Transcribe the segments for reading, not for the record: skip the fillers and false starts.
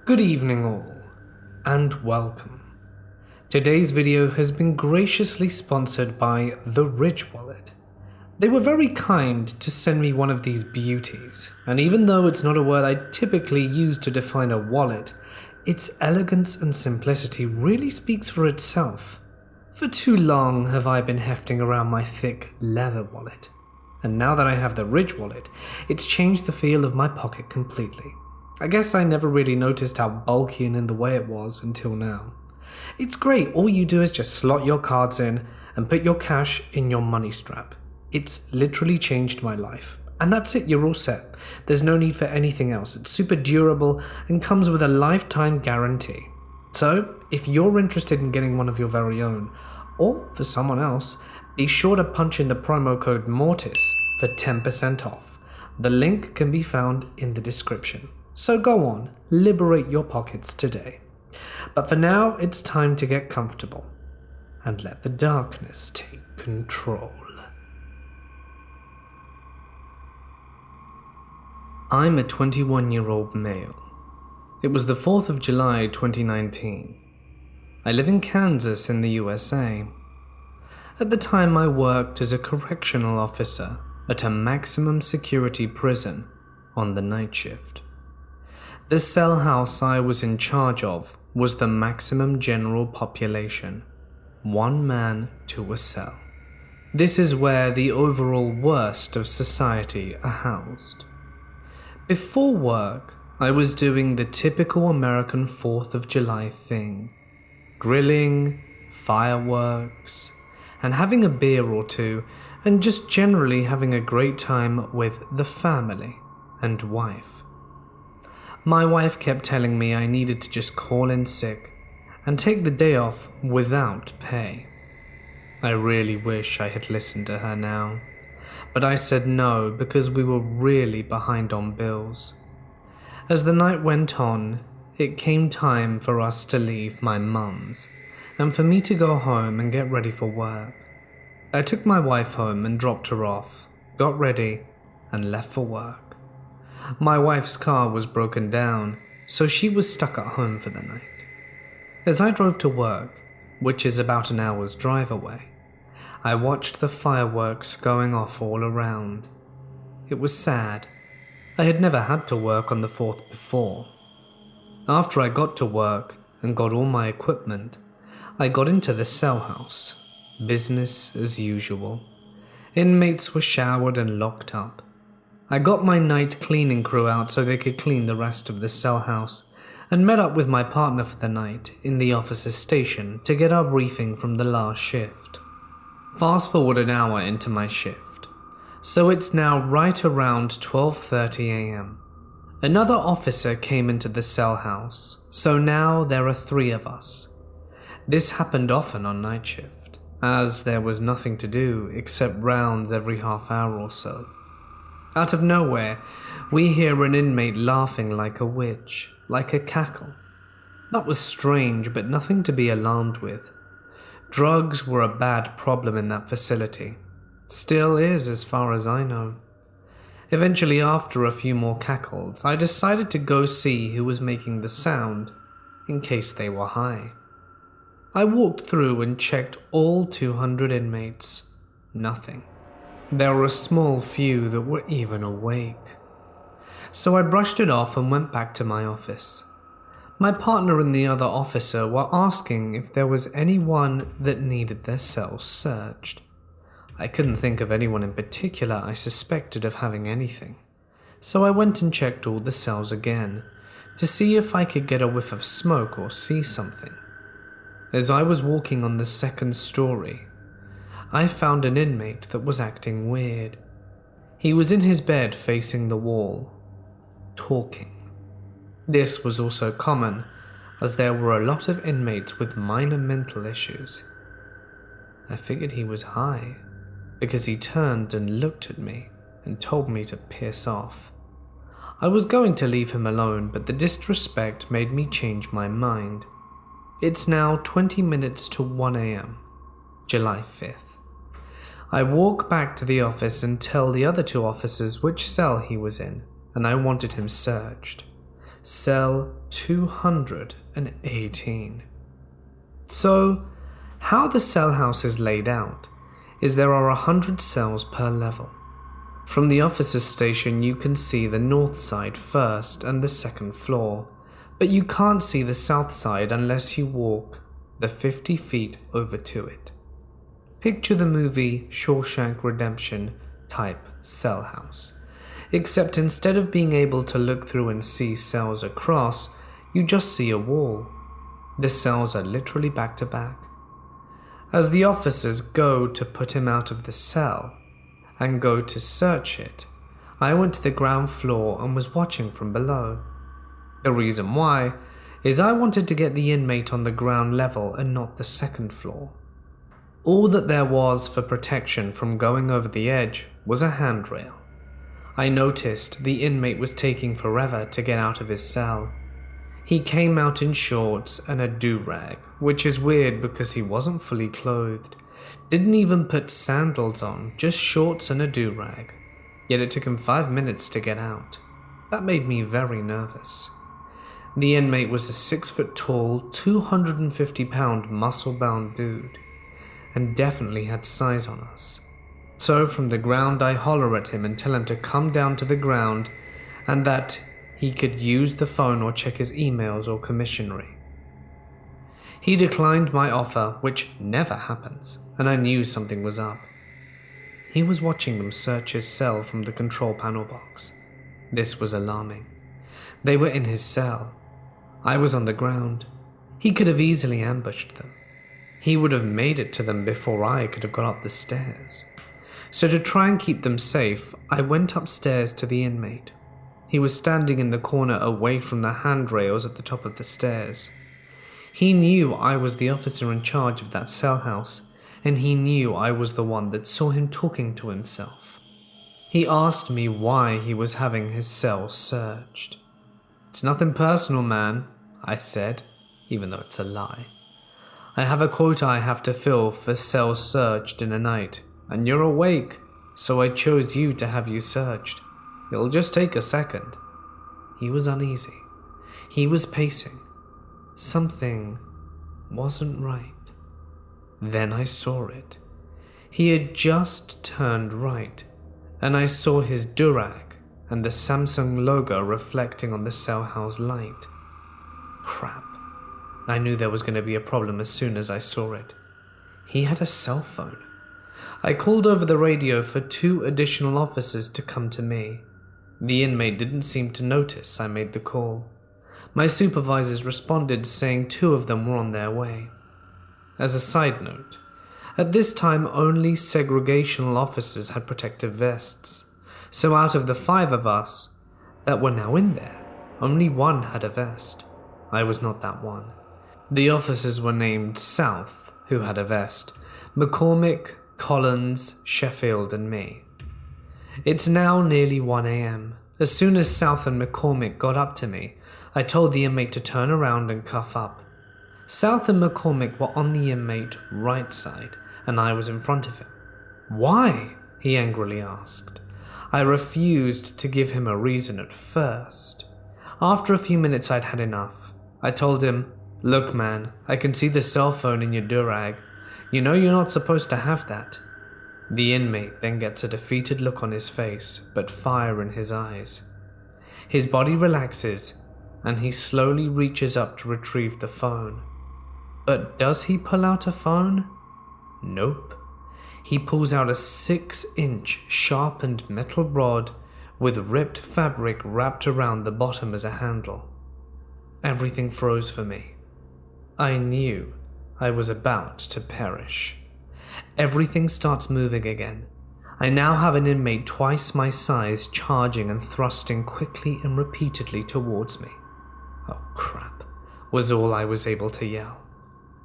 Good evening all, and welcome. Today's video has been graciously sponsored by The Rich Wallet. They were very kind to send me one of these beauties, and even though it's not a word I typically use to define a wallet, its elegance and simplicity really speaks for itself. For too long have I been hefting around my thick leather wallet, and now that I have the Rich Wallet, it's changed the feel of my pocket completely. I guess I never really noticed how bulky and in the way it was until now. It's great, all you do is just slot your cards in and put your cash in your money strap. It's literally changed my life. And that's it, you're all set. There's no need for anything else. It's super durable and comes with a lifetime guarantee. So, if you're interested in getting one of your very own, or for someone else, be sure to punch in the promo code Mortis for 10% off. The link can be found in the description. So go on, liberate your pockets today. But for now, it's time to get comfortable and let the darkness take control. I'm a 21-year-old male. It was the 4th of July 2019. I live in Kansas in the USA. At the time, I worked as a correctional officer at a maximum security prison on the night shift. The cell house I was in charge of was the maximum general population, 1 man to a cell. This is where the overall worst of society are housed. Before work, I was doing the typical American 4th of July thing, grilling, fireworks, and having a beer or two, and just generally having a great time with the family and wife. My wife kept telling me I needed to just call in sick and take the day off without pay. I really wish I had listened to her now, but I said no because we were really behind on bills. As the night went on, it came time for us to leave my mum's and for me to go home and get ready for work. I took my wife home and dropped her off, got ready, and left for work. My wife's car was broken down, so she was stuck at home for the night. As I drove to work, which is about an hour's drive away, I watched the fireworks going off all around. It was sad. I had never had to work on the 4th before. After I got to work and got all my equipment, I got into the cell house. Business as usual. Inmates were showered and locked up. I got my night cleaning crew out so they could clean the rest of the cell house, and met up with my partner for the night in the officer's station to get our briefing from the last shift. Fast forward an hour into my shift, so it's now right around 12:30 a.m. Another officer came into the cell house, so now there are 3 of us. This happened often on night shift, as there was nothing to do except rounds every half hour or so. Out of nowhere, we hear an inmate laughing like a witch, like a cackle. That was strange, but nothing to be alarmed with. Drugs were a bad problem in that facility. Still is, as far as I know. Eventually, after a few more cackles, I decided to go see who was making the sound, in case they were high. I walked through and checked all 200 inmates. Nothing. There were a small few that were even awake. So I brushed it off and went back to my office. My partner and the other officer were asking if there was anyone that needed their cells searched. I couldn't think of anyone in particular I suspected of having anything. So I went and checked all the cells again to see if I could get a whiff of smoke or see something. As I was walking on the 2nd story, I found an inmate that was acting weird. He was in his bed facing the wall, talking. This was also common, as there were a lot of inmates with minor mental issues. I figured he was high, because he turned and looked at me and told me to piss off. I was going to leave him alone, but the disrespect made me change my mind. It's now 20 minutes to 1 a.m., July 5th. I walk back to the office and tell the other 2 officers which cell he was in, and I wanted him searched. cell 218. So, how the cell house is laid out is there are 100 cells per level. From the officers' station you can see the north side first and the second floor, but you can't see the south side unless you walk the 50 feet over to it. Picture the movie Shawshank Redemption type cell house, except instead of being able to look through and see cells across, you just see a wall. The cells are literally back to back. As the officers go to put him out of the cell and go to search it, I went to the ground floor and was watching from below. The reason why is I wanted to get the inmate on the ground level and not the second floor. All that there was for protection from going over the edge was a handrail. I noticed the inmate was taking forever to get out of his cell. He came out in shorts and a do-rag, which is weird because he wasn't fully clothed. Didn't even put sandals on, just shorts and a do-rag. Yet it took him 5 minutes to get out. That made me very nervous. The inmate was a 6-foot-tall, 250-pound muscle-bound dude, and definitely had size on us. So from the ground I holler at him and tell him to come down to the ground and that he could use the phone or check his emails or commissionary. He declined my offer, which never happens, and I knew something was up. He was watching them search his cell from the control panel box. This was alarming. They were in his cell. I was on the ground. He could have easily ambushed them. He would have made it to them before I could have got up the stairs. So to try and keep them safe, I went upstairs to the inmate. He was standing in the corner away from the handrails at the top of the stairs. He knew I was the officer in charge of that cell house, and he knew I was the one that saw him talking to himself. He asked me why he was having his cell searched. "It's nothing personal, man," I said, even though it's a lie. "I have a quota I have to fill for cells searched in a night, and you're awake, so I chose you to have you searched. It'll just take a second." He was uneasy. He was pacing. Something wasn't right. Then I saw it. He had just turned right, and I saw his durag and the Samsung logo reflecting on the cell house light. Crap. I knew there was going to be a problem as soon as I saw it. He had a cell phone. I called over the radio for 2 additional officers to come to me. The inmate didn't seem to notice I made the call. My supervisors responded saying 2 of them were on their way. As a side note, at this time only segregational officers had protective vests, so out of the 5 of us that were now in there, only 1 had a vest. I was not that one. The officers were named South, who had a vest, McCormick, Collins, Sheffield, and me. It's now nearly 1 a.m. As soon as South and McCormick got up to me, I told the inmate to turn around and cuff up. South and McCormick were on the inmate right side, and I was in front of him. "Why?" he angrily asked. I refused to give him a reason at first. After a few minutes I'd had enough. I told him, "Look man, I can see the cell phone in your durag. You know you're not supposed to have that." The inmate then gets a defeated look on his face, but fire in his eyes. His body relaxes, and he slowly reaches up to retrieve the phone. But does he pull out a phone? Nope. He pulls out a 6-inch sharpened metal rod with ripped fabric wrapped around the bottom as a handle. Everything froze for me. I knew I was about to perish. Everything starts moving again. I now have an inmate twice my size charging and thrusting quickly and repeatedly towards me. "Oh crap," was all I was able to yell.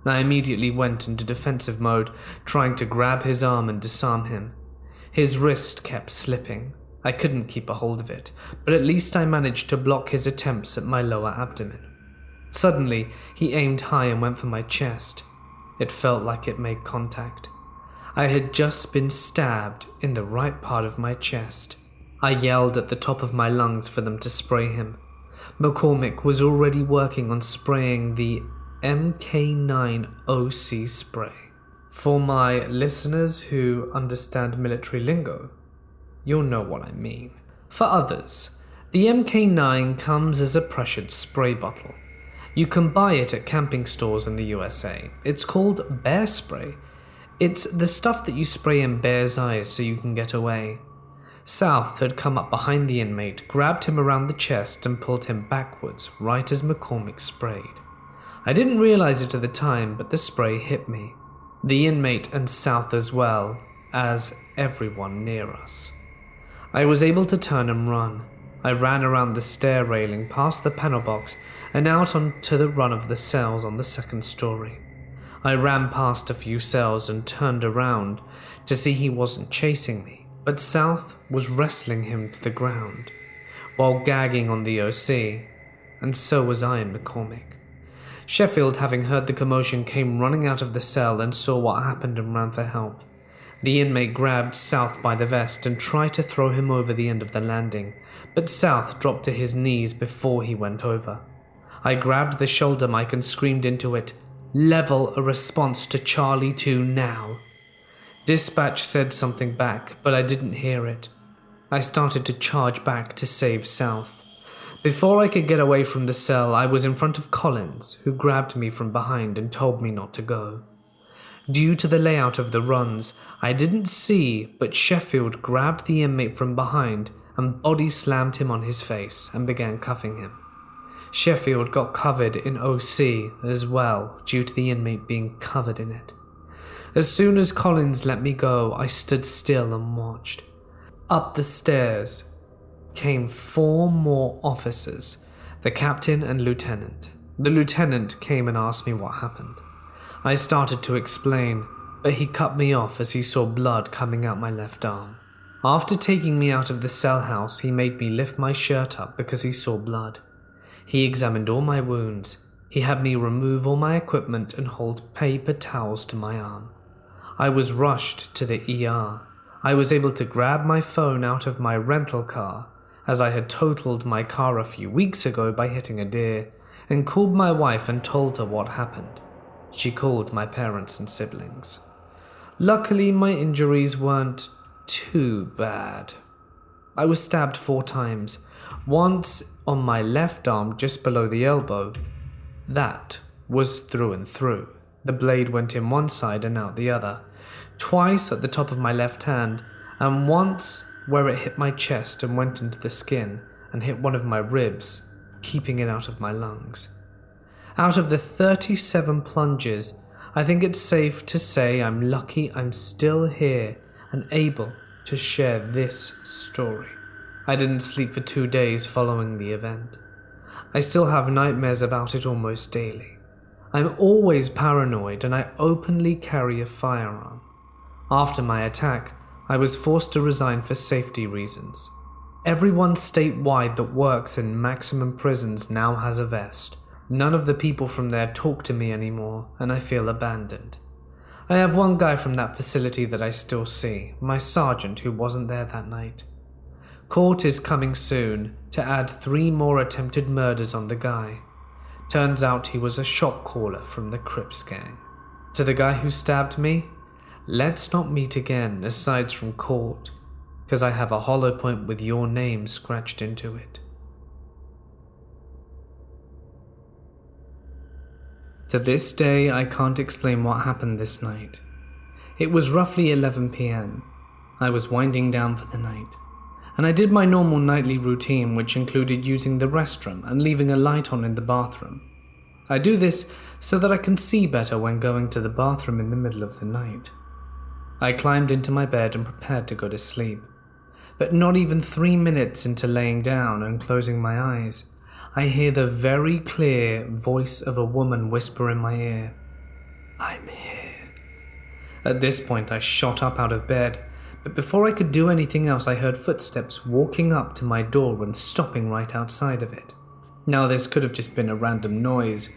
I immediately went into defensive mode, trying to grab his arm and disarm him. His wrist kept slipping. I couldn't keep a hold of it, but at least I managed to block his attempts at my lower abdomen. Suddenly, he aimed high and went for my chest. It felt like it made contact. I had just been stabbed in the right part of my chest. I yelled at the top of my lungs for them to spray him. McCormick was already working on spraying the MK9 OC spray. For my listeners who understand military lingo, you'll know what I mean. For others, the MK9 comes as a pressured spray bottle. You can buy it at camping stores in the USA. It's called bear spray. It's the stuff that you spray in bears' eyes so you can get away. South had come up behind the inmate, grabbed him around the chest and pulled him backwards right as McCormick sprayed. I didn't realize it at the time, but the spray hit me. The inmate and South as well, as everyone near us. I was able to turn and run. I ran around the stair railing, past the panel box, and out onto the run of the cells on the second story. I ran past a few cells and turned around to see he wasn't chasing me, but South was wrestling him to the ground, while gagging on the OC, and so was I and McCormick. Sheffield, having heard the commotion, came running out of the cell and saw what happened and ran for help. The inmate grabbed South by the vest and tried to throw him over the end of the landing, but South dropped to his knees before he went over. I grabbed the shoulder mic and screamed into it, "Level a response to Charlie 2 now." Dispatch said something back, but I didn't hear it. I started to charge back to save South. Before I could get away from the cell, I was in front of Collins, who grabbed me from behind and told me not to go. Due to the layout of the runs, I didn't see, but Sheffield grabbed the inmate from behind and body slammed him on his face and began cuffing him. Sheffield got covered in OC as well, due to the inmate being covered in it. As soon as Collins let me go, I stood still and watched. Up the stairs came 4 more officers, the captain and lieutenant. The lieutenant came and asked me what happened. I started to explain, but he cut me off as he saw blood coming out my left arm. After taking me out of the cell house, he made me lift my shirt up because he saw blood. He examined all my wounds. He had me remove all my equipment and hold paper towels to my arm. I was rushed to the ER. I was able to grab my phone out of my rental car, as I had totaled my car a few weeks ago by hitting a deer, and called my wife and told her what happened. She called my parents and siblings. Luckily, my injuries weren't too bad. I was stabbed 4 times, once on my left arm just below the elbow. That was through and through. The blade went in one side and out the other. Twice at the top of my left hand, and once where it hit my chest and went into the skin and hit one of my ribs, keeping it out of my lungs. Out of the 37 plunges, I think it's safe to say I'm lucky I'm still here and able to share this story. I didn't sleep for 2 days following the event. I still have nightmares about it almost daily. I'm always paranoid and I openly carry a firearm. After my attack, I was forced to resign for safety reasons. Everyone statewide that works in maximum prisons now has a vest. None of the people from there talk to me anymore, and I feel abandoned. I have one guy from that facility that I still see, my sergeant who wasn't there that night. Court is coming soon to add 3 more attempted murders on the guy. Turns out he was a shot caller from the Crips gang. To the guy who stabbed me, let's not meet again aside from court, because I have a hollow point with your name scratched into it. To this day, I can't explain what happened this night. It was roughly 11 p.m. I was winding down for the night, and I did my normal nightly routine, which included using the restroom and leaving a light on in the bathroom. I do this so that I can see better when going to the bathroom in the middle of the night. I climbed into my bed and prepared to go to sleep, but not even 3 minutes into laying down and closing my eyes, I hear the very clear voice of a woman whisper in my ear, "I'm here." At this point, I shot up out of bed, but before I could do anything else, I heard footsteps walking up to my door and stopping right outside of it. Now, this could have just been a random noise,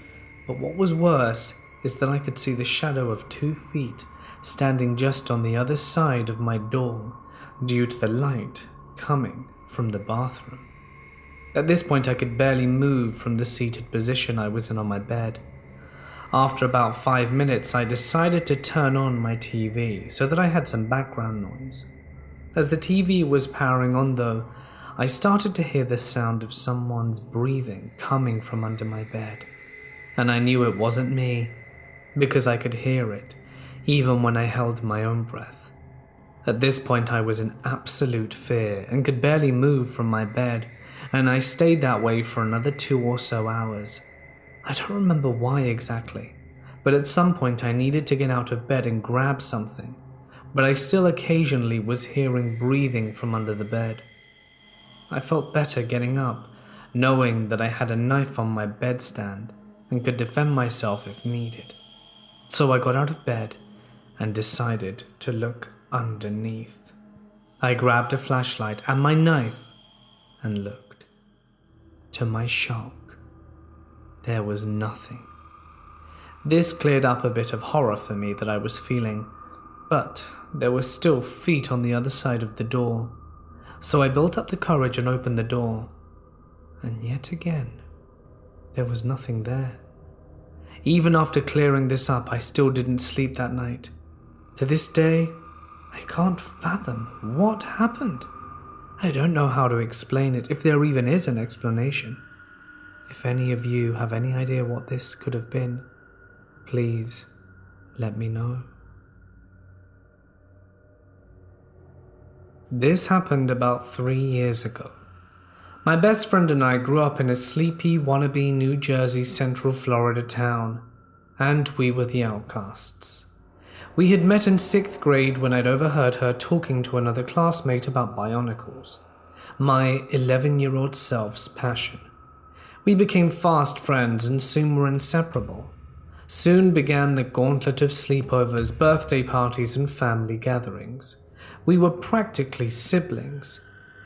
but what was worse is that I could see the shadow of 2 feet standing just on the other side of my door due to the light coming from the bathroom. At this point, I could barely move from the seated position I was in on my bed. After about 5 minutes, I decided to turn on my TV so that I had some background noise. As the TV was powering on though, I started to hear the sound of someone's breathing coming from under my bed. And I knew it wasn't me, because I could hear it, even when I held my own breath. At this point, I was in absolute fear and could barely move from my bed, and I stayed that way for another 2 or so hours. I don't remember why exactly, but at some point I needed to get out of bed and grab something, but I still occasionally was hearing breathing from under the bed. I felt better getting up, knowing that I had a knife on my bedstand and could defend myself if needed. So I got out of bed and decided to look underneath. I grabbed a flashlight and my knife and looked. To my shock, there was nothing. This cleared up a bit of horror for me that I was feeling, but there were still feet on the other side of the door. So I built up the courage and opened the door. And yet again, there was nothing there. Even after clearing this up, I still didn't sleep that night. To this day, I can't fathom what happened. I don't know how to explain it, if there even is an explanation. If any of you have any idea what this could have been, please let me know. This happened about 3 years ago. My best friend and I grew up in a sleepy wannabe New Jersey Central Florida town, and we were the outcasts. We had met in 6th grade when I'd overheard her talking to another classmate about bionicles, my 11-year-old self's passion. We became fast friends and soon were inseparable. Soon began the gauntlet of sleepovers, birthday parties, and family gatherings. We were practically siblings.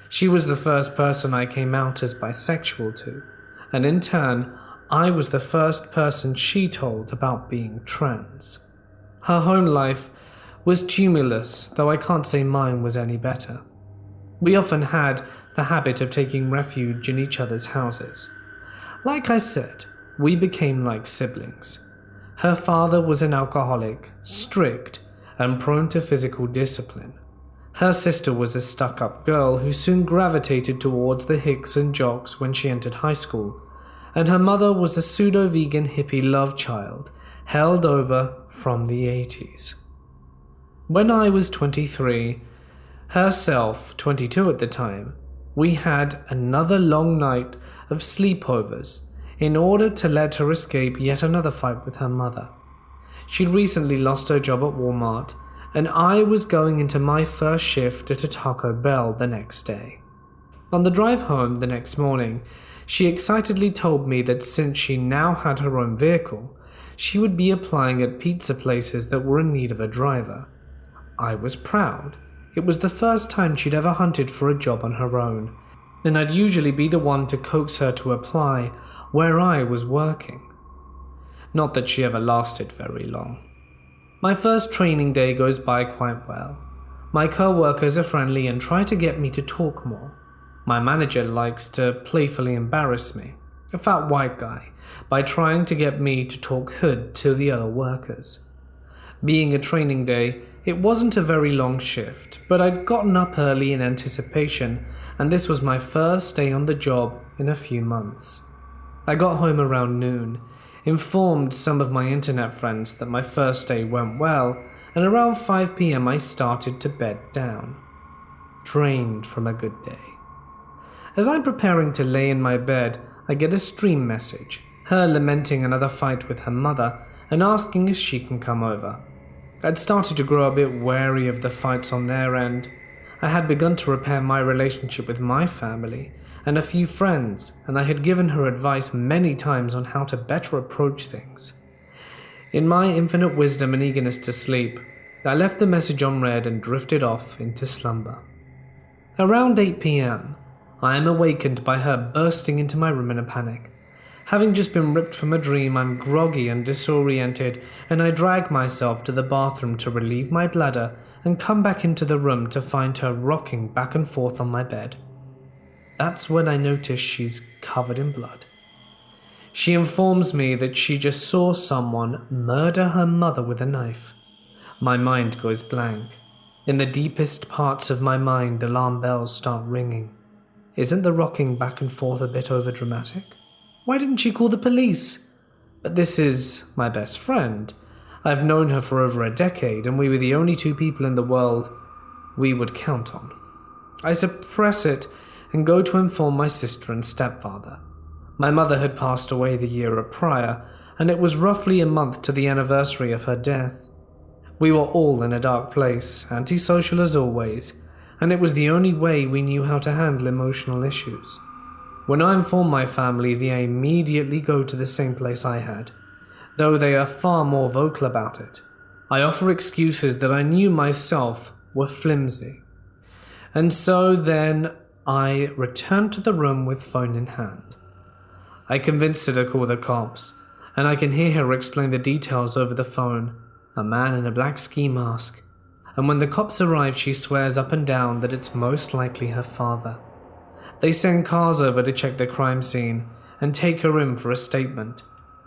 She was the first person I came out as bisexual to, and in turn, I was the first person she told about being trans. Her home life was tumultuous, though I can't say mine was any better. We often had the habit of taking refuge in each other's houses. Like I said, we became like siblings. Her father was an alcoholic, strict, and prone to physical discipline. Her sister was a stuck-up girl who soon gravitated towards the hicks and jocks when she entered high school, and her mother was a pseudo-vegan hippie love child, held over from the 80s. When I was 23, herself 22 at the time, we had another long night of sleepovers in order to let her escape yet another fight with her mother. She'd recently lost her job at Walmart, and I was going into my first shift at a Taco Bell the next day. On the drive home the next morning, she excitedly told me that since she now had her own vehicle, she would be applying at pizza places that were in need of a driver. I was proud. It was the first time she'd ever hunted for a job on her own, and I'd usually be the one to coax her to apply where I was working. Not that she ever lasted very long. My first training day goes by quite well. My co-workers are friendly and try to get me to talk more. My manager likes to playfully embarrass me, a fat white guy, by trying to get me to talk hood to the other workers. Being a training day, it wasn't a very long shift, but I'd gotten up early in anticipation, and this was my first day on the job in a few months. I got home around noon, informed some of my internet friends that my first day went well, and around 5 p.m. I started to bed down, drained from a good day. As I'm preparing to lay in my bed, I get a stream message, her lamenting another fight with her mother and asking if she can come over. I'd started to grow a bit wary of the fights on their end. I had begun to repair my relationship with my family and a few friends, and I had given her advice many times on how to better approach things. In my infinite wisdom and eagerness to sleep, I left the message unread and drifted off into slumber. Around 8 p.m., I am awakened by her bursting into my room in a panic. Having just been ripped from a dream, I'm groggy and disoriented, and I drag myself to the bathroom to relieve my bladder and come back into the room to find her rocking back and forth on my bed. That's when I notice she's covered in blood. She informs me that she just saw someone murder her mother with a knife. My mind goes blank. In the deepest parts of my mind, alarm bells start ringing. Isn't the rocking back and forth a bit overdramatic? Why didn't she call the police? But this is my best friend. I've known her for over a decade, and we were the only two people in the world we would count on. I suppress it and go to inform my sister and stepfather. My mother had passed away the year prior, and it was roughly a month to the anniversary of her death. We were all in a dark place, antisocial as always, and it was the only way we knew how to handle emotional issues. When I inform my family, they immediately go to the same place I had, though they are far more vocal about it. I offer excuses that I knew myself were flimsy. And so then I returned to the room with phone in hand. I convinced her to call the cops, and I can hear her explain the details over the phone. A man in a black ski mask. And when the cops arrive, she swears up and down that it's most likely her father. They send cars over to check the crime scene and take her in for a statement.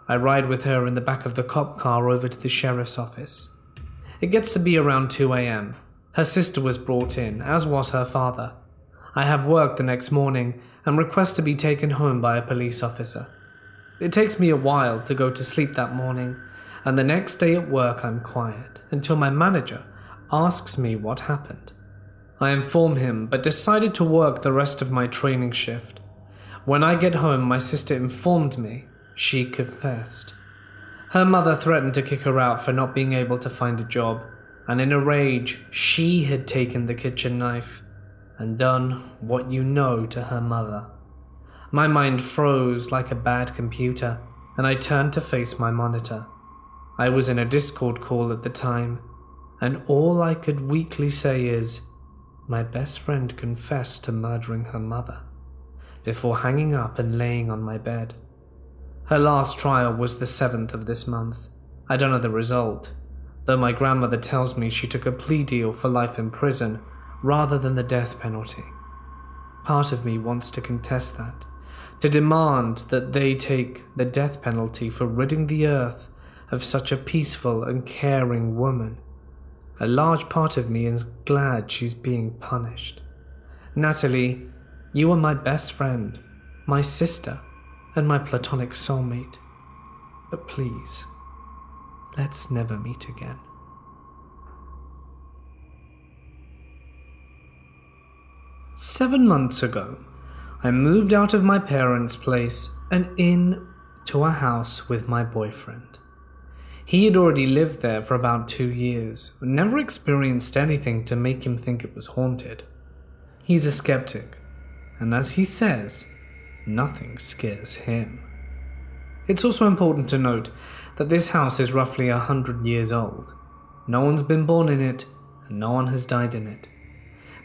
I ride with her in the back of the cop car over to the sheriff's office. It gets to be around 2 a.m. Her sister was brought in, as was her father. I have work the next morning and request to be taken home by a police officer. It takes me a while to go to sleep that morning, and the next day at work I'm quiet until my manager asks me what happened. I inform him, but decided to work the rest of my training shift. When I get home, my sister informed me she confessed. Her mother threatened to kick her out for not being able to find a job, and in a rage, she had taken the kitchen knife and done what you know to her mother. My mind froze like a bad computer, and I turned to face my monitor. I was in a Discord call at the time, and all I could weakly say is, my best friend confessed to murdering her mother, before hanging up and laying on my bed. Her last trial was the 7th of this month. I don't know the result, though my grandmother tells me she took a plea deal for life in prison rather than the death penalty. Part of me wants to contest that, to demand that they take the death penalty for ridding the earth of such a peaceful and caring woman. A large part of me is glad she's being punished. Natalie, you are my best friend, my sister, and my platonic soulmate. But please, let's never meet again. "7 months ago, I moved out of my parents' place and in to a house with my boyfriend. He had already lived there for about 2 years, but never experienced anything to make him think it was haunted. He's a skeptic, and as he says, nothing scares him. It's also important to note that this house is roughly 100 years old. No one's been born in it, and no one has died in it.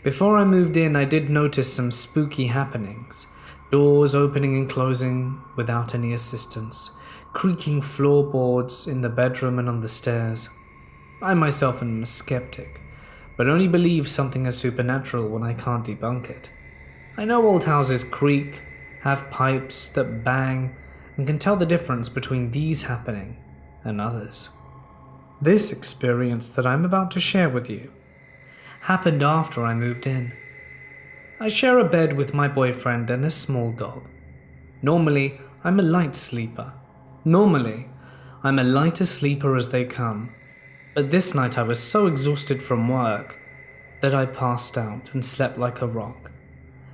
Before I moved in, I did notice some spooky happenings. Doors opening and closing without any assistance. Creaking floorboards in the bedroom and on the stairs. I myself am a skeptic, but only believe something is supernatural when I can't debunk it. I know old houses creak, have pipes that bang, and can tell the difference between these happening and others. This experience that I'm about to share with you happened after I moved in. I share a bed with my boyfriend and a small dog. Normally, I'm a light sleeper. I'm a lighter sleeper as they come. But this night I was so exhausted from work that I passed out and slept like a rock.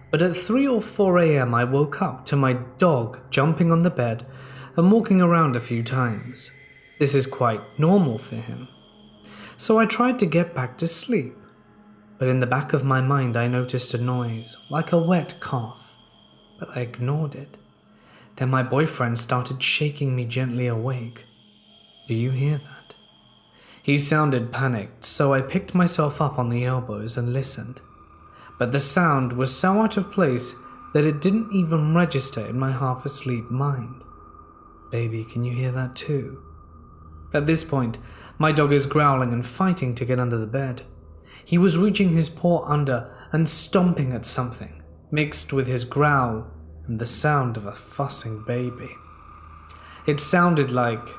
But at 3 or 4 a.m. I woke up to my dog jumping on the bed and walking around a few times. This is quite normal for him. So I tried to get back to sleep. But in the back of my mind I noticed a noise, like a wet cough, but I ignored it. Then my boyfriend started shaking me gently awake. Do you hear that? He sounded panicked, so I picked myself up on the elbows and listened. But the sound was so out of place that it didn't even register in my half-asleep mind. Baby, can you hear that too? At this point, my dog is growling and fighting to get under the bed. He was reaching his paw under and stomping at something. mixed with his growl and the sound of a fussing baby. It sounded like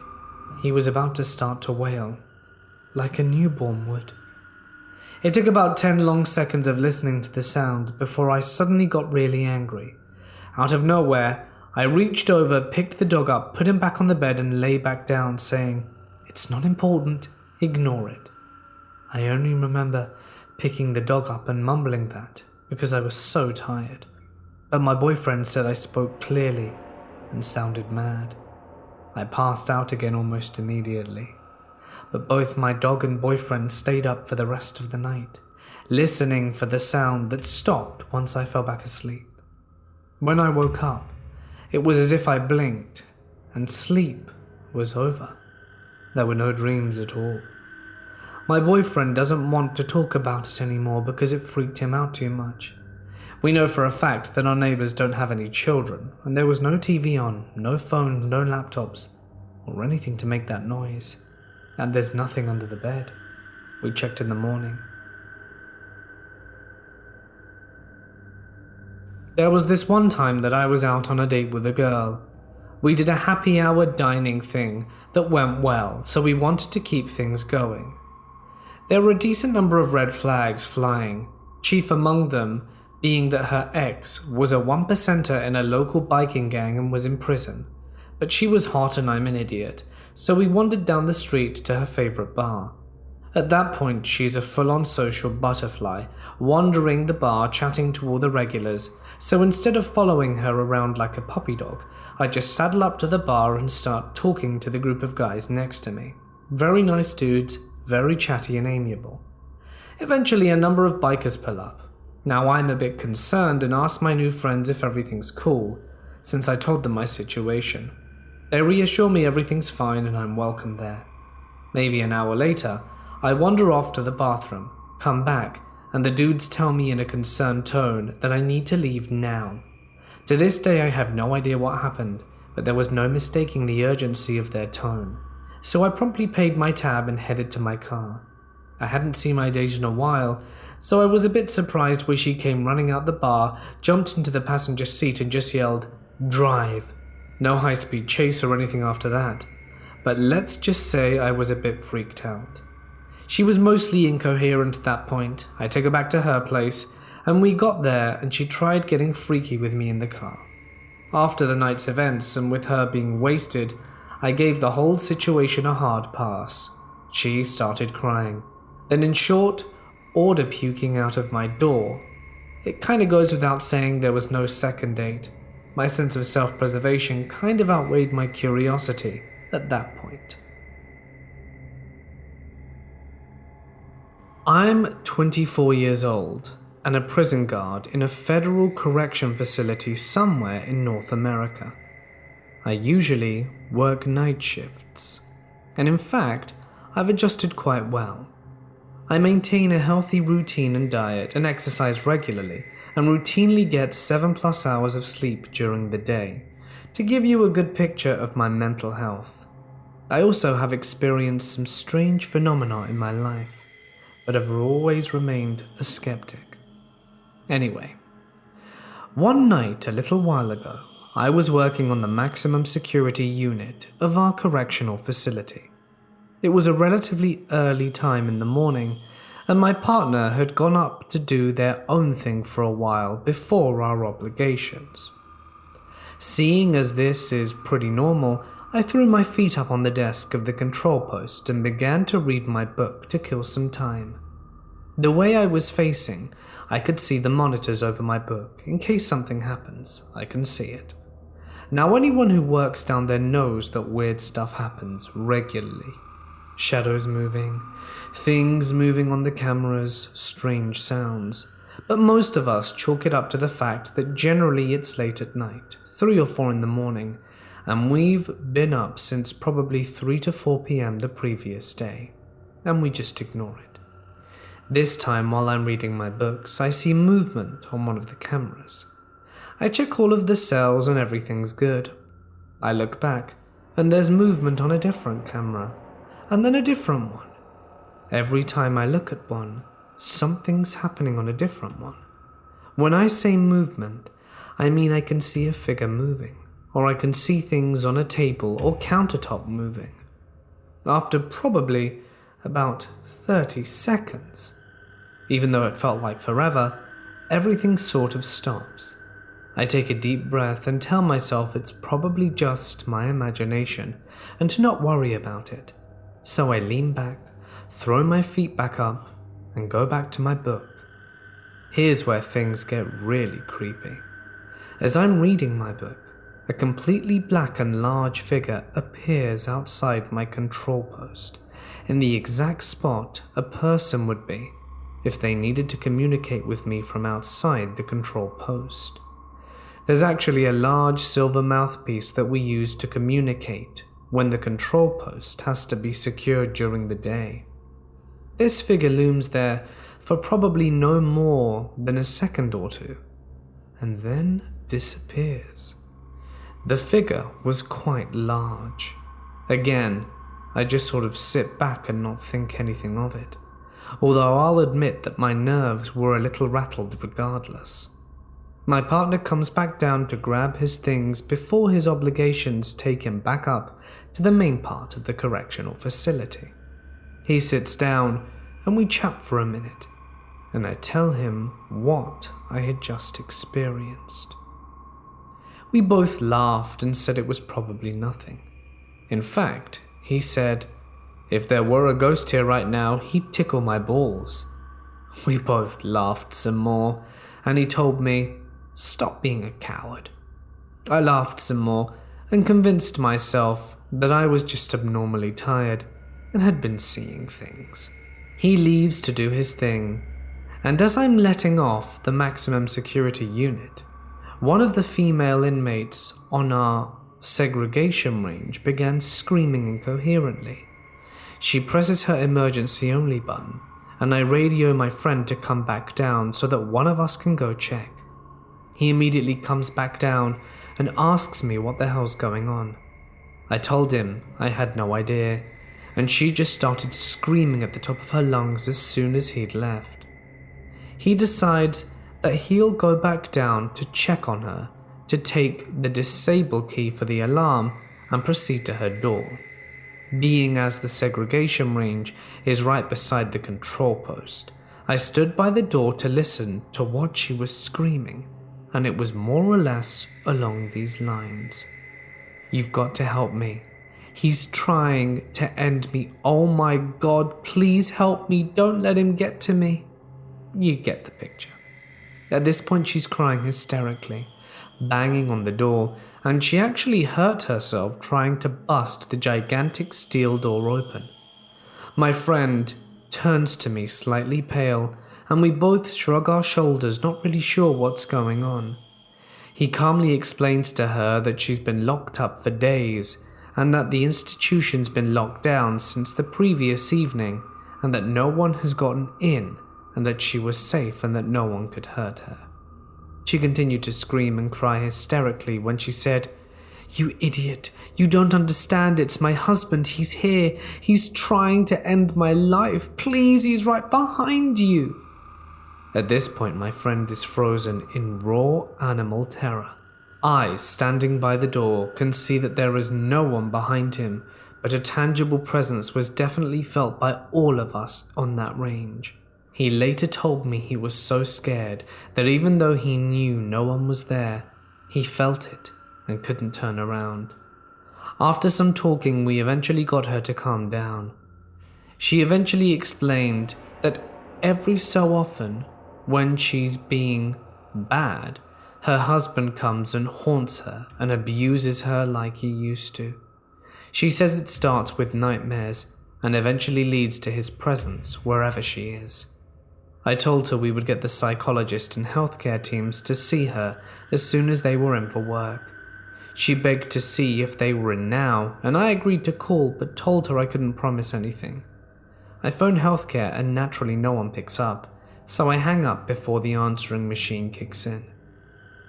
he was about to start to wail, like a newborn would. It took about 10 long seconds of listening to the sound before I suddenly got really angry. Out of nowhere, I reached over, picked the dog up, put him back on the bed and lay back down, saying, "It's not important, ignore it." I only remember picking the dog up and mumbling that because I was so tired. But my boyfriend said I spoke clearly and sounded mad. I passed out again almost immediately. But both my dog and boyfriend stayed up for the rest of the night, listening for the sound that stopped once I fell back asleep. When I woke up, it was as if I blinked and sleep was over. There were no dreams at all. My boyfriend doesn't want to talk about it anymore because it freaked him out too much. We know for a fact that our neighbors don't have any children, and there was no TV on, no phones, no laptops, or anything to make that noise. And there's nothing under the bed. We checked in the morning. There was this one time that I was out on a date with a girl. We did a happy hour dining thing that went well, so we wanted to keep things going. There were a decent number of red flags flying, chief among them being that her ex was a 1%er in a local biking gang and was in prison. But she was hot and I'm an idiot, so we wandered down the street to her favorite bar. At that point, she's a full-on social butterfly, wandering the bar chatting to all the regulars, so instead of following her around like a puppy dog, I just saddle up to the bar and start talking to the group of guys next to me. Very nice dudes, very chatty and amiable. Eventually, a number of bikers pull up. Now I'm a bit concerned and ask my new friends if everything's cool, since I told them my situation. They reassure me everything's fine and I'm welcome there. Maybe an hour later, I wander off to the bathroom, come back, and the dudes tell me in a concerned tone that I need to leave now. To this day I have no idea what happened, but there was no mistaking the urgency of their tone. So I promptly paid my tab and headed to my car. I hadn't seen my date in a while, so I was a bit surprised when she came running out the bar, jumped into the passenger seat and just yelled, "Drive." No high-speed chase or anything after that, but let's just say I was a bit freaked out. She was mostly incoherent at that point. I took her back to her place, and we got there and she tried getting freaky with me in the car. After the night's events and with her being wasted, I gave the whole situation a hard pass. She started crying. Then in short, order puking out of my door. It kinda goes without saying there was no second date. My sense of self-preservation kind of outweighed my curiosity at that point. I'm 24 years old and a prison guard in a federal correction facility somewhere in North America. I usually work night shifts, and in fact, I've adjusted quite well. I maintain a healthy routine and diet and exercise regularly, and routinely get 7+ hours of sleep during the day, to give you a good picture of my mental health. I also have experienced some strange phenomena in my life, but have always remained a skeptic. Anyway, one night a little while ago, I was working on the maximum security unit of our correctional facility. It was a relatively early time in the morning, and my partner had gone up to do their own thing for a while before our obligations. Seeing as this is pretty normal, I threw my feet up on the desk of the control post and began to read my book to kill some time. The way I was facing, I could see the monitors over my book. In case something happens, I can see it. Now anyone who works down there knows that weird stuff happens regularly. Shadows moving, things moving on the cameras, strange sounds. But most of us chalk it up to the fact that generally it's late at night, 3 or 4 in the morning, and we've been up since probably 3 to 4 p.m. the previous day, and we just ignore it. This time while I'm reading my books, I see movement on one of the cameras. I check all of the cells and everything's good. I look back, and there's movement on a different camera, and then a different one. Every time I look at one, something's happening on a different one. When I say movement, I mean I can see a figure moving, or I can see things on a table or countertop moving. After probably about 30 seconds, even though it felt like forever, everything sort of stops. I take a deep breath and tell myself it's probably just my imagination and to not worry about it. So I lean back, throw my feet back up, and go back to my book. Here's where things get really creepy. As I'm reading my book, a completely black and large figure appears outside my control post, in the exact spot a person would be if they needed to communicate with me from outside the control post. There's actually a large silver mouthpiece that we use to communicate when the control post has to be secured during the day. This figure looms there for probably no more than a second or two, and then disappears. The figure was quite large. Again, I just sort of sit back and not think anything of it, although I'll admit that my nerves were a little rattled regardless. My partner comes back down to grab his things before his obligations take him back up to the main part of the correctional facility. He sits down and we chat for a minute, and I tell him what I had just experienced. We both laughed and said it was probably nothing. In fact, he said, if there were a ghost here right now, he'd tickle my balls. We both laughed some more, and he told me, stop being a coward. I laughed some more and convinced myself that I was just abnormally tired and had been seeing things. He leaves to do his thing, and as I'm letting off the maximum security unit, one of the female inmates on our segregation range began screaming incoherently. She presses her emergency only button, and I radio my friend to come back down so that one of us can go check. He immediately comes back down and asks me what the hell's going on. I told him I had no idea, and she just started screaming at the top of her lungs as soon as he'd left. He decides that he'll go back down to check on her, to take the disable key for the alarm and proceed to her door. Being as the segregation range is right beside the control post, I stood by the door to listen to what she was screaming, and it was more or less along these lines. You've got to help me. He's trying to end me. Oh my God, please help me. Don't let him get to me. You get the picture. At this point, she's crying hysterically, banging on the door, and she actually hurt herself trying to bust the gigantic steel door open. My friend turns to me slightly pale, and we both shrug our shoulders, not really sure what's going on. He calmly explains to her that she's been locked up for days, and that the institution's been locked down since the previous evening, and that no one has gotten in, and that she was safe and that no one could hurt her. She continued to scream and cry hysterically when she said, "You idiot, you don't understand, it's my husband, he's here, he's trying to end my life, please, he's right behind you." At this point, my friend is frozen in raw animal terror. I, standing by the door, can see that there is no one behind him, but a tangible presence was definitely felt by all of us on that range. He later told me he was so scared that even though he knew no one was there, he felt it and couldn't turn around. After some talking, we eventually got her to calm down. She eventually explained that every so often, when she's being bad, her husband comes and haunts her and abuses her like he used to. She says it starts with nightmares and eventually leads to his presence wherever she is. I told her we would get the psychologist and healthcare teams to see her as soon as they were in for work. She begged to see if they were in now, and I agreed to call but told her I couldn't promise anything. I phone healthcare and naturally no one picks up, so I hang up before the answering machine kicks in.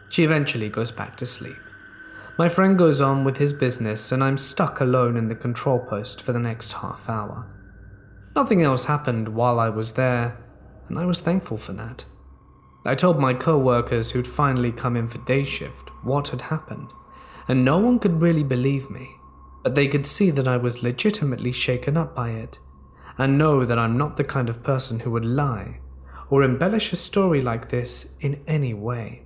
She eventually goes back to sleep. My friend goes on with his business and I'm stuck alone in the control post for the next half hour. Nothing else happened while I was there, and I was thankful for that. I told my co-workers who'd finally come in for day shift what had happened, and no one could really believe me, but they could see that I was legitimately shaken up by it, and know that I'm not the kind of person who would lie or embellish a story like this in any way.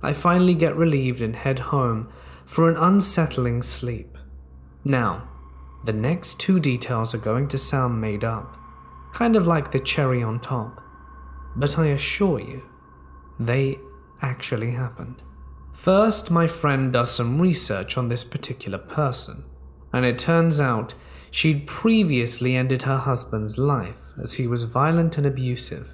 I finally get relieved and head home for an unsettling sleep. Now, the next two details are going to sound made up, kind of like the cherry on top, but I assure you, they actually happened. First, my friend does some research on this particular person, and it turns out she'd previously ended her husband's life as he was violent and abusive.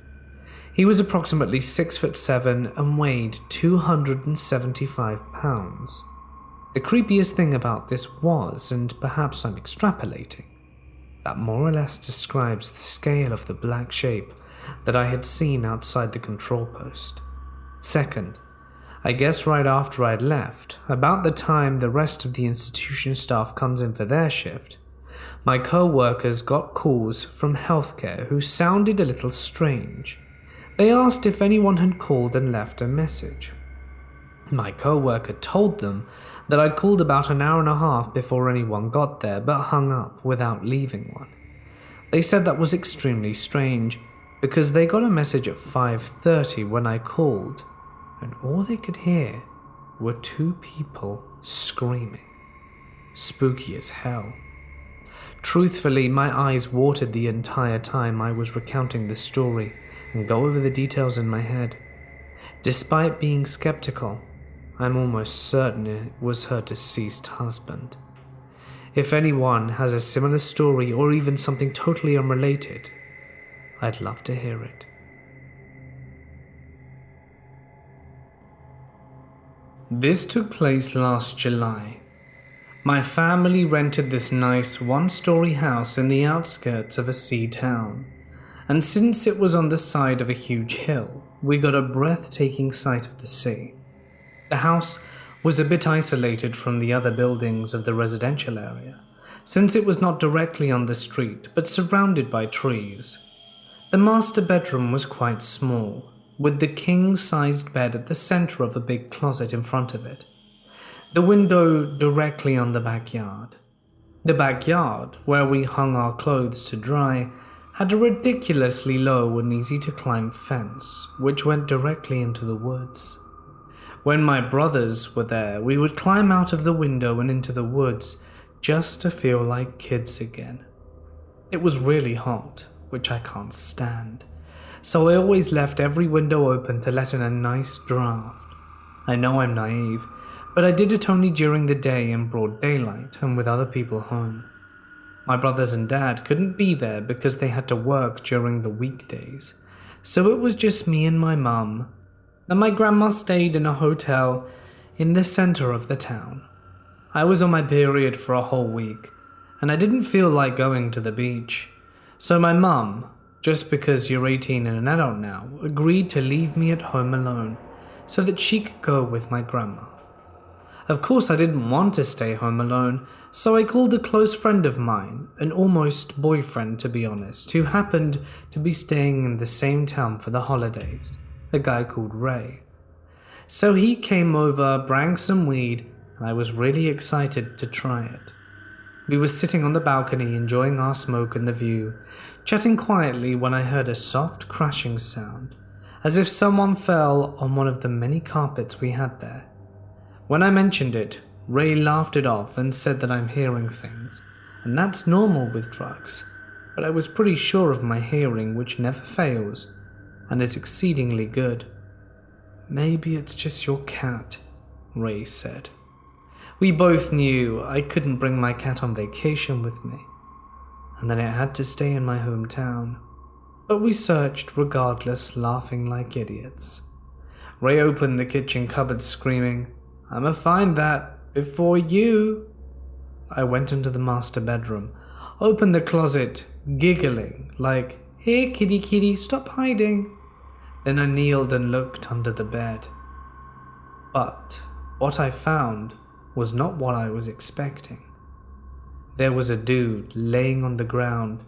He was approximately 6'7" and weighed 275 pounds. The creepiest thing about this was, and perhaps I'm extrapolating, that more or less describes the scale of the black shape that I had seen outside the control post. Second, I guess right after I'd left, about the time the rest of the institution staff comes in for their shift, my co-workers got calls from healthcare who sounded a little strange. They asked if anyone had called and left a message. My co-worker told them that I'd called about an hour and a half before anyone got there, but hung up without leaving one. They said that was extremely strange, because they got a message at 5:30 when I called, and all they could hear were two people screaming. Spooky as hell. Truthfully, my eyes watered the entire time I was recounting the story and go over the details in my head. Despite being skeptical, I'm almost certain it was her deceased husband. If anyone has a similar story or even something totally unrelated, I'd love to hear it. This took place last July. My family rented this nice one-story house in the outskirts of a sea town, and since it was on the side of a huge hill, we got a breathtaking sight of the sea. The house was a bit isolated from the other buildings of the residential area, since it was not directly on the street but surrounded by trees. The master bedroom was quite small, with the king-sized bed at the center of a big closet in front of it. The window directly on the backyard. The backyard, where we hung our clothes to dry, had a ridiculously low and easy-to-climb fence, which went directly into the woods. When my brothers were there, we would climb out of the window and into the woods just to feel like kids again. It was really hot, which I can't stand, so I always left every window open to let in a nice draft. I know I'm naive, but I did it only during the day in broad daylight and with other people home. My brothers and dad couldn't be there because they had to work during the weekdays, so it was just me and my mum, and my grandma stayed in a hotel in the center of the town. I was on my period for a whole week, and I didn't feel like going to the beach, so my mum, just because you're 18 and an adult now, agreed to leave me at home alone so that she could go with my grandma. Of course, I didn't want to stay home alone, so I called a close friend of mine, an almost boyfriend to be honest, who happened to be staying in the same town for the holidays, a guy called Ray. So he came over, brought some weed, and I was really excited to try it. We were sitting on the balcony enjoying our smoke and the view, chatting quietly when I heard a soft crashing sound, as if someone fell on one of the many carpets we had there. When I mentioned it, Ray laughed it off and said that I'm hearing things, and that's normal with drugs, but I was pretty sure of my hearing, which never fails, and is exceedingly good. Maybe it's just your cat, Ray said. We both knew I couldn't bring my cat on vacation with me, and that it had to stay in my hometown, but we searched regardless, laughing like idiots. Ray opened the kitchen cupboard screaming, "I'ma find that before you." I went into the master bedroom, opened the closet, giggling like, "Here kitty kitty, stop hiding." Then I kneeled and looked under the bed. But what I found was not what I was expecting. There was a dude laying on the ground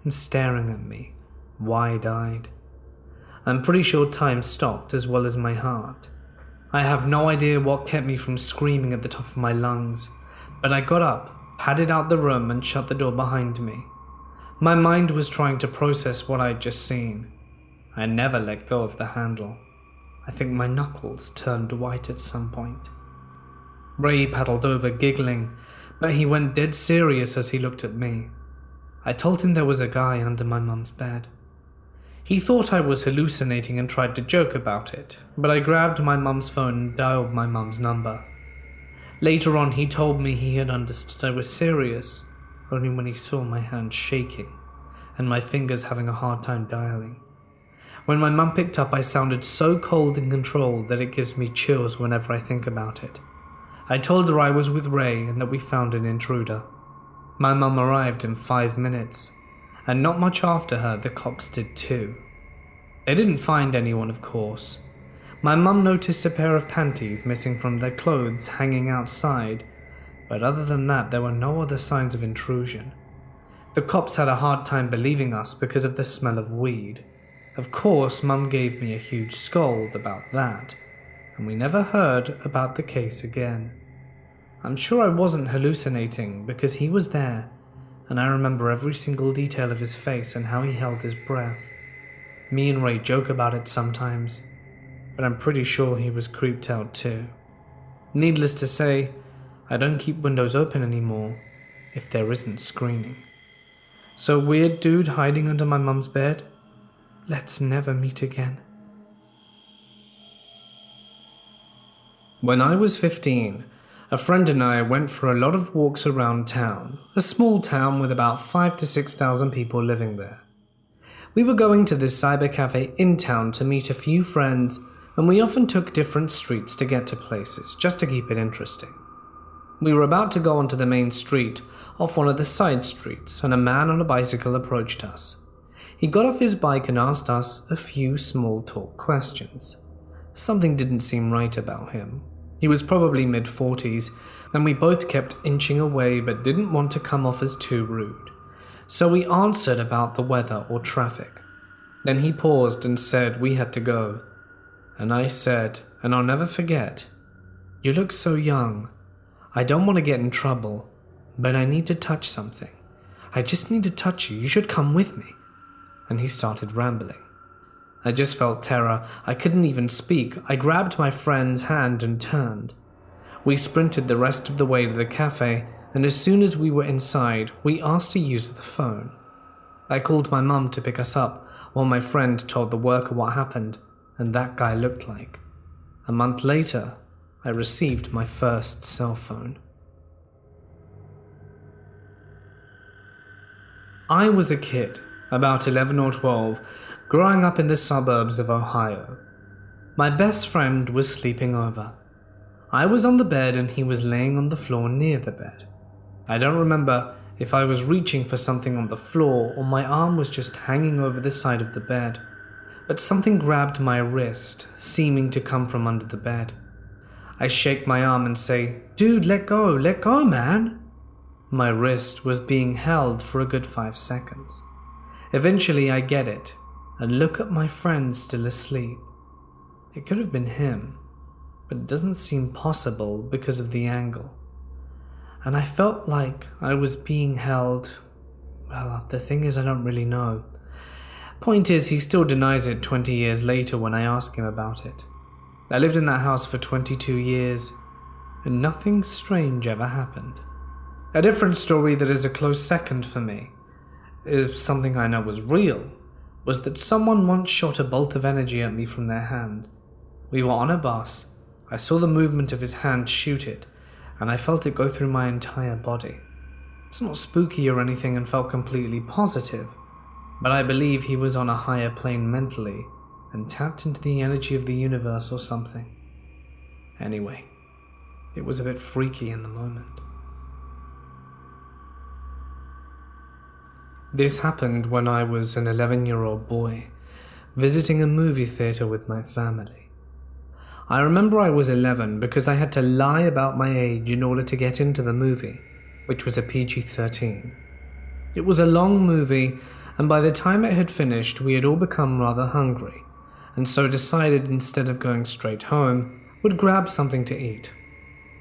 and staring at me, wide-eyed. I'm pretty sure time stopped as well as my heart. I have no idea what kept me from screaming at the top of my lungs, but I got up, padded out the room and shut the door behind me. My mind was trying to process what I'd just seen. I never let go of the handle. I think my knuckles turned white at some point. Ray paddled over giggling, but he went dead serious as he looked at me. I told him there was a guy under my mum's bed. He thought I was hallucinating and tried to joke about it, but I grabbed my mum's phone and dialed my mum's number. Later on, he told me he had understood I was serious, only when he saw my hand shaking and my fingers having a hard time dialing. When my mum picked up, I sounded so cold and controlled that it gives me chills whenever I think about it. I told her I was with Ray and that we found an intruder. My mum arrived in 5 minutes, and not much after her, the cops did too. They didn't find anyone, of course. My mum noticed a pair of panties missing from their clothes hanging outside, but other than that, there were no other signs of intrusion. The cops had a hard time believing us because of the smell of weed. Of course, Mum gave me a huge scold about that, and we never heard about the case again. I'm sure I wasn't hallucinating because he was there, and I remember every single detail of his face and how he held his breath. Me and Ray joke about it sometimes, but I'm pretty sure he was creeped out too. Needless to say, I don't keep windows open anymore if there isn't screening. So weird dude hiding under my mum's bed? Let's never meet again. When I was 15, a friend and I went for a lot of walks around town, a small town with about 5,000 to 6,000 people living there. We were going to this cyber cafe in town to meet a few friends, and we often took different streets to get to places, just to keep it interesting. We were about to go onto the main street, off one of the side streets, and a man on a bicycle approached us. He got off his bike and asked us a few small talk questions. Something didn't seem right about him. He was probably mid-40s, and we both kept inching away but didn't want to come off as too rude. So we answered about the weather or traffic. Then he paused and said we had to go. And I said, and I'll never forget, "You look so young. I don't want to get in trouble, but I need to touch something. I just need to touch you. You should come with me." And he started rambling. I just felt terror. I couldn't even speak. I grabbed my friend's hand and turned. We sprinted the rest of the way to the cafe, and as soon as we were inside, we asked to use the phone. I called my mum to pick us up, while my friend told the worker what happened, and that guy looked like. A month later, I received my first cell phone. I was a kid, about 11 or 12, growing up in the suburbs of Ohio. My best friend was sleeping over. I was on the bed and he was laying on the floor near the bed. I don't remember if I was reaching for something on the floor or my arm was just hanging over the side of the bed, but something grabbed my wrist, seeming to come from under the bed. I shake my arm and say, "Dude, let go, man." My wrist was being held for a good 5 seconds. Eventually I get it and look at my friend still asleep. It could have been him, but it doesn't seem possible because of the angle. And I felt like I was being held. Well, the thing is, I don't really know. Point is, he still denies it 20 years later when I ask him about it. I lived in that house for 22 years, and nothing strange ever happened. A different story that is a close second for me, if something I know was real, was that someone once shot a bolt of energy at me from their hand. We were on a bus, I saw the movement of his hand shoot it, and I felt it go through my entire body. It's not spooky or anything and felt completely positive, but I believe he was on a higher plane mentally and tapped into the energy of the universe or something. Anyway, it was a bit freaky in the moment. This happened when I was an 11-year-old boy, visiting a movie theater with my family. I remember I was 11 because I had to lie about my age in order to get into the movie, which was a PG-13. It was a long movie, and by the time it had finished, we had all become rather hungry, and so decided instead of going straight home, would grab something to eat.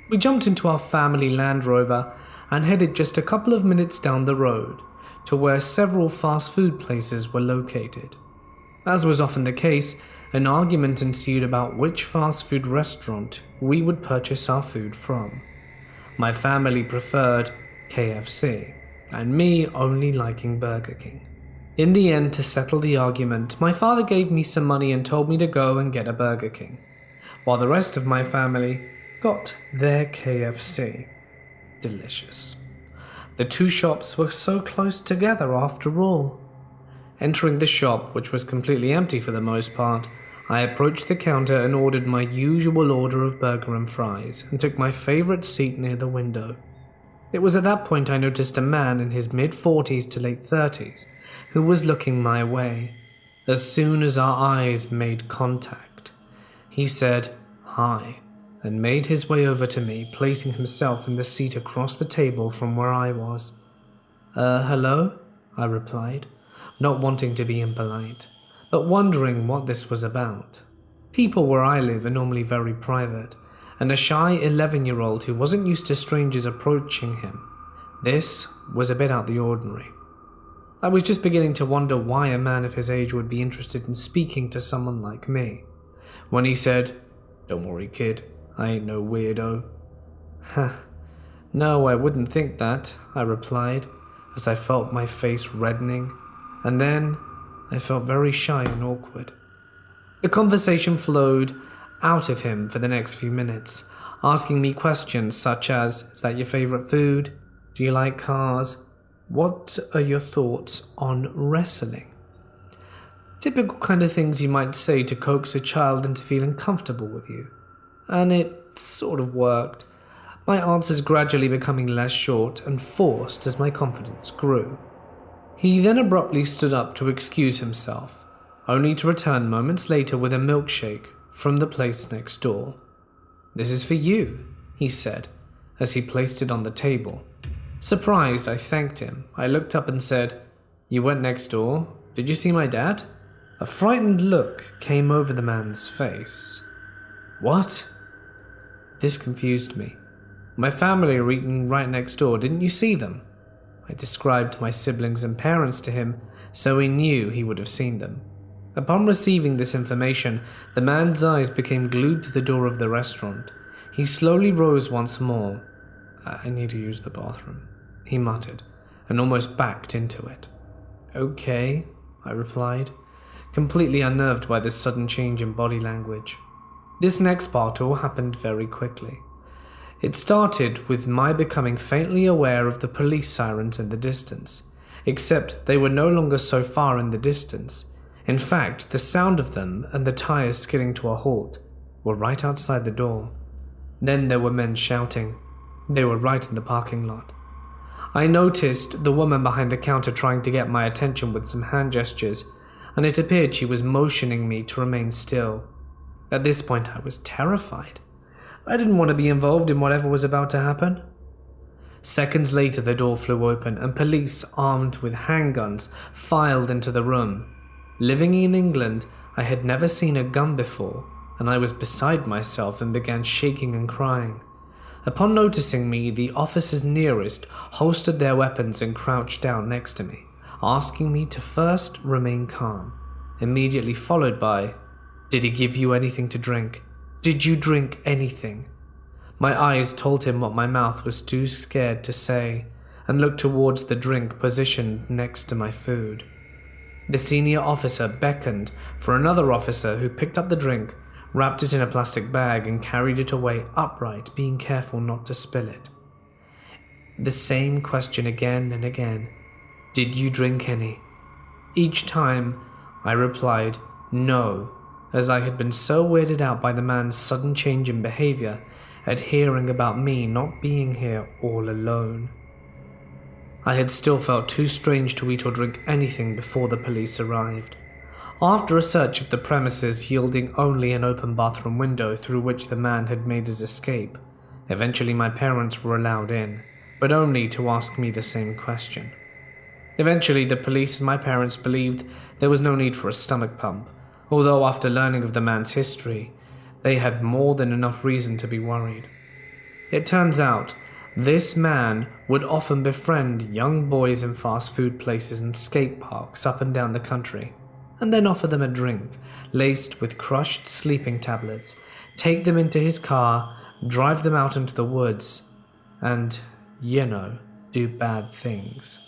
We jumped into our family Land Rover and headed just a couple of minutes down the road to where several fast food places were located. As was often the case, an argument ensued about which fast food restaurant we would purchase our food from. My family preferred KFC, and me only liking Burger King. In the end, to settle the argument, my father gave me some money and told me to go and get a Burger King, while the rest of my family got their KFC. Delicious. The two shops were so close together after all. Entering the shop, which was completely empty for the most part, I approached the counter and ordered my usual order of burger and fries and took my favorite seat near the window. It was at that point I noticed a man in his mid-40s to late 30s who was looking my way. As soon as our eyes made contact, he said, "Hi," and made his way over to me, placing himself in the seat across the table from where I was. Hello?" I replied, not wanting to be impolite, but wondering what this was about. People where I live are normally very private, and a shy 11-year-old who wasn't used to strangers approaching him, this was a bit out the ordinary. I was just beginning to wonder why a man of his age would be interested in speaking to someone like me, when he said, "Don't worry, kid, I ain't no weirdo." "No, I wouldn't think that," I replied, as I felt my face reddening, and then I felt very shy and awkward. The conversation flowed out of him for the next few minutes, asking me questions such as, "Is that your favorite food? Do you like cars? What are your thoughts on wrestling?" Typical kind of things you might say to coax a child into feeling comfortable with you. And it sort of worked, my answers gradually becoming less short and forced as my confidence grew. He then abruptly stood up to excuse himself, only to return moments later with a milkshake from the place next door. "This is for you," he said, as he placed it on the table. Surprised, I thanked him. I looked up and said, "You went next door? Did you see my dad?" A frightened look came over the man's face. "What?" This confused me. "My family are eating right next door, didn't you see them?" I described my siblings and parents to him, so he knew he would have seen them. Upon receiving this information, the man's eyes became glued to the door of the restaurant. He slowly rose once more. "I need to use the bathroom," he muttered, and almost backed into it. "Okay," I replied, completely unnerved by this sudden change in body language. This next part all happened very quickly. It started with my becoming faintly aware of the police sirens in the distance, except they were no longer so far in the distance. In fact, the sound of them and the tires skidding to a halt were right outside the door. Then there were men shouting. They were right in the parking lot. I noticed the woman behind the counter trying to get my attention with some hand gestures, and it appeared she was motioning me to remain still. At this point, I was terrified. I didn't want to be involved in whatever was about to happen. Seconds later, the door flew open and police armed with handguns filed into the room. Living in England, I had never seen a gun before, and I was beside myself and began shaking and crying. Upon noticing me, the officers nearest holstered their weapons and crouched down next to me, asking me to first remain calm, immediately followed by, "Did he give you anything to drink? Did you drink anything?" My eyes told him what my mouth was too scared to say, and looked towards the drink positioned next to my food. The senior officer beckoned for another officer who picked up the drink, wrapped it in a plastic bag, and carried it away upright, being careful not to spill it. The same question again and again. "Did you drink any?" Each time, I replied, "No," as I had been so weirded out by the man's sudden change in behavior at hearing about me not being here all alone. I had still felt too strange to eat or drink anything before the police arrived. After a search of the premises yielding only an open bathroom window through which the man had made his escape, eventually my parents were allowed in, but only to ask me the same question. Eventually, the police and my parents believed there was no need for a stomach pump, although after learning of the man's history, they had more than enough reason to be worried. It turns out, this man would often befriend young boys in fast food places and skate parks up and down the country, and then offer them a drink laced with crushed sleeping tablets, take them into his car, drive them out into the woods, and, do bad things.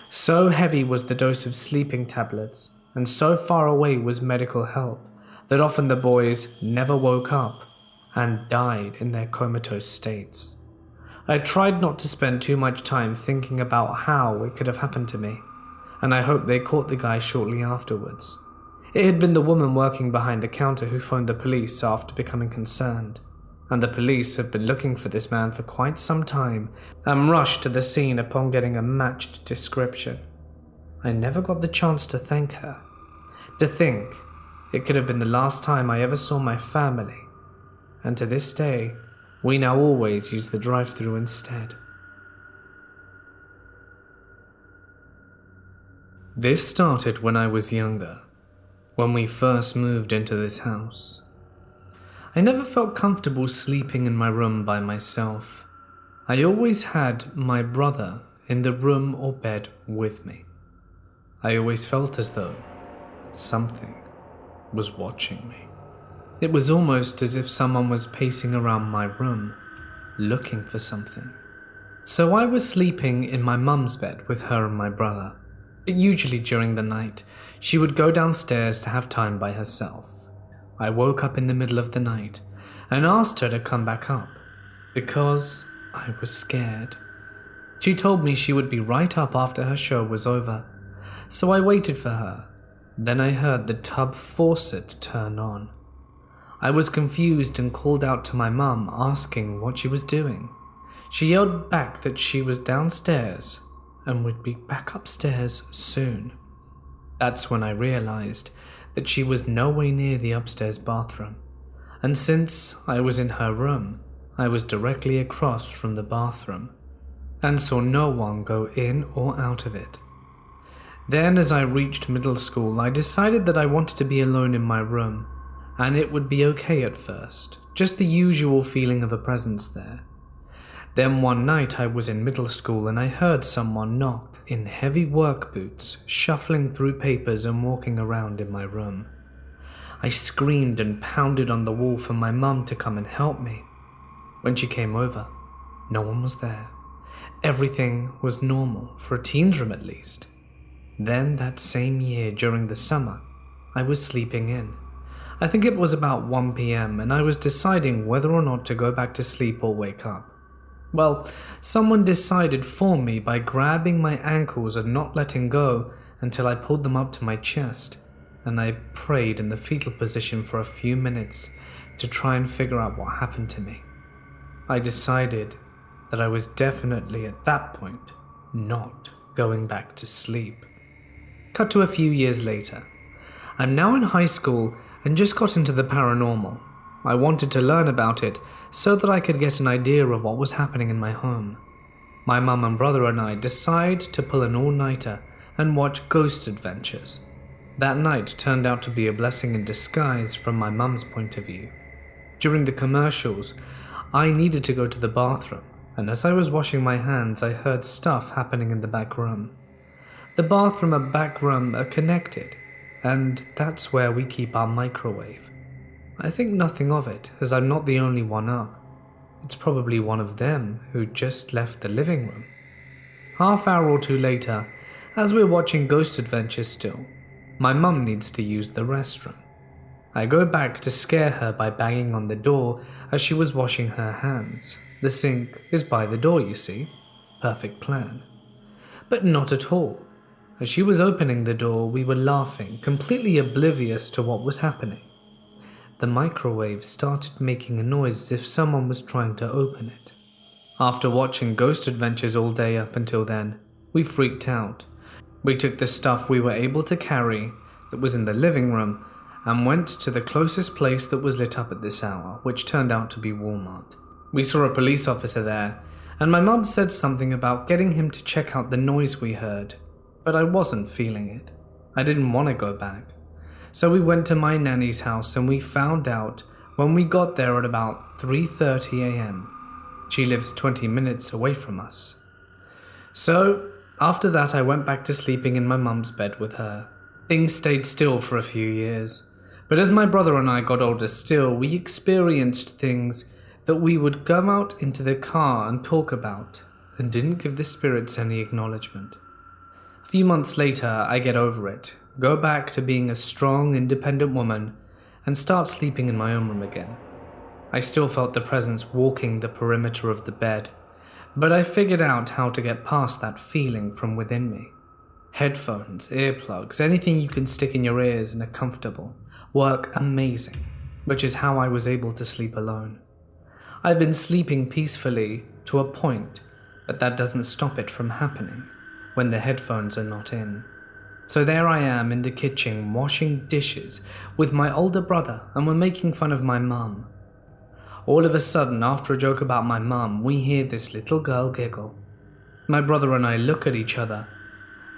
So heavy was the dose of sleeping tablets, and so far away was medical help, that often the boys never woke up and died in their comatose states. I tried not to spend too much time thinking about how it could have happened to me, and I hoped they caught the guy shortly afterwards. It had been the woman working behind the counter who phoned the police after becoming concerned, and the police have been looking for this man for quite some time and rushed to the scene upon getting a matched description. I never got the chance to thank her. To think, it could have been the last time I ever saw my family, and to this day, we now always use the drive-thru instead. This started when I was younger, when we first moved into this house. I never felt comfortable sleeping in my room by myself. I always had my brother in the room or bed with me. I always felt as though something was watching me. It was almost as if someone was pacing around my room, looking for something. So I was sleeping in my mum's bed with her and my brother. But usually during the night, she would go downstairs to have time by herself. I woke up in the middle of the night and asked her to come back up, because I was scared. She told me she would be right up after her show was over, so I waited for her. Then I heard the tub faucet turn on. I was confused and called out to my mum, asking what she was doing. She yelled back that she was downstairs and would be back upstairs soon. That's when I realized that she was nowhere near the upstairs bathroom, and since I was in her room, I was directly across from the bathroom, and saw no one go in or out of it. Then, as I reached middle school, I decided that I wanted to be alone in my room, and it would be okay at first, just the usual feeling of a presence there. Then one night I was in middle school and I heard someone knock in heavy work boots, shuffling through papers and walking around in my room. I screamed and pounded on the wall for my mum to come and help me. When she came over, no one was there. Everything was normal, for a teen's room at least. Then that same year during the summer, I was sleeping in. I think it was about 1 p.m. and I was deciding whether or not to go back to sleep or wake up. Well, someone decided for me by grabbing my ankles and not letting go until I pulled them up to my chest, and I prayed in the fetal position for a few minutes to try and figure out what happened to me. I decided that I was definitely at that point not going back to sleep. Cut to a few years later. I'm now in high school and just got into the paranormal. I wanted to learn about it so that I could get an idea of what was happening in my home. My mum and brother and I decide to pull an all-nighter and watch Ghost Adventures. That night turned out to be a blessing in disguise from my mum's point of view. During the commercials, I needed to go to the bathroom, and as I was washing my hands, I heard stuff happening in the back room. The bathroom and back room are connected, and that's where we keep our microwave. I think nothing of it, as I'm not the only one up. It's probably one of them who just left the living room. Half hour or two later, as we're watching Ghost Adventures still, my mum needs to use the restroom. I go back to scare her by banging on the door as she was washing her hands. The sink is by the door, you see. Perfect plan. But not at all. As she was opening the door, we were laughing, completely oblivious to what was happening. The microwave started making a noise as if someone was trying to open it. After watching Ghost Adventures all day up until then, we freaked out. We took the stuff we were able to carry that was in the living room and went to the closest place that was lit up at this hour, which turned out to be Walmart. We saw a police officer there, and my mum said something about getting him to check out the noise we heard, but I wasn't feeling it. I didn't want to go back. So we went to my nanny's house and we found out when we got there at about 3:30 a.m. She lives 20 minutes away from us. So after that I went back to sleeping in my mum's bed with her. Things stayed still for a few years, but as my brother and I got older still, we experienced things that we would come out into the car and talk about and didn't give the spirits any acknowledgement. A few months later, I get over it, go back to being a strong, independent woman, and start sleeping in my own room again. I still felt the presence walking the perimeter of the bed, but I figured out how to get past that feeling from within me. Headphones, earplugs, anything you can stick in your ears and are comfortable, work amazing, which is how I was able to sleep alone. I've been sleeping peacefully to a point, but that doesn't stop it from happening when the headphones are not in. So there I am in the kitchen washing dishes with my older brother, and we're making fun of my mum. All of a sudden, after a joke about my mum, we hear this little girl giggle. My brother and I look at each other,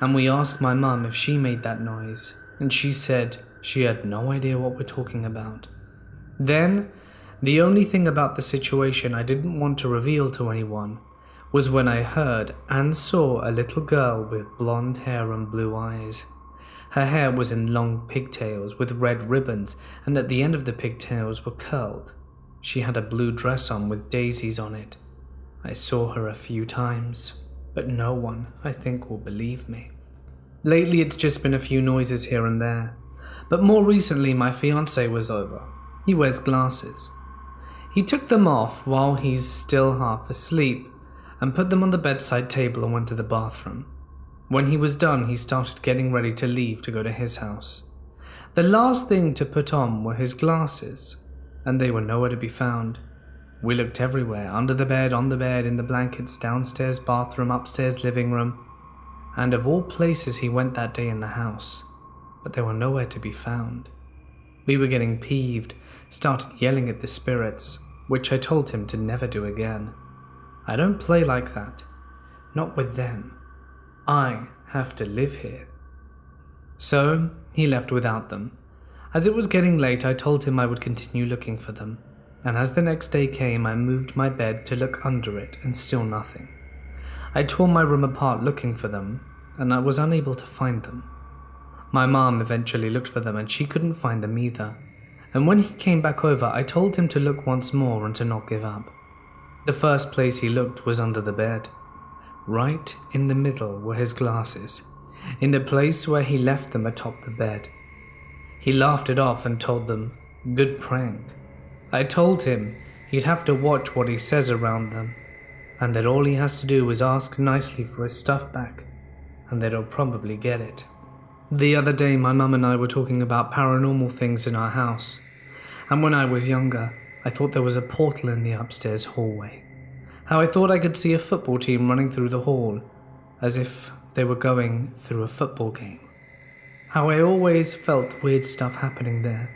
and we ask my mum if she made that noise, and she said she had no idea what we're talking about. Then, the only thing about the situation I didn't want to reveal to anyone was when I heard and saw a little girl with blonde hair and blue eyes. Her hair was in long pigtails with red ribbons, and at the end of the pigtails were curled. She had a blue dress on with daisies on it. I saw her a few times, but no one, I think, will believe me. Lately it's just been a few noises here and there, but more recently my fiancé was over. He wears glasses. He took them off while he's still half asleep and put them on the bedside table and went to the bathroom. When he was done, he started getting ready to leave to go to his house. The last thing to put on were his glasses, and they were nowhere to be found. We looked everywhere, under the bed, on the bed, in the blankets, downstairs bathroom, upstairs living room, and of all places he went that day in the house, but they were nowhere to be found. We were getting peeved, started yelling at the spirits, which I told him to never do again. I don't play like that, not with them. I have to live here. So he left without them. As it was getting late, I told him I would continue looking for them, and as the next day came, I moved my bed to look under it, and still nothing. I tore my room apart looking for them, and I was unable to find them. My mom eventually looked for them, and she couldn't find them either, and when he came back over, I told him to look once more and to not give up. The first place he looked was under the bed. Right in the middle were his glasses, in the place where he left them atop the bed. He laughed it off and told them, "Good prank." I told him he'd have to watch what he says around them, and that all he has to do is ask nicely for his stuff back, and that he'll probably get it. The other day my mum and I were talking about paranormal things in our house, and when I was younger, I thought there was a portal in the upstairs hallway. How I thought I could see a football team running through the hall, as if they were going through a football game. How I always felt weird stuff happening there.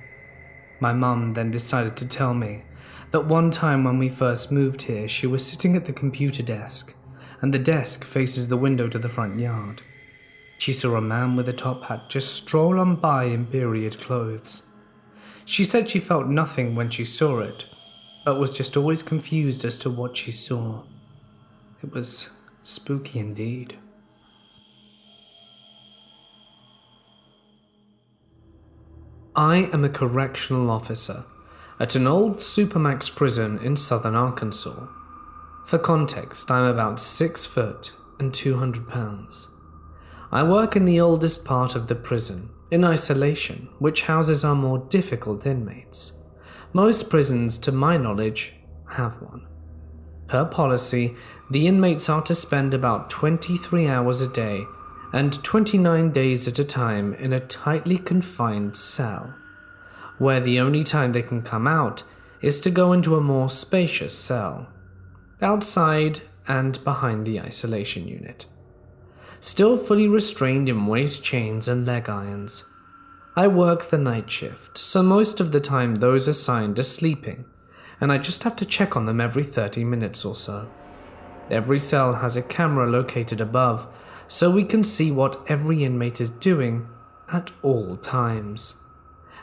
My mum then decided to tell me that one time when we first moved here, she was sitting at the computer desk, and the desk faces the window to the front yard. She saw a man with a top hat just stroll on by in period clothes. She said she felt nothing when she saw it, but was just always confused as to what she saw. It was spooky indeed. I am a correctional officer at an old supermax prison in southern Arkansas. For context, I'm about 6 foot and 200 pounds. I work in the oldest part of the prison, in isolation, which houses our more difficult inmates. Most prisons, to my knowledge, have one. Per policy, the inmates are to spend about 23 hours a day and 29 days at a time in a tightly confined cell, where the only time they can come out is to go into a more spacious cell, outside and behind the isolation unit. Still fully restrained in waist chains and leg irons. I work the night shift, so most of the time those assigned are sleeping, and I just have to check on them every 30 minutes or so. Every cell has a camera located above, so we can see what every inmate is doing at all times.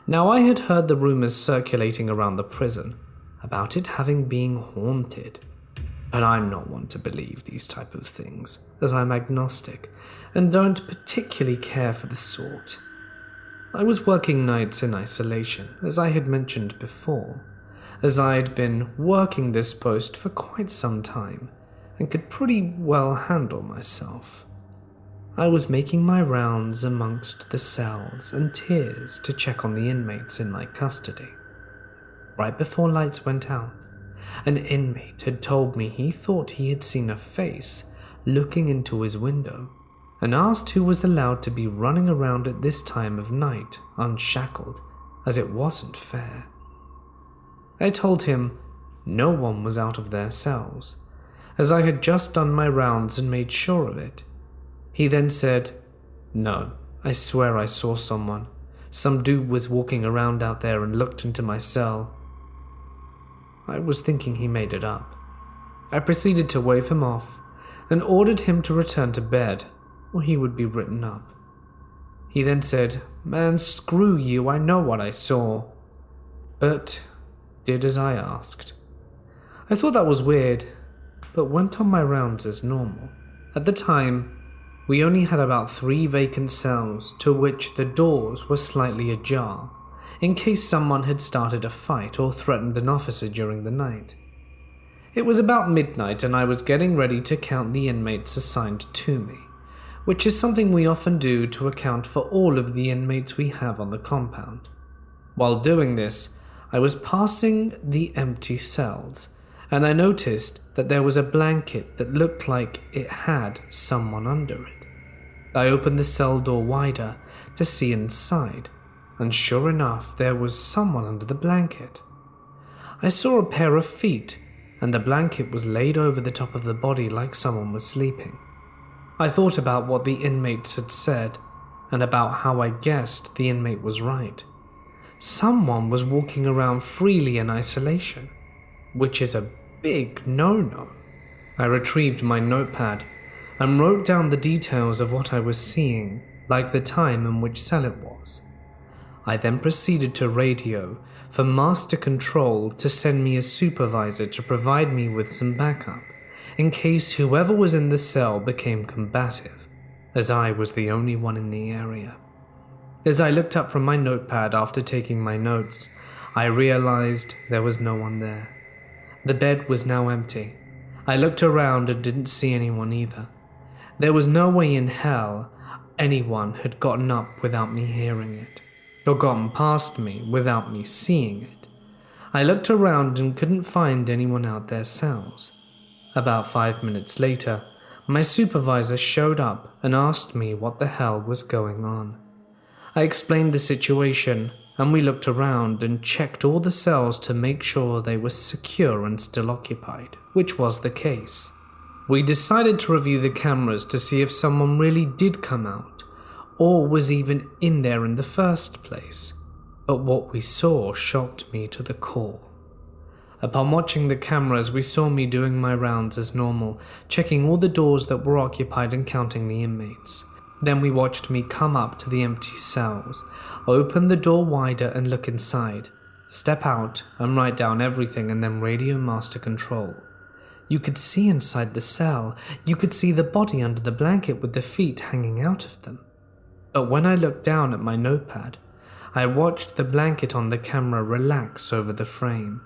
Now, I had heard the rumors circulating around the prison about it having been haunted, but I'm not one to believe these type of things, as I'm agnostic and don't particularly care for the sort. I was working nights in isolation, as I had mentioned before, as I'd been working this post for quite some time and could pretty well handle myself. I was making my rounds amongst the cells and tiers to check on the inmates in my custody. Right before lights went out, an inmate had told me he thought he had seen a face looking into his window and asked who was allowed to be running around at this time of night unshackled, as it wasn't fair. I told him no one was out of their cells, as I had just done my rounds and made sure of it. He then said, "No, I swear I saw someone. Some dude was walking around out there and looked into my cell." I was thinking he made it up. I proceeded to wave him off and ordered him to return to bed, or he would be written up. He then said, "Man, screw you, I know what I saw," but did as I asked. I thought that was weird, but went on my rounds as normal. At the time, we only had about 3 vacant cells to which the doors were slightly ajar, in case someone had started a fight or threatened an officer during the night. It was about midnight and I was getting ready to count the inmates assigned to me, which is something we often do to account for all of the inmates we have on the compound. While doing this, I was passing the empty cells, and I noticed that there was a blanket that looked like it had someone under it. I opened the cell door wider to see inside, and sure enough, there was someone under the blanket. I saw a pair of feet, and the blanket was laid over the top of the body like someone was sleeping. I thought about what the inmates had said, and about how I guessed the inmate was right. Someone was walking around freely in isolation, which is a big no-no. I retrieved my notepad and wrote down the details of what I was seeing, like the time and which cell it was. I then proceeded to radio for Master Control to send me a supervisor to provide me with some backup, in case whoever was in the cell became combative, as I was the only one in the area. As I looked up from my notepad after taking my notes, I realized there was no one there. The bed was now empty. I looked around and didn't see anyone either. There was no way in hell anyone had gotten up without me hearing it, or gotten past me without me seeing it. I looked around and couldn't find anyone out their cells. About 5 minutes later, my supervisor showed up and asked me what the hell was going on. I explained the situation, and we looked around and checked all the cells to make sure they were secure and still occupied, which was the case. We decided to review the cameras to see if someone really did come out, or was even in there in the first place, but what we saw shocked me to the core. Upon watching the cameras, we saw me doing my rounds as normal, checking all the doors that were occupied and counting the inmates. Then we watched me come up to the empty cells, open the door wider and look inside, step out and write down everything and then radio Master Control. You could see inside the cell, you could see the body under the blanket with the feet hanging out of them. But when I looked down at my notepad, I watched the blanket on the camera relax over the frame.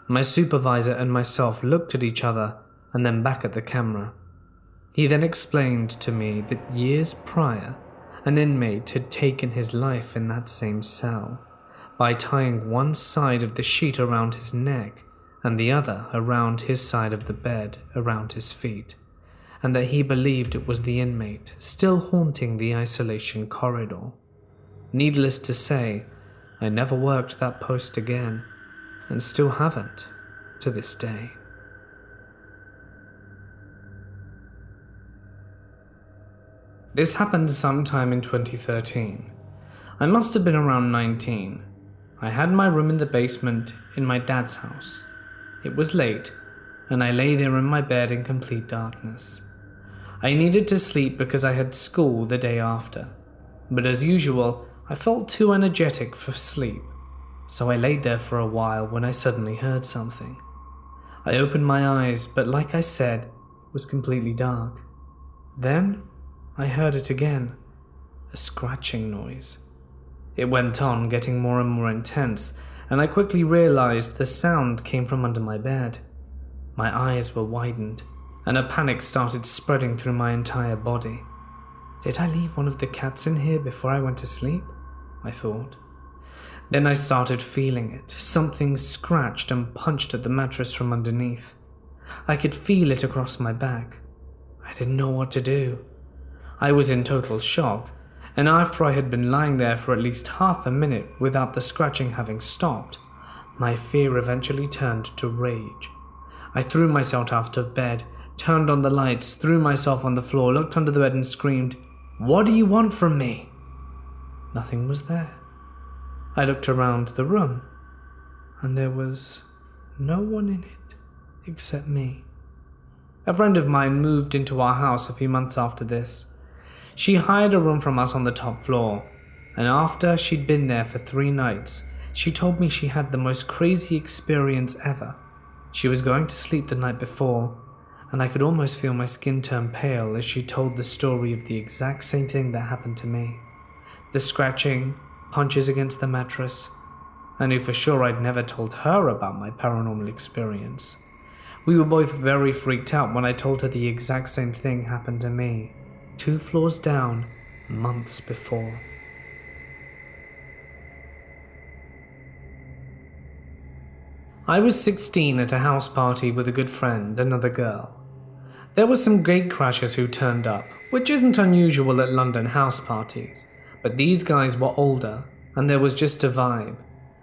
My supervisor and myself looked at each other and then back at the camera. He then explained to me that years prior, an inmate had taken his life in that same cell by tying one side of the sheet around his neck and the other around his side of the bed around his feet, and that he believed it was the inmate still haunting the isolation corridor. Needless to say, I never worked that post again, and still haven't to this day. This happened sometime in 2013. I must have been around 19. I had my room in the basement in my dad's house. It was late, and I lay there in my bed in complete darkness. I needed to sleep because I had school the day after, but as usual, I felt too energetic for sleep, so I laid there for a while when I suddenly heard something. I opened my eyes, but like I said, it was completely dark. Then I heard it again, a scratching noise. It went on, getting more and more intense, and I quickly realized the sound came from under my bed. My eyes were widened, and a panic started spreading through my entire body. Did I leave one of the cats in here before I went to sleep? I thought. Then I started feeling it. Something scratched and punched at the mattress from underneath. I could feel it across my back. I didn't know what to do. I was in total shock, and after I had been lying there for at least half a minute without the scratching having stopped, my fear eventually turned to rage. I threw myself out of bed, turned on the lights, threw myself on the floor, looked under the bed and screamed, "What do you want from me?" Nothing was there. I looked around the room, and there was no one in it except me. A friend of mine moved into our house a few months after this. She hired a room from us on the top floor, and after she'd been there for 3 nights, she told me she had the most crazy experience ever. She was going to sleep the night before, and I could almost feel my skin turn pale as she told the story of the exact same thing that happened to me. The scratching, punches against the mattress. I knew for sure I'd never told her about my paranormal experience. We were both very freaked out when I told her the exact same thing happened to me, 2 floors down, months before. I was 16 at a house party with a good friend, another girl. There were some gatecrashers who turned up, which isn't unusual at London house parties, but these guys were older, and there was just a vibe.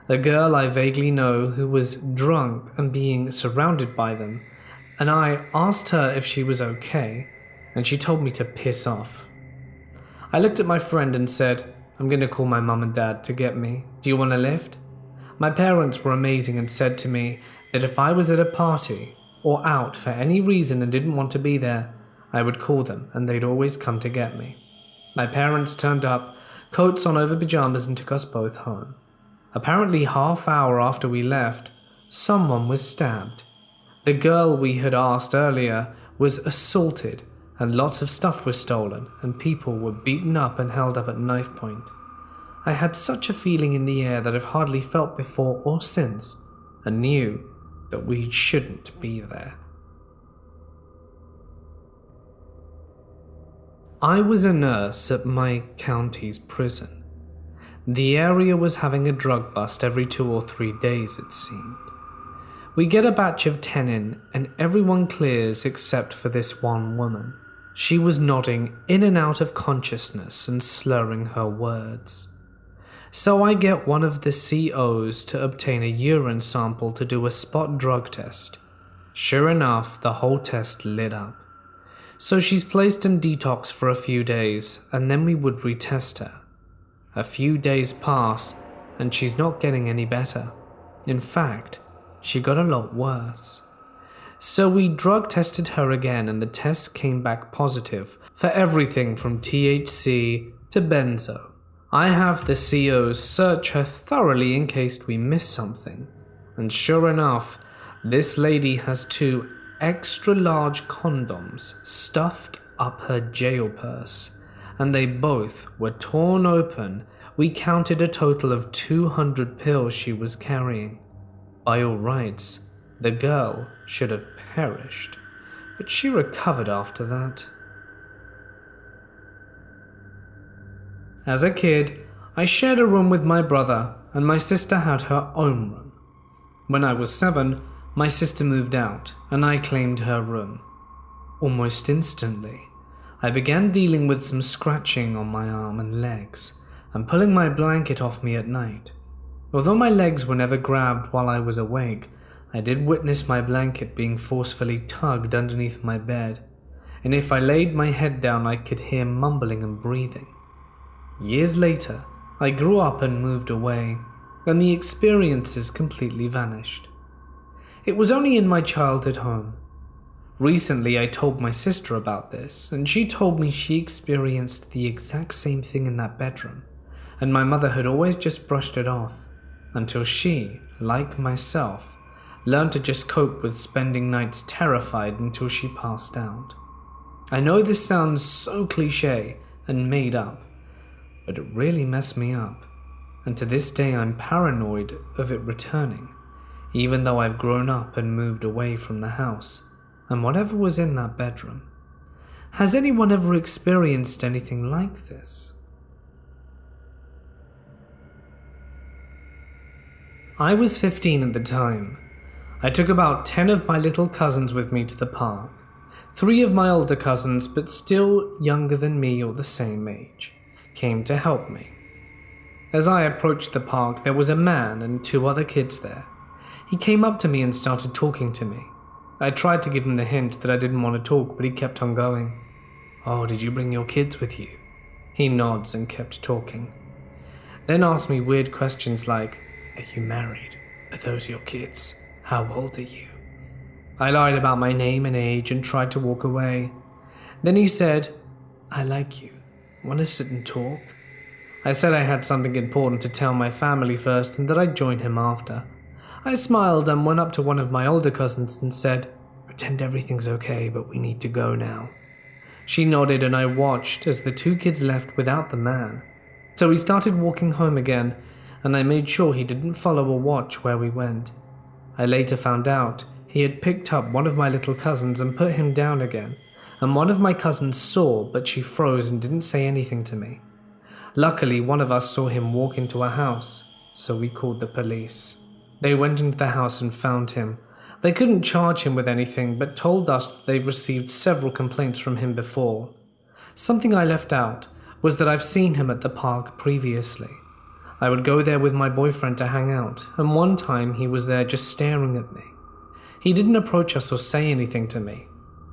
A girl I vaguely know who was drunk and being surrounded by them, and I asked her if she was okay, and she told me to piss off. I looked at my friend and said, "I'm going to call my mum and dad to get me. Do you want a lift?" My parents were amazing and said to me that if I was at a party or out for any reason and didn't want to be there, I would call them and they'd always come to get me. My parents turned up, coats on over pajamas, and took us both home. Apparently half hour after we left, someone was stabbed. The girl we had asked earlier was assaulted, and lots of stuff was stolen, and people were beaten up and held up at knife point. I had such a feeling in the air that I've hardly felt before or since, and knew that we shouldn't be there. I was a nurse at my county's prison. The area was having a drug bust every 2 or 3 days, it seemed. We get a batch of 10 in, and everyone clears except for this one woman. She was nodding in and out of consciousness and slurring her words. So I get one of the COs to obtain a urine sample to do a spot drug test. Sure enough, the whole test lit up. So she's placed in detox for a few days, and then we would retest her. A few days pass, and she's not getting any better. In fact, she got a lot worse. So we drug tested her again, and the test came back positive for everything from THC to benzo. I have the COs search her thoroughly in case we miss something, and sure enough, this lady has 2 extra large condoms stuffed up her jail purse, and they both were torn open. We counted a total of 200 pills she was carrying. By all rights, the girl should have perished, but she recovered after that. As a kid, I shared a room with my brother, and my sister had her own room. When I was 7, my sister moved out, and I claimed her room. Almost instantly, I began dealing with some scratching on my arm and legs, and pulling my blanket off me at night. Although my legs were never grabbed while I was awake, I did witness my blanket being forcefully tugged underneath my bed, and if I laid my head down I could hear mumbling and breathing. Years later, I grew up and moved away, and the experiences completely vanished. It was only in my childhood home. Recently, I told my sister about this, and she told me she experienced the exact same thing in that bedroom, and my mother had always just brushed it off, until she, like myself, learned to just cope with spending nights terrified until she passed out. I know this sounds so cliche and made up, but it really messed me up, and to this day I'm paranoid of it returning, even though I've grown up and moved away from the house and whatever was in that bedroom. Has anyone ever experienced anything like this? I was 15 at the time. I took about 10 of my little cousins with me to the park. 3 of my older cousins, but still younger than me or the same age, came to help me. As I approached the park, there was a man and 2 other kids there. He came up to me and started talking to me. I tried to give him the hint that I didn't want to talk, but he kept on going. "Oh, did you bring your kids with you?" He nods and kept talking. Then asked me weird questions like, "Are you married? Are those your kids? How old are you?" I lied about my name and age and tried to walk away. Then he said, "I like you. Want to sit and talk?" I said I had something important to tell my family first and that I'd join him after. I smiled and went up to one of my older cousins and said, "Pretend everything's okay, but we need to go now." She nodded and I watched as the 2 kids left without the man. So he started walking home again, and I made sure he didn't follow or watch where we went. I later found out he had picked up one of my little cousins and put him down again, and one of my cousins saw, but she froze and didn't say anything to me. Luckily, one of us saw him walk into a house, so we called the police. They went into the house and found him. They couldn't charge him with anything, but told us that they've received several complaints from him before. Something I left out was that I've seen him at the park previously. I would go there with my boyfriend to hang out, and one time he was there just staring at me. He didn't approach us or say anything to me.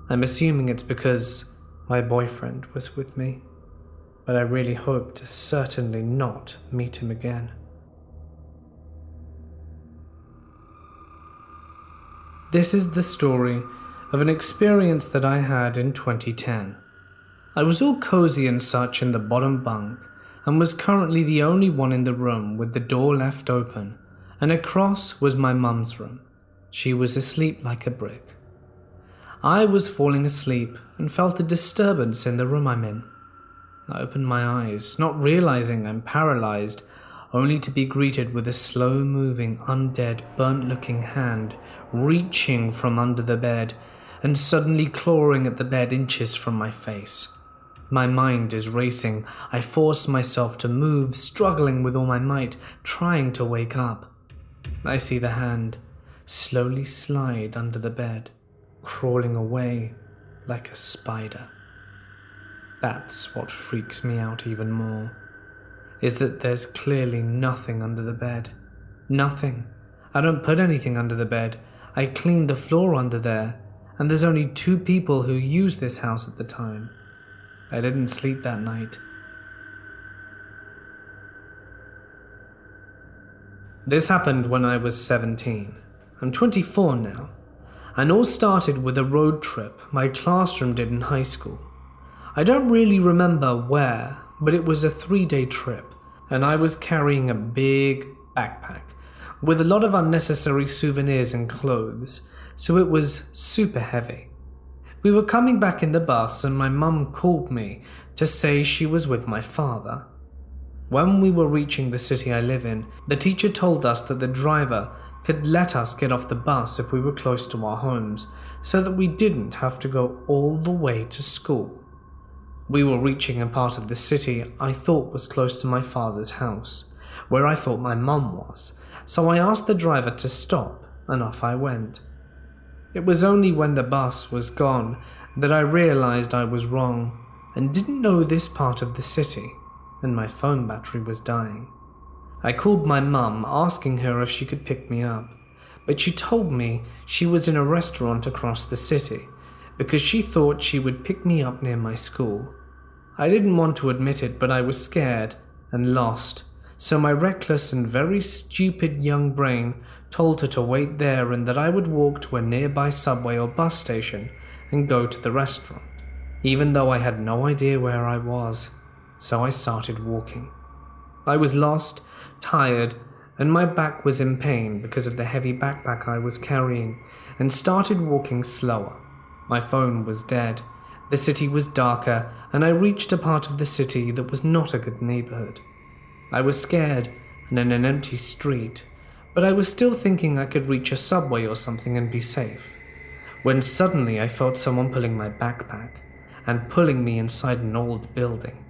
I'm assuming it's because my boyfriend was with me, but I really hope to certainly not meet him again. This is the story of an experience that I had in 2010. I was all cozy and such in the bottom bunk, and was currently the only one in the room with the door left open, and across was my mum's room. She was asleep like a brick. I was falling asleep and felt a disturbance in the room I'm in. I opened my eyes, not realizing I'm paralyzed, only to be greeted with a slow-moving, undead, burnt-looking hand reaching from under the bed and suddenly clawing at the bed inches from my face. My mind is racing. I force myself to move, struggling with all my might, trying to wake up. I see the hand slowly slide under the bed, crawling away like a spider. That's what freaks me out even more, is that there's clearly nothing under the bed. Nothing. I don't put anything under the bed. I cleaned the floor under there, and there's only 2 people who use this house at the time. I didn't sleep that night. This happened when I was 17. I'm 24 now, and all started with a road trip my classroom did in high school. I don't really remember where, but it was a 3-day trip, and I was carrying a big backpack with a lot of unnecessary souvenirs and clothes, so it was super heavy. We were coming back in the bus and my mum called me to say she was with my father. When we were reaching the city I live in, the teacher told us that the driver could let us get off the bus if we were close to our homes, so that we didn't have to go all the way to school. We were reaching a part of the city I thought was close to my father's house, where I thought my mum was, so I asked the driver to stop and off I went. It was only when the bus was gone that I realized I was wrong and didn't know this part of the city, and my phone battery was dying. I called my mum asking her if she could pick me up, but she told me she was in a restaurant across the city because she thought she would pick me up near my school. I didn't want to admit it, but I was scared and lost, so my reckless and very stupid young brain told her to wait there and that I would walk to a nearby subway or bus station and go to the restaurant, even though I had no idea where I was, so I started walking. I was lost, tired, and my back was in pain because of the heavy backpack I was carrying, and started walking slower. My phone was dead, the city was darker, and I reached a part of the city that was not a good neighborhood. I was scared and in an empty street, but I was still thinking I could reach a subway or something and be safe, when suddenly I felt someone pulling my backpack and pulling me inside an old building.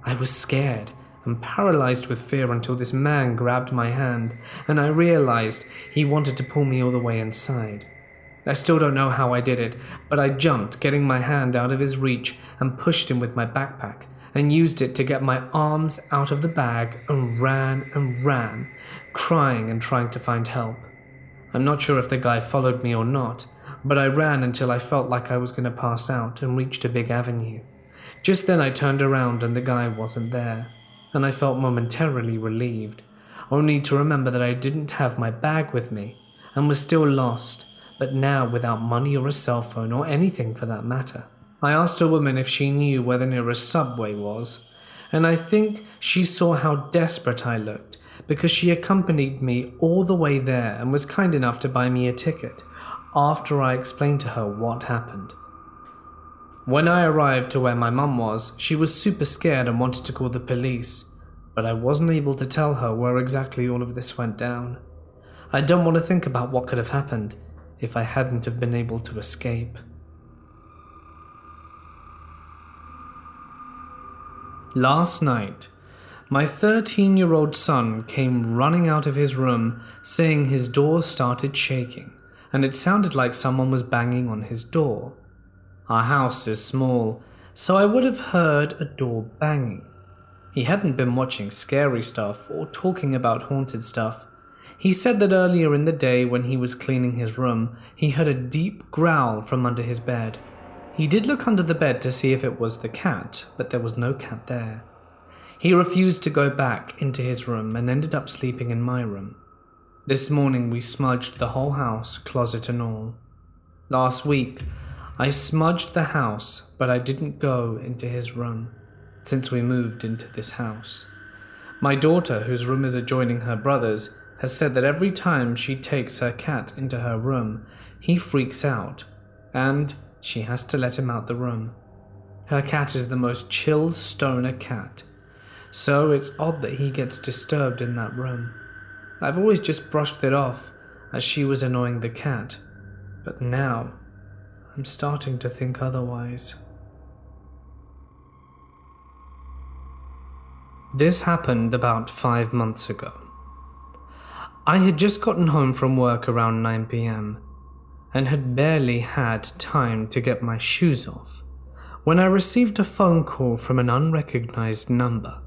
I was scared and paralyzed with fear until this man grabbed my hand, and I realized he wanted to pull me all the way inside. I still don't know how I did it, but I jumped, getting my hand out of his reach, and pushed him with my backpack, and used it to get my arms out of the bag and ran, crying and trying to find help. I'm not sure if the guy followed me or not, but I ran until I felt like I was going to pass out and reached a big avenue. Just then I turned around and the guy wasn't there, and I felt momentarily relieved, only to remember that I didn't have my bag with me and was still lost, but now without money or a cell phone or anything for that matter. I asked a woman if she knew where the nearest subway was, and I think she saw how desperate I looked because she accompanied me all the way there and was kind enough to buy me a ticket after I explained to her what happened. When I arrived to where my mum was, she was super scared and wanted to call the police, but I wasn't able to tell her where exactly all of this went down. I don't want to think about what could have happened if I hadn't have been able to escape. Last night, my 13-year-old son came running out of his room saying his door started shaking, and it sounded like someone was banging on his door. Our house is small, so I would have heard a door banging. He hadn't been watching scary stuff or talking about haunted stuff. He said that earlier in the day when he was cleaning his room, he heard a deep growl from under his bed. He did look under the bed to see if it was the cat, but there was no cat there. He refused to go back into his room and ended up sleeping in my room. This morning we smudged the whole house, closet and all. Last week, I smudged the house, but I didn't go into his room, since we moved into this house. My daughter, whose room is adjoining her brother's, has said that every time she takes her cat into her room, he freaks out, and she has to let him out the room. Her cat is the most chill stoner cat, so it's odd that he gets disturbed in that room. I've always just brushed it off, as she was annoying the cat, but now I'm starting to think otherwise. This happened about 5 months ago. I had just gotten home from work around 9 p.m. and had barely had time to get my shoes off when I received a phone call from an unrecognized number.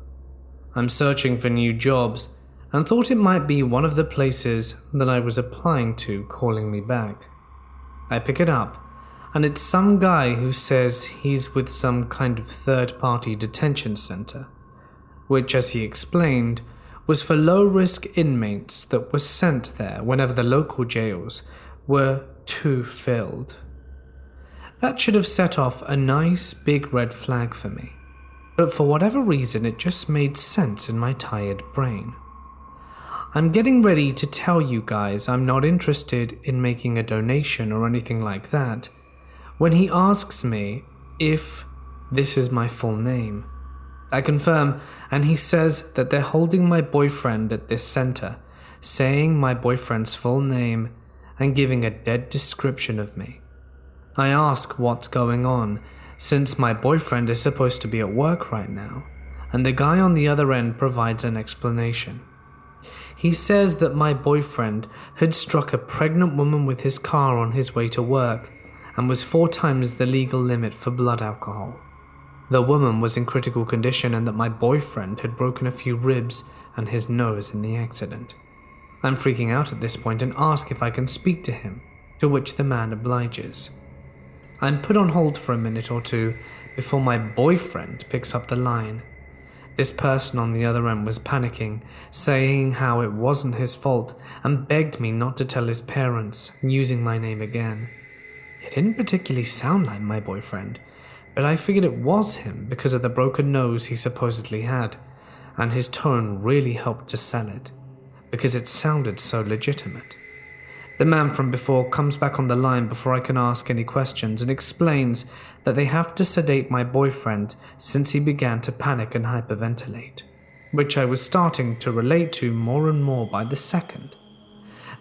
I'm searching for new jobs and thought it might be one of the places that I was applying to calling me back. I pick it up, and it's some guy who says he's with some kind of third-party detention center, which, as he explained, was for low-risk inmates that were sent there whenever the local jails were too filled. That should have set off a nice big red flag for me, but for whatever reason it just made sense in my tired brain. I'm getting ready to tell you guys I'm not interested in making a donation or anything like that, when he asks me if this is my full name. I confirm, and he says that they're holding my boyfriend at this center, saying my boyfriend's full name and giving a dead description of me. I ask what's going on, since my boyfriend is supposed to be at work right now, and the guy on the other end provides an explanation. He says that my boyfriend had struck a pregnant woman with his car on his way to work and was 4 times the legal limit for blood alcohol. The woman was in critical condition and that my boyfriend had broken a few ribs and his nose in the accident. I'm freaking out at this point and ask if I can speak to him, to which the man obliges. I'm put on hold for a minute or two before my boyfriend picks up the line. This person on the other end was panicking, saying how it wasn't his fault and begged me not to tell his parents, using my name again. It didn't particularly sound like my boyfriend, but I figured it was him because of the broken nose he supposedly had, and his tone really helped to sell it, because it sounded so legitimate. The man from before comes back on the line before I can ask any questions and explains that they have to sedate my boyfriend since he began to panic and hyperventilate, which I was starting to relate to more and more by the second.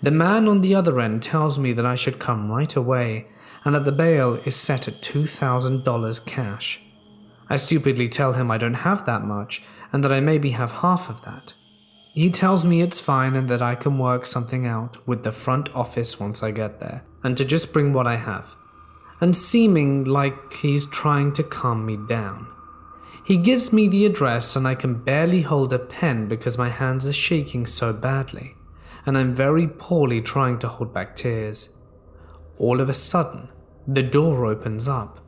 The man on the other end tells me that I should come right away and that the bail is set at $2,000 cash. I stupidly tell him I don't have that much and that I maybe have half of that. He tells me it's fine and that I can work something out with the front office once I get there, and to just bring what I have, and seeming like he's trying to calm me down. He gives me the address and I can barely hold a pen because my hands are shaking so badly, and I'm very poorly trying to hold back tears. All of a sudden, the door opens up,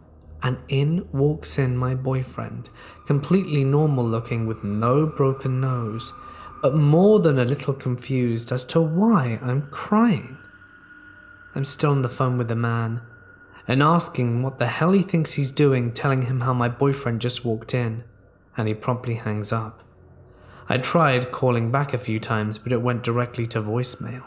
and in walks my boyfriend, completely normal looking with no broken nose, but more than a little confused as to why I'm crying. I'm still on the phone with the man, and asking what the hell he thinks he's doing, telling him how my boyfriend just walked in, and he promptly hangs up. I tried calling back a few times, but it went directly to voicemail.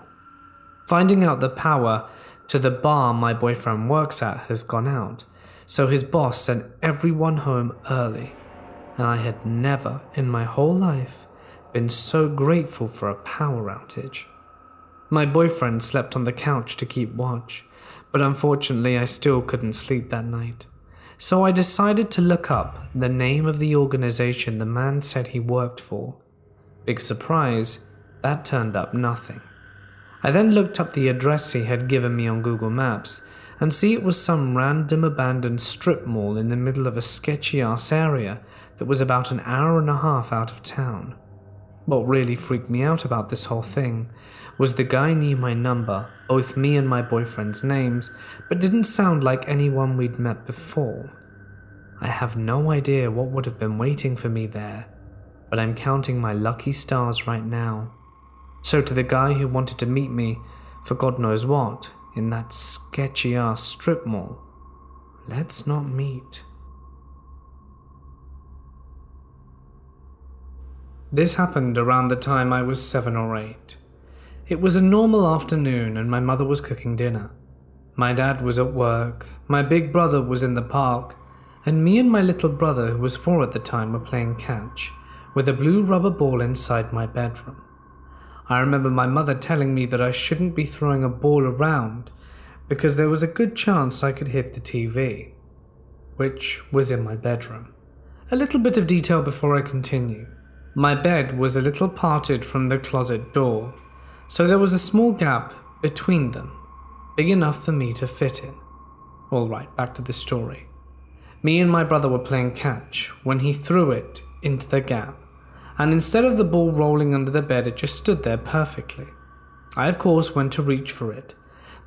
Finding out the power to the bar my boyfriend works at has gone out, so his boss sent everyone home early, and I had never in my whole life been so grateful for a power outage. My boyfriend slept on the couch to keep watch, but unfortunately I still couldn't sleep that night. So I decided to look up the name of the organization the man said he worked for. Big surprise, that turned up nothing. I then looked up the address he had given me on Google Maps and see it was some random abandoned strip mall in the middle of a sketchy-ass area that was about an hour and a half out of town. What really freaked me out about this whole thing was the guy knew my number, both me and my boyfriend's names, but didn't sound like anyone we'd met before. I have no idea what would have been waiting for me there, but I'm counting my lucky stars right now. So to the guy who wanted to meet me for God knows what in that sketchy-ass strip mall, let's not meet. This happened around the time I was 7 or 8. It was a normal afternoon and my mother was cooking dinner. My dad was at work, my big brother was in the park, and me and my little brother, who was 4 at the time, were playing catch with a blue rubber ball inside my bedroom. I remember my mother telling me that I shouldn't be throwing a ball around because there was a good chance I could hit the TV, which was in my bedroom. A little bit of detail before I continue. My bed was a little parted from the closet door, so there was a small gap between them, big enough for me to fit in. Alright, back to the story. Me and my brother were playing catch when he threw it into the gap, and instead of the ball rolling under the bed, it just stood there perfectly. I of course went to reach for it,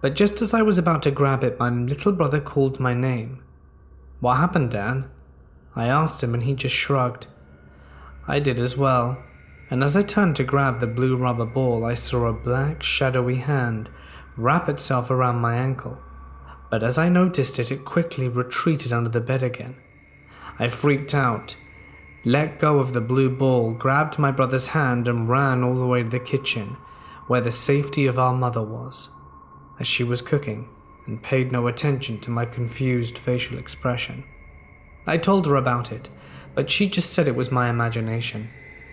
but just as I was about to grab it, my little brother called my name. "What happened, Dan?" I asked him and he just shrugged. I did as well, and as I turned to grab the blue rubber ball, I saw a black, shadowy hand wrap itself around my ankle, but as I noticed it, it quickly retreated under the bed again. I freaked out, let go of the blue ball, grabbed my brother's hand and ran all the way to the kitchen, where the safety of our mother was, as she was cooking and paid no attention to my confused facial expression. I told her about it, but she just said it was my imagination.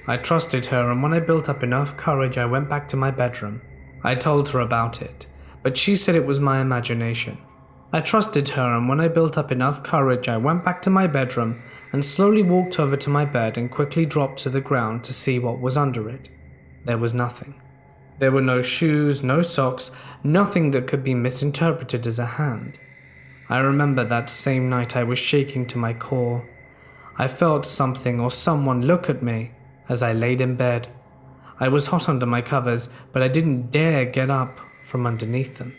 I trusted her, and when I built up enough courage, I went back to my bedroom. I told her about it, but she said it was my imagination. I trusted her, and when I built up enough courage, I went back to my bedroom and slowly walked over to my bed and quickly dropped to the ground to see what was under it. There was nothing. There were no shoes, no socks, nothing that could be misinterpreted as a hand. I remember that same night I was shaking to my core. I felt something or someone look at me as I laid in bed. I was hot under my covers, but I didn't dare get up from underneath them.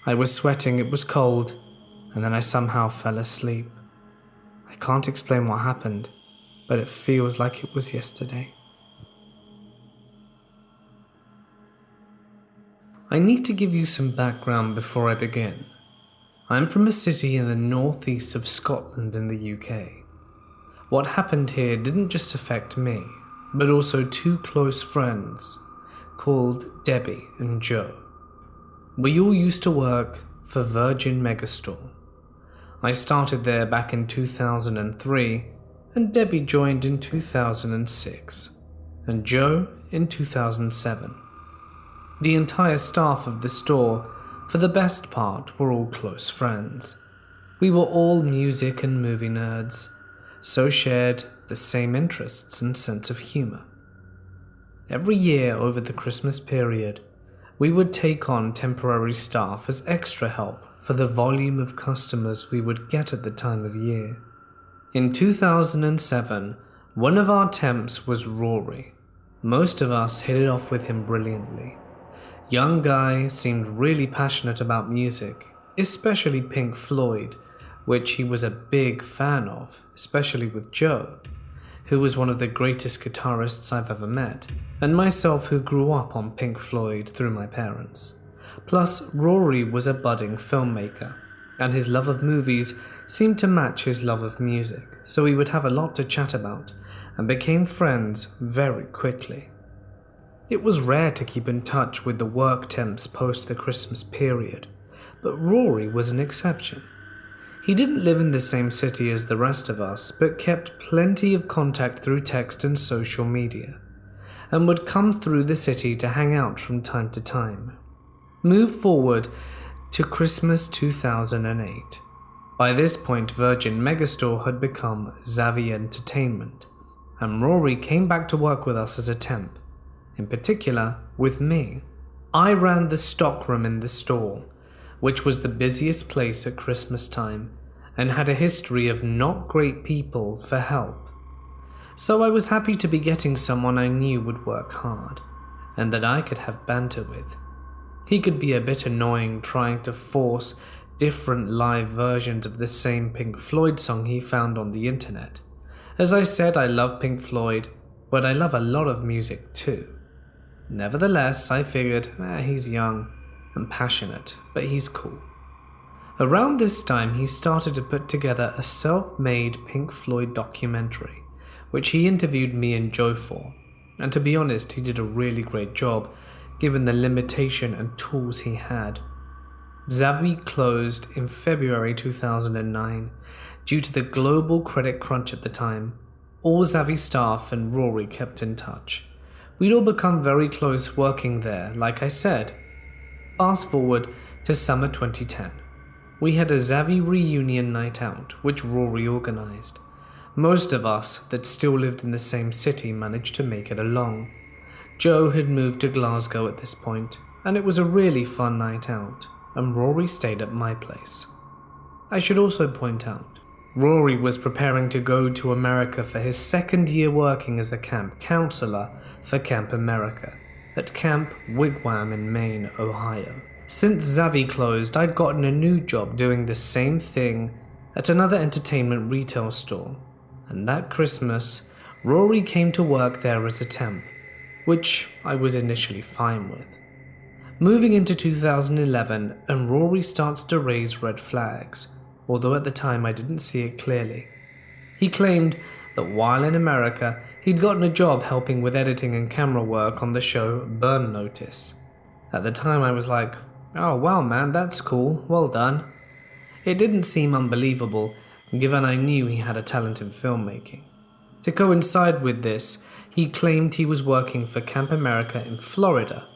I was sweating, it was cold, and then I somehow fell asleep. I can't explain what happened, but it feels like it was yesterday. I need to give you some background before I begin. I'm from a city in the northeast of Scotland in the UK. What happened here didn't just affect me, but also two close friends called Debbie and Joe. We all used to work for Virgin Megastore. I started there back in 2003, and Debbie joined in 2006, and Joe in 2007. The entire staff of the store, for the best part, were all close friends. We were all music and movie nerds, so shared the same interests and sense of humor. Every year over the Christmas period, we would take on temporary staff as extra help for the volume of customers we would get at the time of year. In 2007, one of our temps was Rory. Most of us hit it off with him brilliantly. Young guy seemed really passionate about music, especially Pink Floyd, which he was a big fan of, especially with Joe, who was one of the greatest guitarists I've ever met, and myself, who grew up on Pink Floyd through my parents. Plus, Rory was a budding filmmaker, and his love of movies seemed to match his love of music, so we would have a lot to chat about, and became friends very quickly. It was rare to keep in touch with the work temps post the Christmas period, but Rory was an exception. He didn't live in the same city as the rest of us, but kept plenty of contact through text and social media, and would come through the city to hang out from time to time. Move forward to Christmas 2008. By this point, Virgin Megastore had become Zavvi Entertainment, and Rory came back to work with us as a temp, in particular with me. I ran the stockroom in the store, which was the busiest place at Christmas time, and had a history of not great people for help. So I was happy to be getting someone I knew would work hard, and that I could have banter with. He could be a bit annoying trying to force different live versions of the same Pink Floyd song he found on the internet. As I said, I love Pink Floyd, but I love a lot of music too. Nevertheless, I figured, he's young and passionate, but he's cool. Around this time, he started to put together a self-made Pink Floyd documentary, which he interviewed me and Joe for, and to be honest, he did a really great job, given the limitation and tools he had. Zavvi closed in February 2009 due to the global credit crunch at the time. All Zavvi staff and Rory kept in touch. We'd all become very close working there, like I said. Fast forward to summer 2010. We had a Zavvi reunion night out, which Rory organized. Most of us that still lived in the same city managed to make it along. Joe had moved to Glasgow at this point, and it was a really fun night out, and Rory stayed at my place. I should also point out, Rory was preparing to go to America for his second year working as a camp counselor for Camp America, at Camp Wigwam in Maine, Ohio. Since Zavvi closed, I'd gotten a new job doing the same thing at another entertainment retail store, and that Christmas, Rory came to work there as a temp, which I was initially fine with. Moving into 2011, and Rory starts to raise red flags, although at the time I didn't see it clearly. He claimed that while in America, he'd gotten a job helping with editing and camera work on the show Burn Notice. At the time I was like, oh wow man, that's cool, well done. It didn't seem unbelievable, given I knew he had a talent in filmmaking. To coincide with this, he claimed he was working for Camp America in Florida,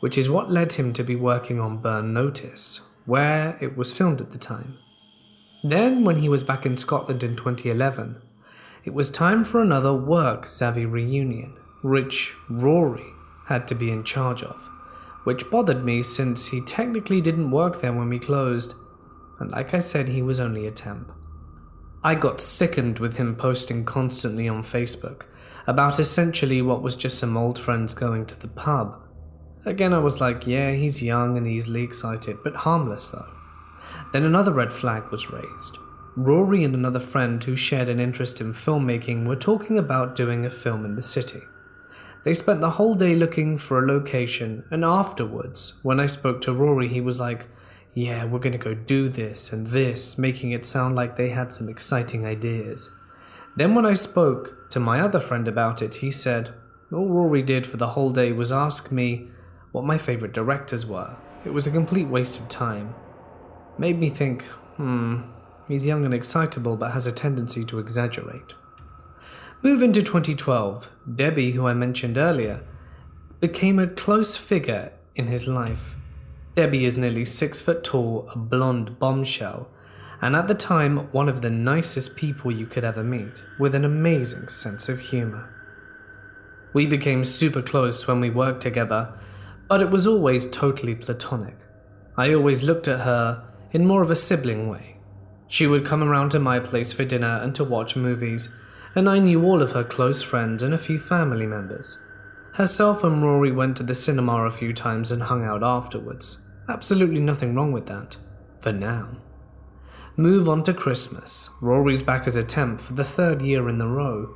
which is what led him to be working on Burn Notice, where it was filmed at the time. Then, when he was back in Scotland in 2011, it was time for another work Zavvi reunion, which Rory had to be in charge of, which bothered me since he technically didn't work there when we closed, and like I said, he was only a temp. I got sickened with him posting constantly on Facebook about essentially what was just some old friends going to the pub. Again, I was like, yeah, he's young and easily excited, but harmless though. Then another red flag was raised. Rory and another friend who shared an interest in filmmaking were talking about doing a film in the city. They spent the whole day looking for a location, and afterwards, when I spoke to Rory, he was like, yeah, we're gonna go do this and this, making it sound like they had some exciting ideas. Then when I spoke to my other friend about it, he said all Rory did for the whole day was ask me what my favourite directors were. It was a complete waste of time. Made me think, he's young and excitable but has a tendency to exaggerate. Move into 2012, Debbie, who I mentioned earlier, became a close figure in his life. Debbie is nearly 6 foot tall, a blonde bombshell, and at the time one of the nicest people you could ever meet, with an amazing sense of humour. We became super close when we worked together, but it was always totally platonic. I always looked at her in more of a sibling way. She would come around to my place for dinner and to watch movies, and I knew all of her close friends and a few family members. Herself and Rory went to the cinema a few times and hung out afterwards. Absolutely nothing wrong with that, for now. Move on to Christmas. Rory's back as a temp for the 3rd year in a row,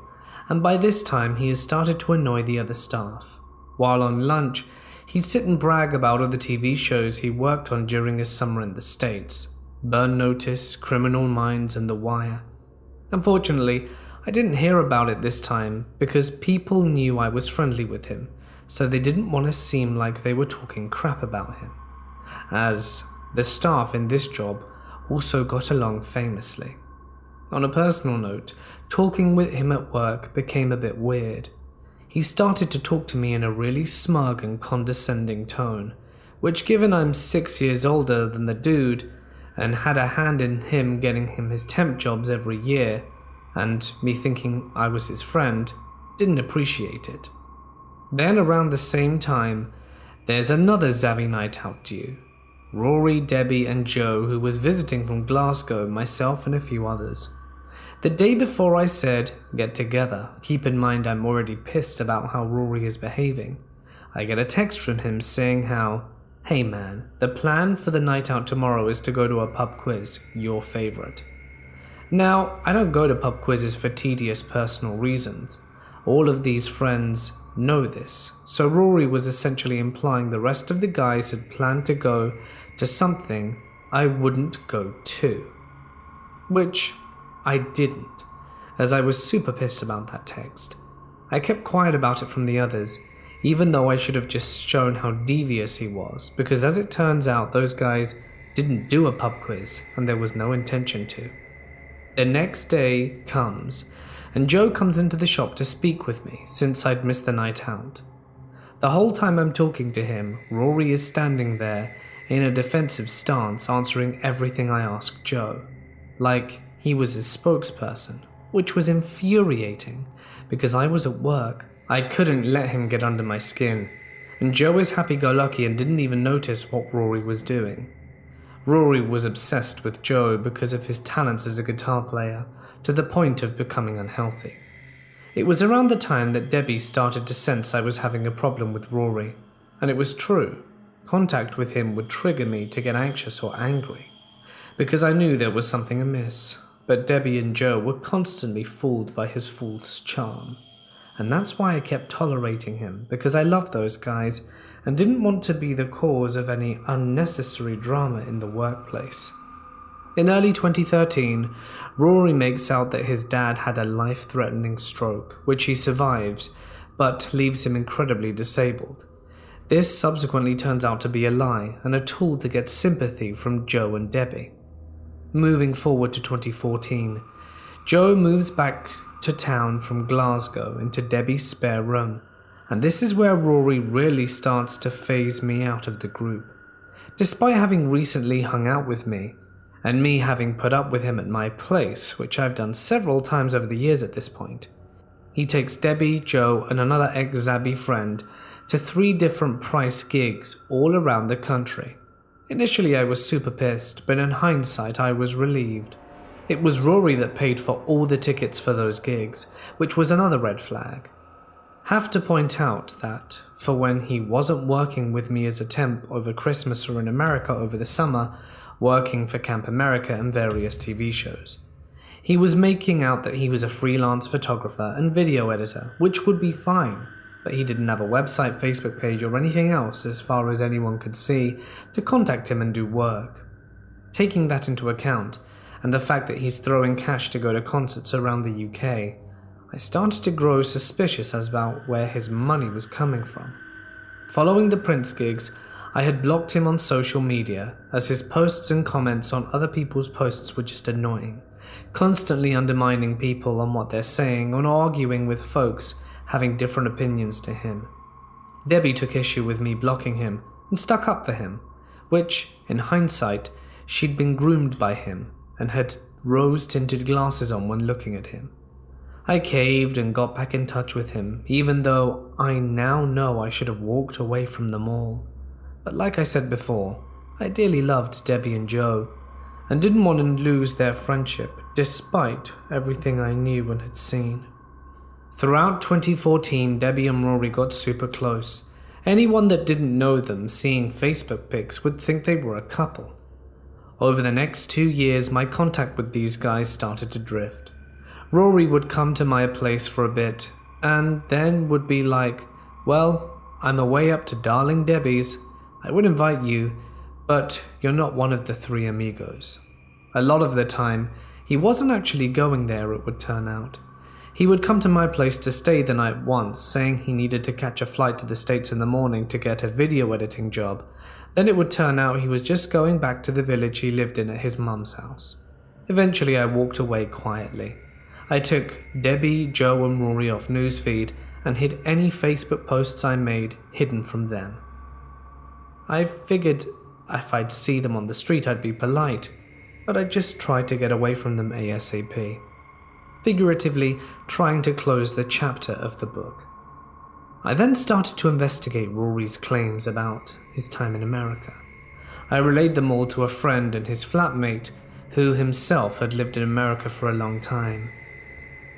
and by this time he has started to annoy the other staff. While on lunch, he'd sit and brag about all the TV shows he worked on during his summer in the States. Burn Notice, Criminal Minds, and The Wire. Unfortunately, I didn't hear about it this time because people knew I was friendly with him, so they didn't want to seem like they were talking crap about him. As the staff in this job also got along famously. On a personal note, talking with him at work became a bit weird. He started to talk to me in a really smug and condescending tone, which, given I'm 6 years older than the dude and had a hand in him getting him his temp jobs every year, and me thinking I was his friend, didn't appreciate it. Then around the same time, there's another Zavvy night out due. Rory, Debbie and Joe, who was visiting from Glasgow, myself and a few others. The day before I said, get together, keep in mind I'm already pissed about how Rory is behaving, I get a text from him saying how, hey man, the plan for the night out tomorrow is to go to a pub quiz, your favourite. Now, I don't go to pub quizzes for tedious personal reasons. All of these friends know this, so Rory was essentially implying the rest of the guys had planned to go to something I wouldn't go to. Which I didn't, as I was super pissed about that text. I kept quiet about it from the others, even though I should have just shown how devious he was, because as it turns out, those guys didn't do a pub quiz, and there was no intention to. The next day comes, and Joe comes into the shop to speak with me, since I'd missed the night out. The whole time I'm talking to him, Rory is standing there in a defensive stance, answering everything I asked Joe, like he was his spokesperson, which was infuriating, because I was at work. I couldn't let him get under my skin, and Joe is happy-go-lucky and didn't even notice what Rory was doing. Rory was obsessed with Joe because of his talents as a guitar player, to the point of becoming unhealthy. It was around the time that Debbie started to sense I was having a problem with Rory, and it was true. Contact with him would trigger me to get anxious or angry, because I knew there was something amiss, but Debbie and Joe were constantly fooled by his false charm. And that's why I kept tolerating him, because I loved those guys and didn't want to be the cause of any unnecessary drama in the workplace. In early 2013, Rory makes out that his dad had a life-threatening stroke, which he survives, but leaves him incredibly disabled. This subsequently turns out to be a lie and a tool to get sympathy from Joe and Debbie. Moving forward to 2014, Joe moves back to town from Glasgow into Debbie's spare room, and this is where Rory really starts to phase me out of the group. Despite having recently hung out with me, and me having put up with him at my place, which I've done several times over the years at this point, he takes Debbie, Joe, and another ex-Zabby friend to 3 different price gigs all around the country. Initially I was super pissed, but in hindsight I was relieved. It was Rory that paid for all the tickets for those gigs, which was another red flag. Have to point out that, for when he wasn't working with me as a temp over Christmas or in America over the summer, working for Camp America and various TV shows, he was making out that he was a freelance photographer and video editor, which would be fine, but he didn't have a website, Facebook page, or anything else as far as anyone could see to contact him and do work. Taking that into account, and the fact that he's throwing cash to go to concerts around the UK, I started to grow suspicious about where his money was coming from. Following the Prince gigs, I had blocked him on social media, as his posts and comments on other people's posts were just annoying, constantly undermining people on what they're saying or arguing with folks having different opinions to him. Debbie took issue with me blocking him and stuck up for him, which, in hindsight, she'd been groomed by him and had rose-tinted glasses on when looking at him. I caved and got back in touch with him, even though I now know I should have walked away from them all. But like I said before, I dearly loved Debbie and Joe, and didn't want to lose their friendship, despite everything I knew and had seen. Throughout 2014, Debbie and Rory got super close. Anyone that didn't know them seeing Facebook pics would think they were a couple. Over the next 2 years, my contact with these guys started to drift. Rory would come to my place for a bit, and then would be like, "Well, I'm away up to darling Debbie's. I would invite you, but you're not one of the 3 amigos." A lot of the time, he wasn't actually going there, it would turn out. He would come to my place to stay the night once, saying he needed to catch a flight to the States in the morning to get a video editing job. Then it would turn out he was just going back to the village he lived in at his mum's house. Eventually, I walked away quietly. I took Debbie, Joe and Rory off newsfeed and hid any Facebook posts I made hidden from them. I figured if I'd see them on the street I'd be polite, but I just tried to get away from them ASAP. Figuratively trying to close the chapter of the book. I then started to investigate Rory's claims about his time in America. I relayed them all to a friend and his flatmate, who himself had lived in America for a long time.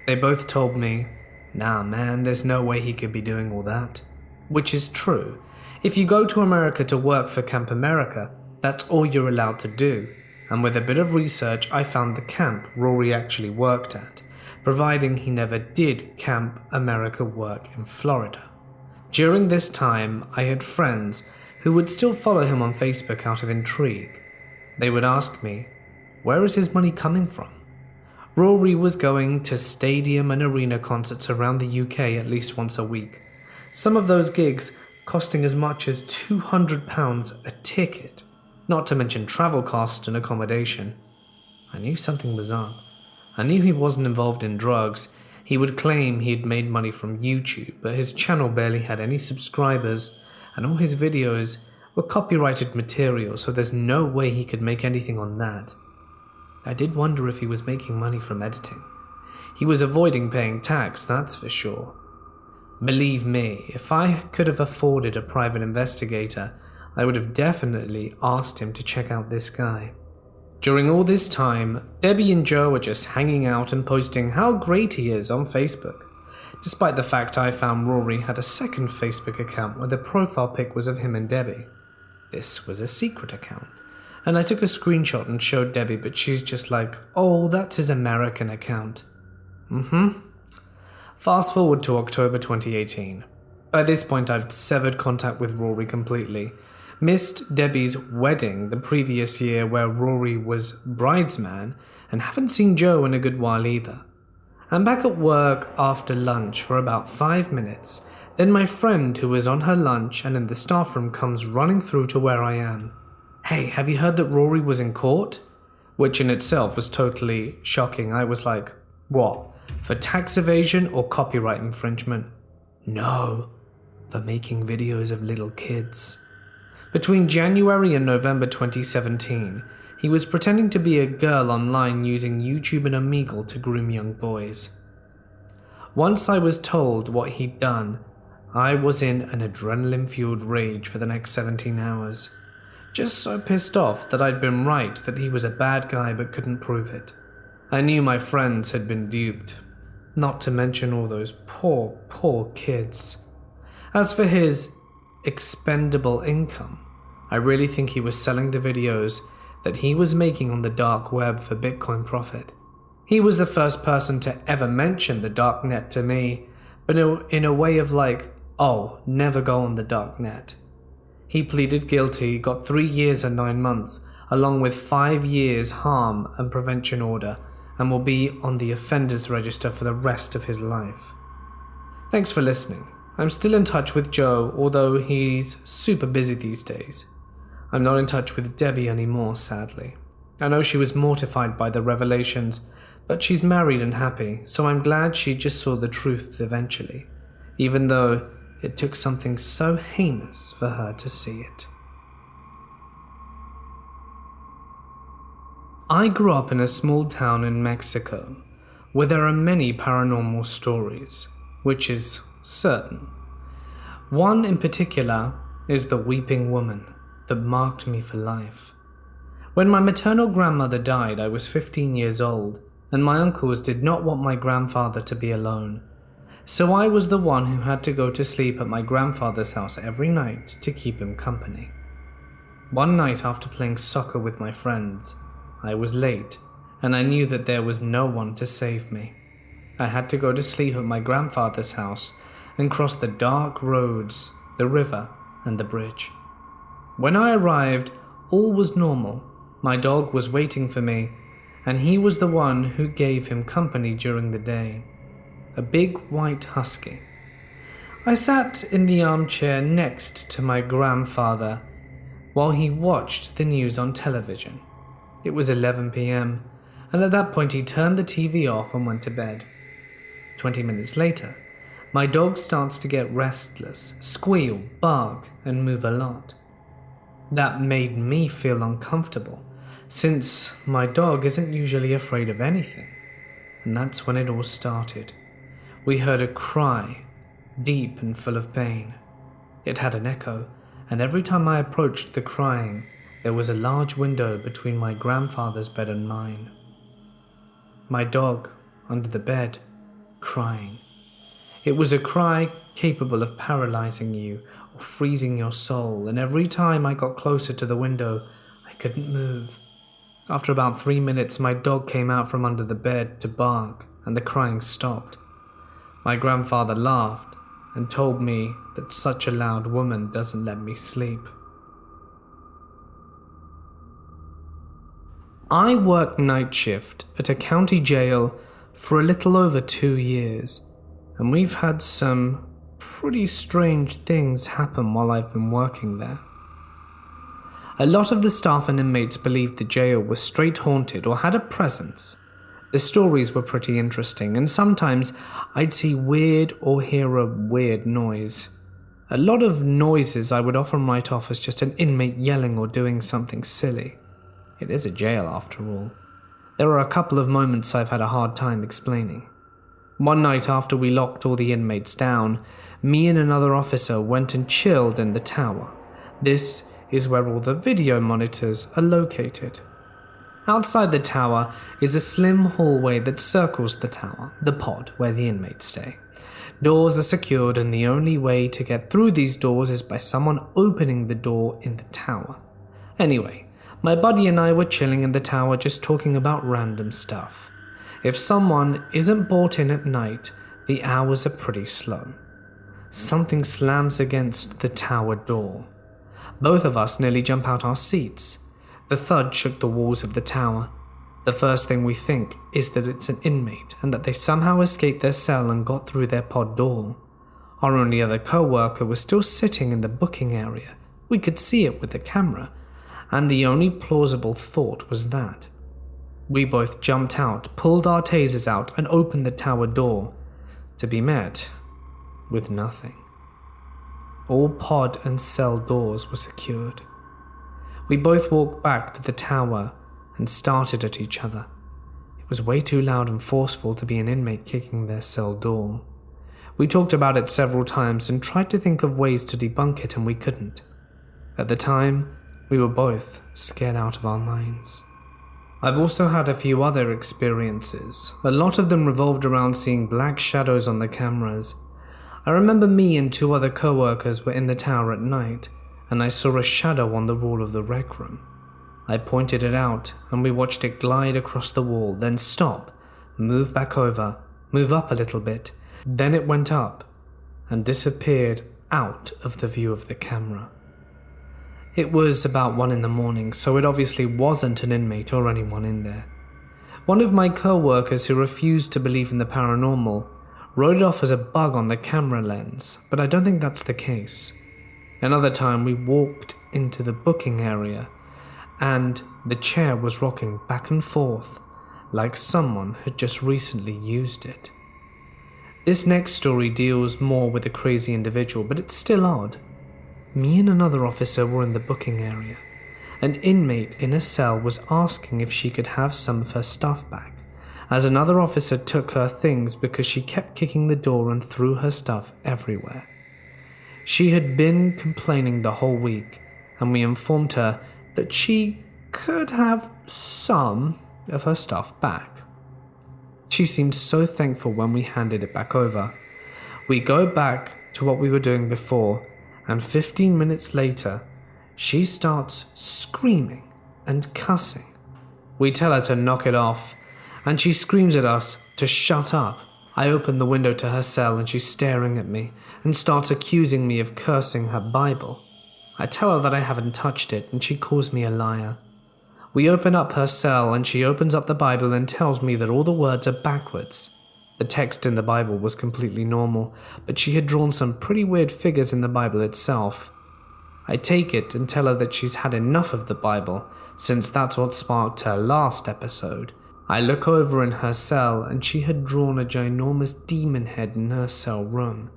They both told me, "Nah man, there's no way he could be doing all that." Which is true. If you go to America to work for Camp America, that's all you're allowed to do, and with a bit of research I found the camp Rory actually worked at, providing he never did Camp America work in Florida. During this time, I had friends who would still follow him on Facebook out of intrigue. They would ask me, where is his money coming from? Rory was going to stadium and arena concerts around the UK at least once a week. Some of those gigs costing as much as £200 a ticket, not to mention travel costs and accommodation. I knew something was up. I knew he wasn't involved in drugs. He would claim he had made money from YouTube, but his channel barely had any subscribers, and all his videos were copyrighted material, so there's no way he could make anything on that. I did wonder if he was making money from editing. He was avoiding paying tax, that's for sure. Believe me, if I could have afforded a private investigator, I would have definitely asked him to check out this guy. During all this time, Debbie and Joe were just hanging out and posting how great he is on Facebook, despite the fact I found Rory had a second Facebook account where the profile pic was of him and Debbie. This was a secret account, and I took a screenshot and showed Debbie, but she's just like, "Oh, that's his American account." Fast forward to October 2018. By this point I've severed contact with Rory completely. Missed Debbie's wedding the previous year where Rory was bridesman, and haven't seen Joe in a good while either. I'm back at work after lunch for about 5 minutes, then my friend who was on her lunch and in the staff room comes running through to where I am. "Hey, have you heard that Rory was in court?" Which in itself was totally shocking. I was like, "What? For tax evasion or copyright infringement?" "No, for making videos of little kids." Between January and November 2017, he was pretending to be a girl online using YouTube and Omegle to groom young boys. Once I was told what he'd done, I was in an adrenaline-fueled rage for the next 17 hours. Just so pissed off that I'd been right that he was a bad guy but couldn't prove it. I knew my friends had been duped, not to mention all those poor kids. As for his expendable income, I really think he was selling the videos that he was making on the dark web for Bitcoin profit. He was the first person to ever mention the dark net to me, but in a way of like, "Oh, never go on the dark net." He pleaded guilty, got 3 years and 9 months, along with 5 years harm and prevention order, and will be on the offenders register for the rest of his life. Thanks for listening. I'm still in touch with Joe, although he's super busy these days. I'm not in touch with Debbie anymore, sadly. I know she was mortified by the revelations, but she's married and happy, so I'm glad she just saw the truth eventually, even though it took something so heinous for her to see it. I grew up in a small town in Mexico, where there are many paranormal stories, which is certain. One in particular is the weeping woman that marked me for life. When my maternal grandmother died, I was 15 years old, and my uncles did not want my grandfather to be alone. So I was the one who had to go to sleep at my grandfather's house every night to keep him company. One night after playing soccer with my friends, I was late, and I knew that there was no one to save me. I had to go to sleep at my grandfather's house and cross the dark roads, the river, and the bridge. When I arrived, all was normal. My dog was waiting for me, and he was the one who gave him company during the day. A big white husky. I sat in the armchair next to my grandfather while he watched the news on television. It was 11 p.m, and at that point he turned the TV off and went to bed. 20 minutes later, my dog starts to get restless, squeal, bark, and move a lot. That made me feel uncomfortable, since my dog isn't usually afraid of anything. And that's when it all started. We heard a cry, deep and full of pain. It had an echo, and every time I approached the crying, there was a large window between my grandfather's bed and mine. My dog, under the bed, crying. It was a cry capable of paralyzing you or freezing your soul, and every time I got closer to the window, I couldn't move. After about 3 minutes, my dog came out from under the bed to bark, and the crying stopped. My grandfather laughed and told me that such a loud woman doesn't let me sleep. I worked night shift at a county jail for a little over 2 years, and we've had some pretty strange things happen while I've been working there. A lot of the staff and inmates believed the jail was straight haunted or had a presence. The stories were pretty interesting, and sometimes I'd see weird or hear a weird noise. A lot of noises I would often write off as just an inmate yelling or doing something silly. It is a jail after all. There are a couple of moments I've had a hard time explaining. One night after we locked all the inmates down, me and another officer went and chilled in the tower. This is where all the video monitors are located. Outside the tower is a slim hallway that circles the tower, the pod where the inmates stay. Doors are secured, and the only way to get through these doors is by someone opening the door in the tower. Anyway, my buddy and I were chilling in the tower just talking about random stuff. If someone isn't brought in at night, the hours are pretty slow. Something slams against the tower door. Both of us nearly jump out our seats. The thud shook the walls of the tower. The first thing we think is that it's an inmate and that they somehow escaped their cell and got through their pod door. Our only other co-worker was still sitting in the booking area. We could see it with the camera, and the only plausible thought was that. We both jumped out, pulled our tasers out, and opened the tower door, to be met with nothing. All pod and cell doors were secured. We both walked back to the tower and started at each other. It was way too loud and forceful to be an inmate kicking their cell door. We talked about it several times and tried to think of ways to debunk it, and we couldn't. At the time, we were both scared out of our minds. I've also had a few other experiences. A lot of them revolved around seeing black shadows on the cameras. I remember me and 2 other co-workers were in the tower at night, and I saw a shadow on the wall of the rec room. I pointed it out, and we watched it glide across the wall, then stop, move back over, move up a little bit. Then it went up and disappeared out of the view of the camera. It was about 1 in the morning, so it obviously wasn't an inmate or anyone in there. One of my co-workers who refused to believe in the paranormal wrote it off as a bug on the camera lens, but I don't think that's the case. Another time we walked into the booking area and the chair was rocking back and forth like someone had just recently used it. This next story deals more with a crazy individual, but it's still odd. Me and another officer were in the booking area. An inmate in a cell was asking if she could have some of her stuff back, as another officer took her things because she kept kicking the door and threw her stuff everywhere. She had been complaining the whole week, and we informed her that she could have some of her stuff back. She seemed so thankful when we handed it back over. We go back to what we were doing before, and 15 minutes later, she starts screaming and cussing. We tell her to knock it off, and she screams at us to shut up. I open the window to her cell and she's staring at me and starts accusing me of cursing her Bible. I tell her that I haven't touched it and she calls me a liar. We open up her cell and she opens up the Bible and tells me that all the words are backwards. The text in the Bible was completely normal, but she had drawn some pretty weird figures in the Bible itself. I take it and tell her that she's had enough of the Bible, since that's what sparked her last episode. I look over in her cell and she had drawn a ginormous demon head in her cell room.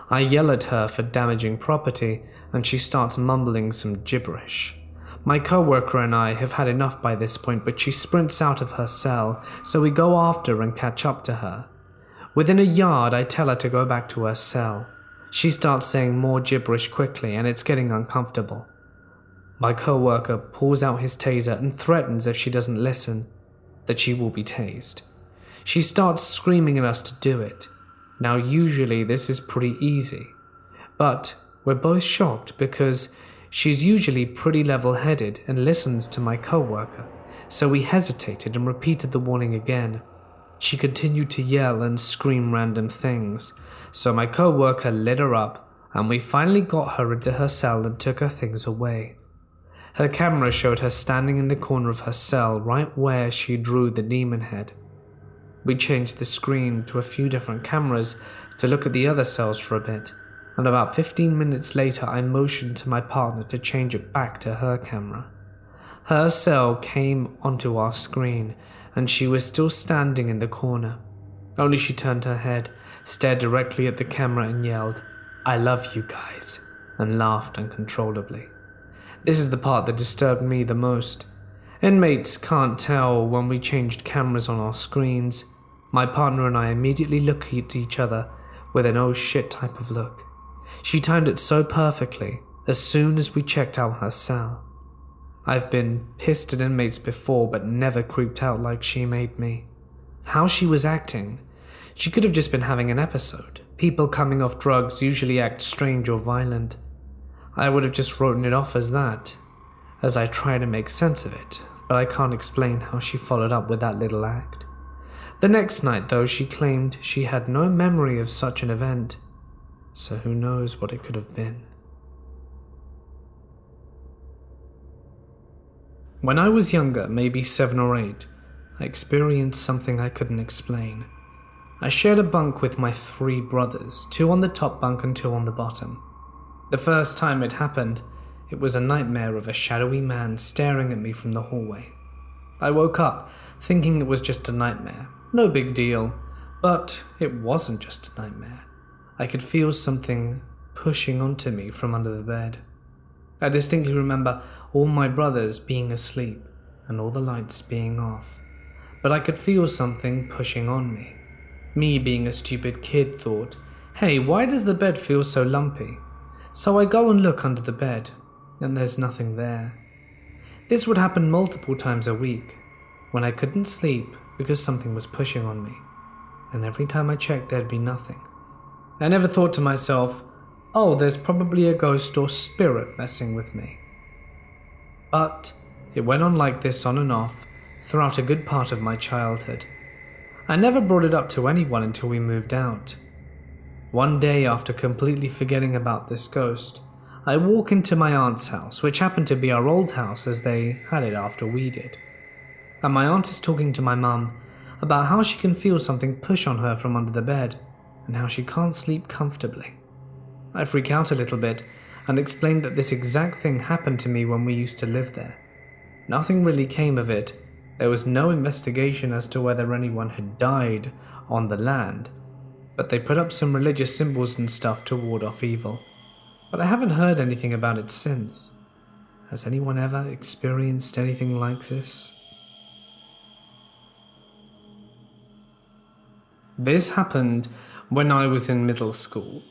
I yell at her for damaging property and she starts mumbling some gibberish. My co-worker and I have had enough by this point, but she sprints out of her cell, so we go after her and catch up to her. Within a yard, I tell her to go back to her cell. She starts saying more gibberish quickly and it's getting uncomfortable. My co-worker pulls out his taser and threatens if she doesn't listen, that she will be tased. She starts screaming at us to do it. Now usually this is pretty easy, but we're both shocked because she's usually pretty level-headed and listens to my co-worker, so we hesitated and repeated the warning again. She continued to yell and scream random things, so my co-worker lit her up and we finally got her into her cell and took her things away. Her camera showed her standing in the corner of her cell right where she drew the demon head. We changed the screen to a few different cameras to look at the other cells for a bit, and about 15 minutes later I motioned to my partner to change it back to her camera. Her cell came onto our screen and she was still standing in the corner. Only she turned her head, stared directly at the camera and yelled, "I love you guys," and laughed uncontrollably. This is the part that disturbed me the most. Inmates can't tell when we changed cameras on our screens. My partner and I immediately look at each other with an oh shit type of look. She timed it so perfectly as soon as we checked out her cell. I've been pissed at inmates before but never creeped out like she made me. How she was acting. She could have just been having an episode. People coming off drugs usually act strange or violent. I would have just written it off as that, as I try to make sense of it, but I can't explain how she followed up with that little act. The next night, though, she claimed she had no memory of such an event, so who knows what it could have been. When I was younger, maybe 7 or 8, I experienced something I couldn't explain. I shared a bunk with my 3 brothers, 2 on the top bunk and 2 on the bottom. The first time it happened, it was a nightmare of a shadowy man staring at me from the hallway. I woke up thinking it was just a nightmare, no big deal, but it wasn't just a nightmare. I could feel something pushing onto me from under the bed. I distinctly remember all my brothers being asleep and all the lights being off, but I could feel something pushing on me. Me, being a stupid kid, thought, "Hey, why does the bed feel so lumpy?" So I go and look under the bed, and there's nothing there. This would happen multiple times a week, when I couldn't sleep because something was pushing on me, and every time I checked there'd be nothing. I never thought to myself, oh, there's probably a ghost or spirit messing with me. But it went on like this on and off throughout a good part of my childhood. I never brought it up to anyone until we moved out. One day, after completely forgetting about this ghost, I walk into my aunt's house, which happened to be our old house as they had it after we did. And my aunt is talking to my mum about how she can feel something push on her from under the bed and how she can't sleep comfortably. I freak out a little bit and explain that this exact thing happened to me when we used to live there. Nothing really came of it. There was no investigation as to whether anyone had died on the land, but they put up some religious symbols and stuff to ward off evil. But I haven't heard anything about it since. Has anyone ever experienced anything like this? This happened when I was in middle school.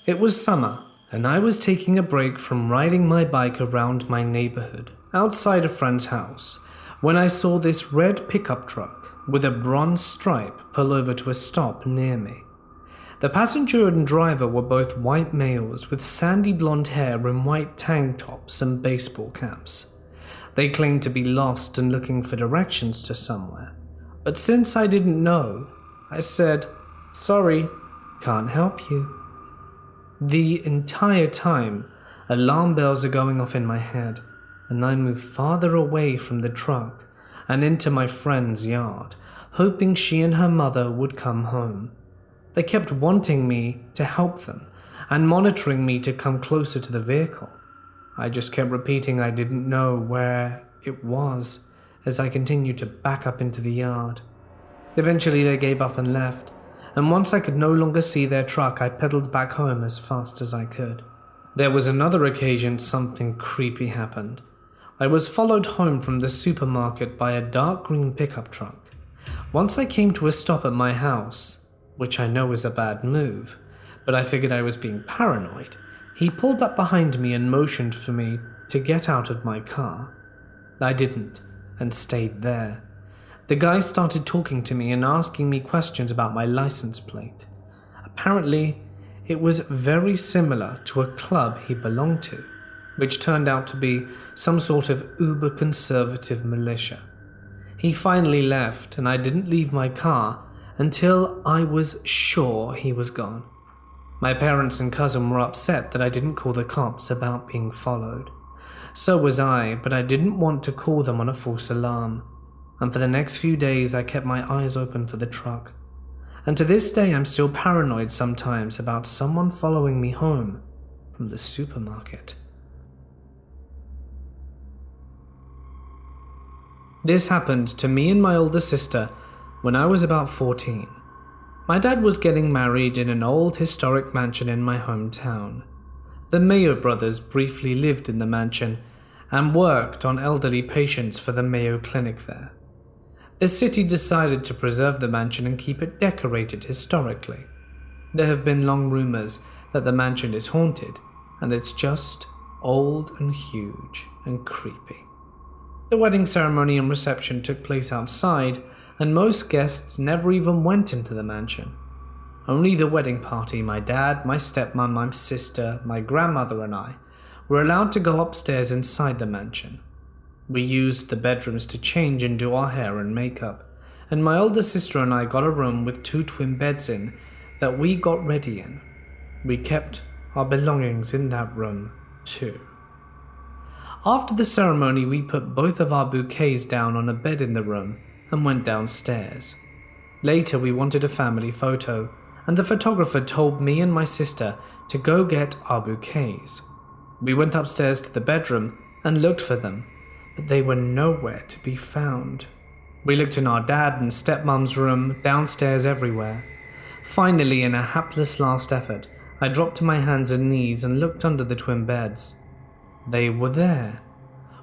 It was summer, and I was taking a break from riding my bike around my neighborhood, outside a friend's house, when I saw this red pickup truck with a bronze stripe pull over to a stop near me. The passenger and driver were both white males with sandy blonde hair and white tank tops and baseball caps. They claimed to be lost and looking for directions to somewhere, but since I didn't know, I said, "Sorry, can't help you." The entire time, alarm bells are going off in my head, and I move farther away from the truck and into my friend's yard, hoping she and her mother would come home. They kept wanting me to help them and monitoring me to come closer to the vehicle. I just kept repeating I didn't know where it was as I continued to back up into the yard. Eventually they gave up and left, and once I could no longer see their truck, I pedaled back home as fast as I could. There was another occasion something creepy happened. I was followed home from the supermarket by a dark green pickup truck. Once I came to a stop at my house, which I know is a bad move, but I figured I was being paranoid, he pulled up behind me and motioned for me to get out of my car. I didn't, and stayed there. The guy started talking to me and asking me questions about my license plate. Apparently, it was very similar to a club he belonged to, which turned out to be some sort of uber-conservative militia. He finally left, and I didn't leave my car until I was sure he was gone. My parents and cousin were upset that I didn't call the cops about being followed. So was I, but I didn't want to call them on a false alarm. And for the next few days I kept my eyes open for the truck. And to this day I'm still paranoid sometimes about someone following me home from the supermarket. This happened to me and my older sister when I was about 14. My dad was getting married in an old historic mansion in my hometown. The Mayo brothers briefly lived in the mansion and worked on elderly patients for the Mayo Clinic there. The city decided to preserve the mansion and keep it decorated historically. There have been long rumors that the mansion is haunted, and it's just old and huge and creepy. The wedding ceremony and reception took place outside, and most guests never even went into the mansion. Only the wedding party, my dad, my stepmom, my sister, my grandmother and I were allowed to go upstairs inside the mansion. We used the bedrooms to change and do our hair and makeup, and my older sister and I got a room with 2 twin beds in that we got ready in. We kept our belongings in that room too. After the ceremony, we put both of our bouquets down on a bed in the room and went downstairs. Later we wanted a family photo, and the photographer told me and my sister to go get our bouquets. We went upstairs to the bedroom and looked for them, but they were nowhere to be found. We looked in our dad and stepmom's room, downstairs, everywhere. Finally, in a hapless last effort, I dropped to my hands and knees and looked under the twin beds. They were there,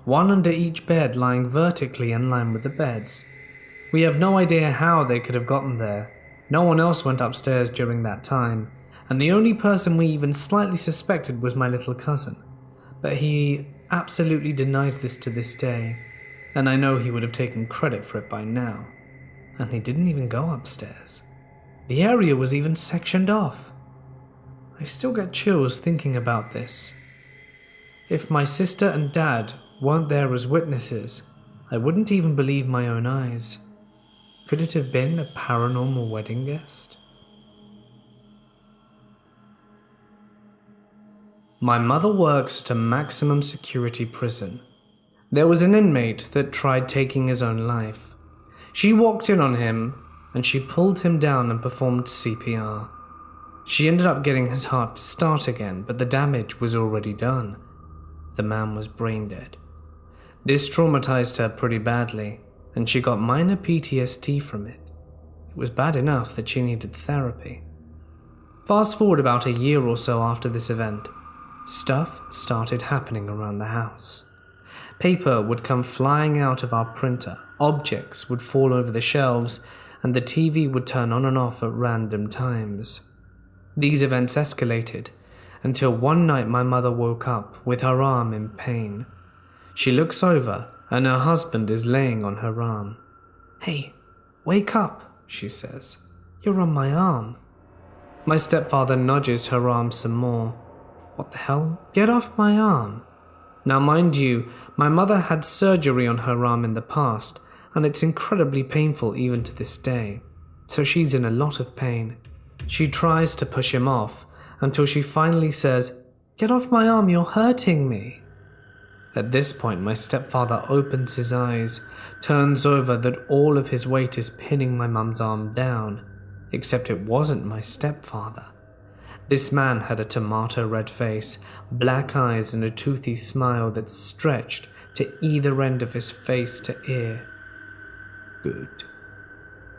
one under each bed lying vertically in line with the beds. We have no idea how they could have gotten there. No one else went upstairs during that time, and the only person we even slightly suspected was my little cousin. But he absolutely denies this to this day, and I know he would have taken credit for it by now. And he didn't even go upstairs. The area was even sectioned off. I still get chills thinking about this. If my sister and dad weren't there as witnesses, I wouldn't even believe my own eyes. Could it have been a paranormal wedding guest? My mother works at a maximum security prison. There was an inmate that tried taking his own life. She walked in on him and she pulled him down and performed CPR. She ended up getting his heart to start again, but the damage was already done. The man was brain dead. This traumatized her pretty badly, and she got minor PTSD from it. It was bad enough that she needed therapy. Fast forward about a year or so after this event, stuff started happening around the house. Paper would come flying out of our printer, objects would fall over the shelves, and the TV would turn on and off at random times. These events escalated until one night my mother woke up with her arm in pain. She looks over and her husband is laying on her arm. "Hey, wake up," she says. "You're on my arm." My stepfather nudges her arm some more. "What the hell? Get off my arm." Now mind you, my mother had surgery on her arm in the past, and it's incredibly painful even to this day, so she's in a lot of pain. She tries to push him off until she finally says, "Get off my arm, you're hurting me." At this point, my stepfather opens his eyes, turns over that all of his weight is pinning my mum's arm down, except it wasn't my stepfather. This man had a tomato red face, black eyes and a toothy smile that stretched to either end of his face to ear. Good.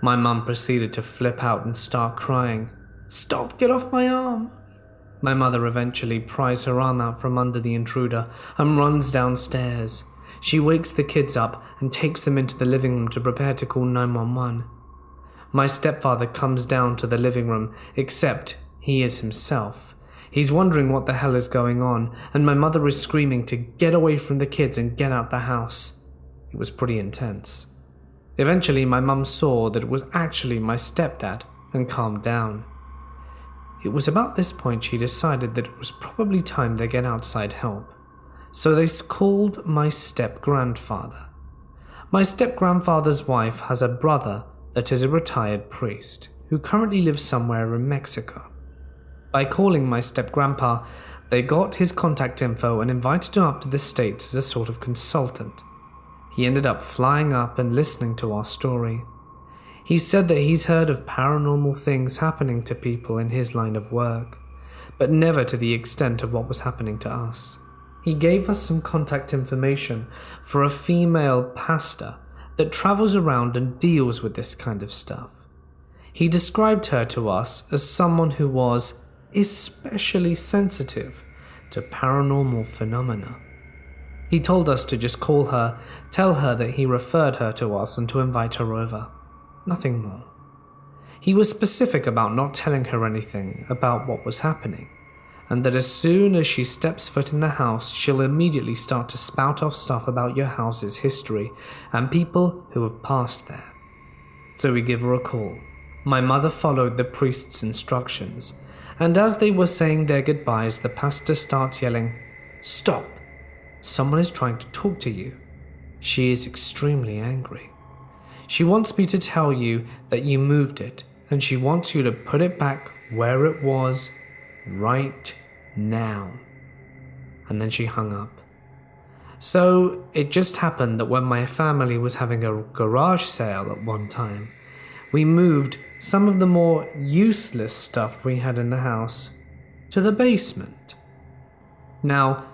My mum proceeded to flip out and start crying. "Stop, get off my arm." My mother eventually pries her arm out from under the intruder and runs downstairs. She wakes the kids up and takes them into the living room to prepare to call 911. My stepfather comes down to the living room, except he is himself. He's wondering what the hell is going on, and my mother is screaming to get away from the kids and get out the house. It was pretty intense. Eventually, my mum saw that it was actually my stepdad and calmed down. It was about this point she decided that it was probably time they get outside help. So they called my step-grandfather. My step-grandfather's wife has a brother that is a retired priest who currently lives somewhere in Mexico. By calling my step-grandpa, they got his contact info and invited him up to the States as a sort of consultant. He ended up flying up and listening to our story. He said that he's heard of paranormal things happening to people in his line of work, but never to the extent of what was happening to us. He gave us some contact information for a female pastor that travels around and deals with this kind of stuff. He described her to us as someone who was especially sensitive to paranormal phenomena. He told us to just call her, tell her that he referred her to us and to invite her over. Nothing more. He was specific about not telling her anything about what was happening, and that as soon as she steps foot in the house, she'll immediately start to spout off stuff about your house's history and people who have passed there. So we give her a call. My mother followed the priest's instructions, and as they were saying their goodbyes, the pastor starts yelling, "Stop! Someone is trying to talk to you." She is extremely angry. She wants me to tell you that you moved it, and she wants you to put it back where it was right now. And then she hung up. So it just happened that when my family was having a garage sale at one time, we moved some of the more useless stuff we had in the house to the basement. Now,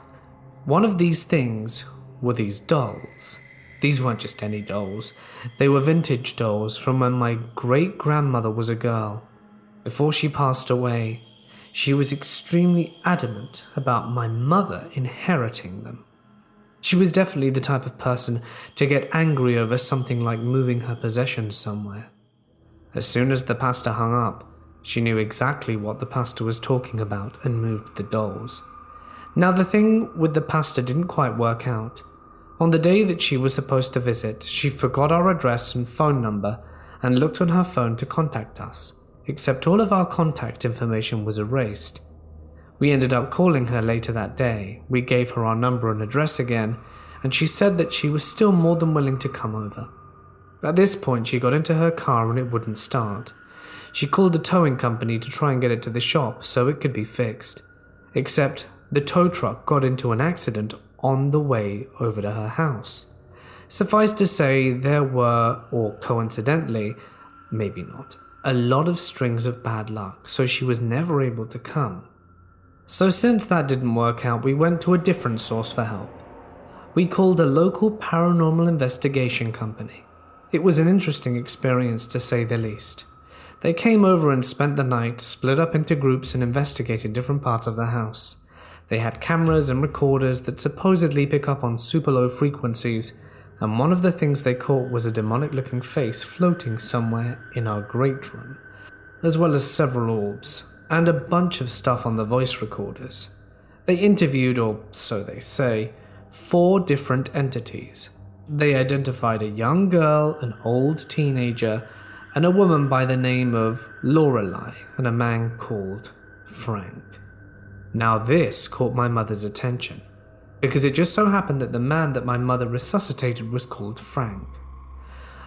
one of these things were these dolls. These weren't just any dolls. They were vintage dolls from when my great-grandmother was a girl. Before she passed away, she was extremely adamant about my mother inheriting them. She was definitely the type of person to get angry over something like moving her possessions somewhere. As soon as the pastor hung up, she knew exactly what the pastor was talking about and moved the dolls. Now the thing with the pastor didn't quite work out. On the day that she was supposed to visit, she forgot our address and phone number and looked on her phone to contact us, except all of our contact information was erased. We ended up calling her later that day. We gave her our number and address again, and she said that she was still more than willing to come over. At this point, she got into her car and it wouldn't start. She called a towing company to try and get it to the shop so it could be fixed, except the tow truck got into an accident on the way over to her house. Suffice to say, there were, or coincidentally, maybe not, a lot of strings of bad luck, so she was never able to come. So since that didn't work out, we went to a different source for help. We called a local paranormal investigation company. It was an interesting experience, to say the least. They came over and spent the night, split up into groups, and investigated different parts of the house. They had cameras and recorders that supposedly pick up on super low frequencies, and one of the things they caught was a demonic-looking face floating somewhere in our great room, as well as several orbs, and a bunch of stuff on the voice recorders. They interviewed, or so they say, 4 different entities. They identified a young girl, an old teenager, and a woman by the name of Lorelei, and a man called Frank. Now this caught my mother's attention, because it just so happened that the man that my mother resuscitated was called Frank.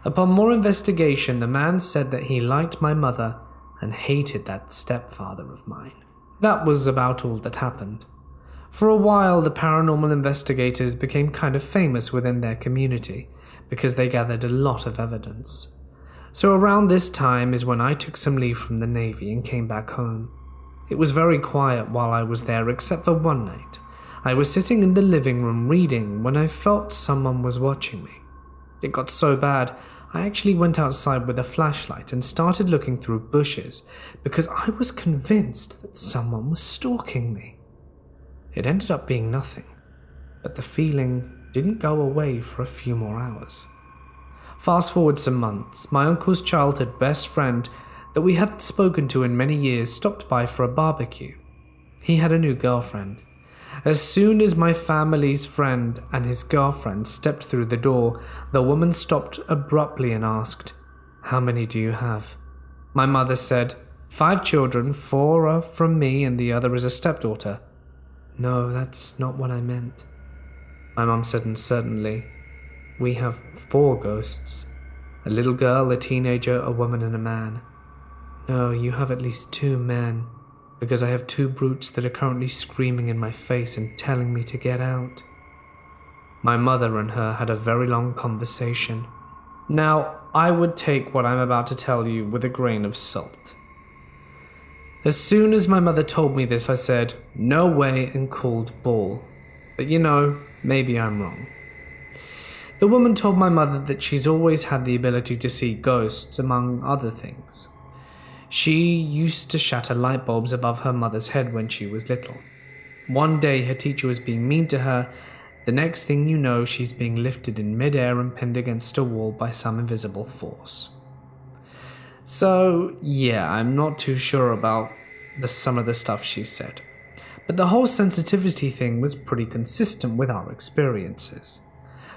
Upon more investigation, the man said that he liked my mother and hated that stepfather of mine. That was about all that happened. For a while, the paranormal investigators became kind of famous within their community because they gathered a lot of evidence. So around this time is when I took some leave from the Navy and came back home. It was very quiet while I was there, except for one night. I was sitting in the living room reading when I felt someone was watching me. It got so bad, I actually went outside with a flashlight and started looking through bushes because I was convinced that someone was stalking me. It ended up being nothing, but the feeling didn't go away for a few more hours. Fast forward some months, my uncle's childhood best friend that we hadn't spoken to in many years stopped by for a barbecue. He had a new girlfriend. As soon as my family's friend and his girlfriend stepped through the door, the woman stopped abruptly and asked, "How many do you have?" My mother said, 5 children, 4 are from me and the other is a stepdaughter. "No, that's not what I meant." My mum said uncertainly, "We have 4 ghosts. A little girl, a teenager, a woman and a man." "No, you have at least 2 men, because I have 2 brutes that are currently screaming in my face and telling me to get out." My mother and her had a very long conversation. Now, I would take what I'm about to tell you with a grain of salt. As soon as my mother told me this, I said, "No way," and called ball. But maybe I'm wrong. The woman told my mother that she's always had the ability to see ghosts, among other things. She used to shatter light bulbs above her mother's head when she was little. One day her teacher was being mean to her. The next thing you know, she's being lifted in midair and pinned against a wall by some invisible force. So, yeah, I'm not too sure about some of the stuff she said. But the whole sensitivity thing was pretty consistent with our experiences.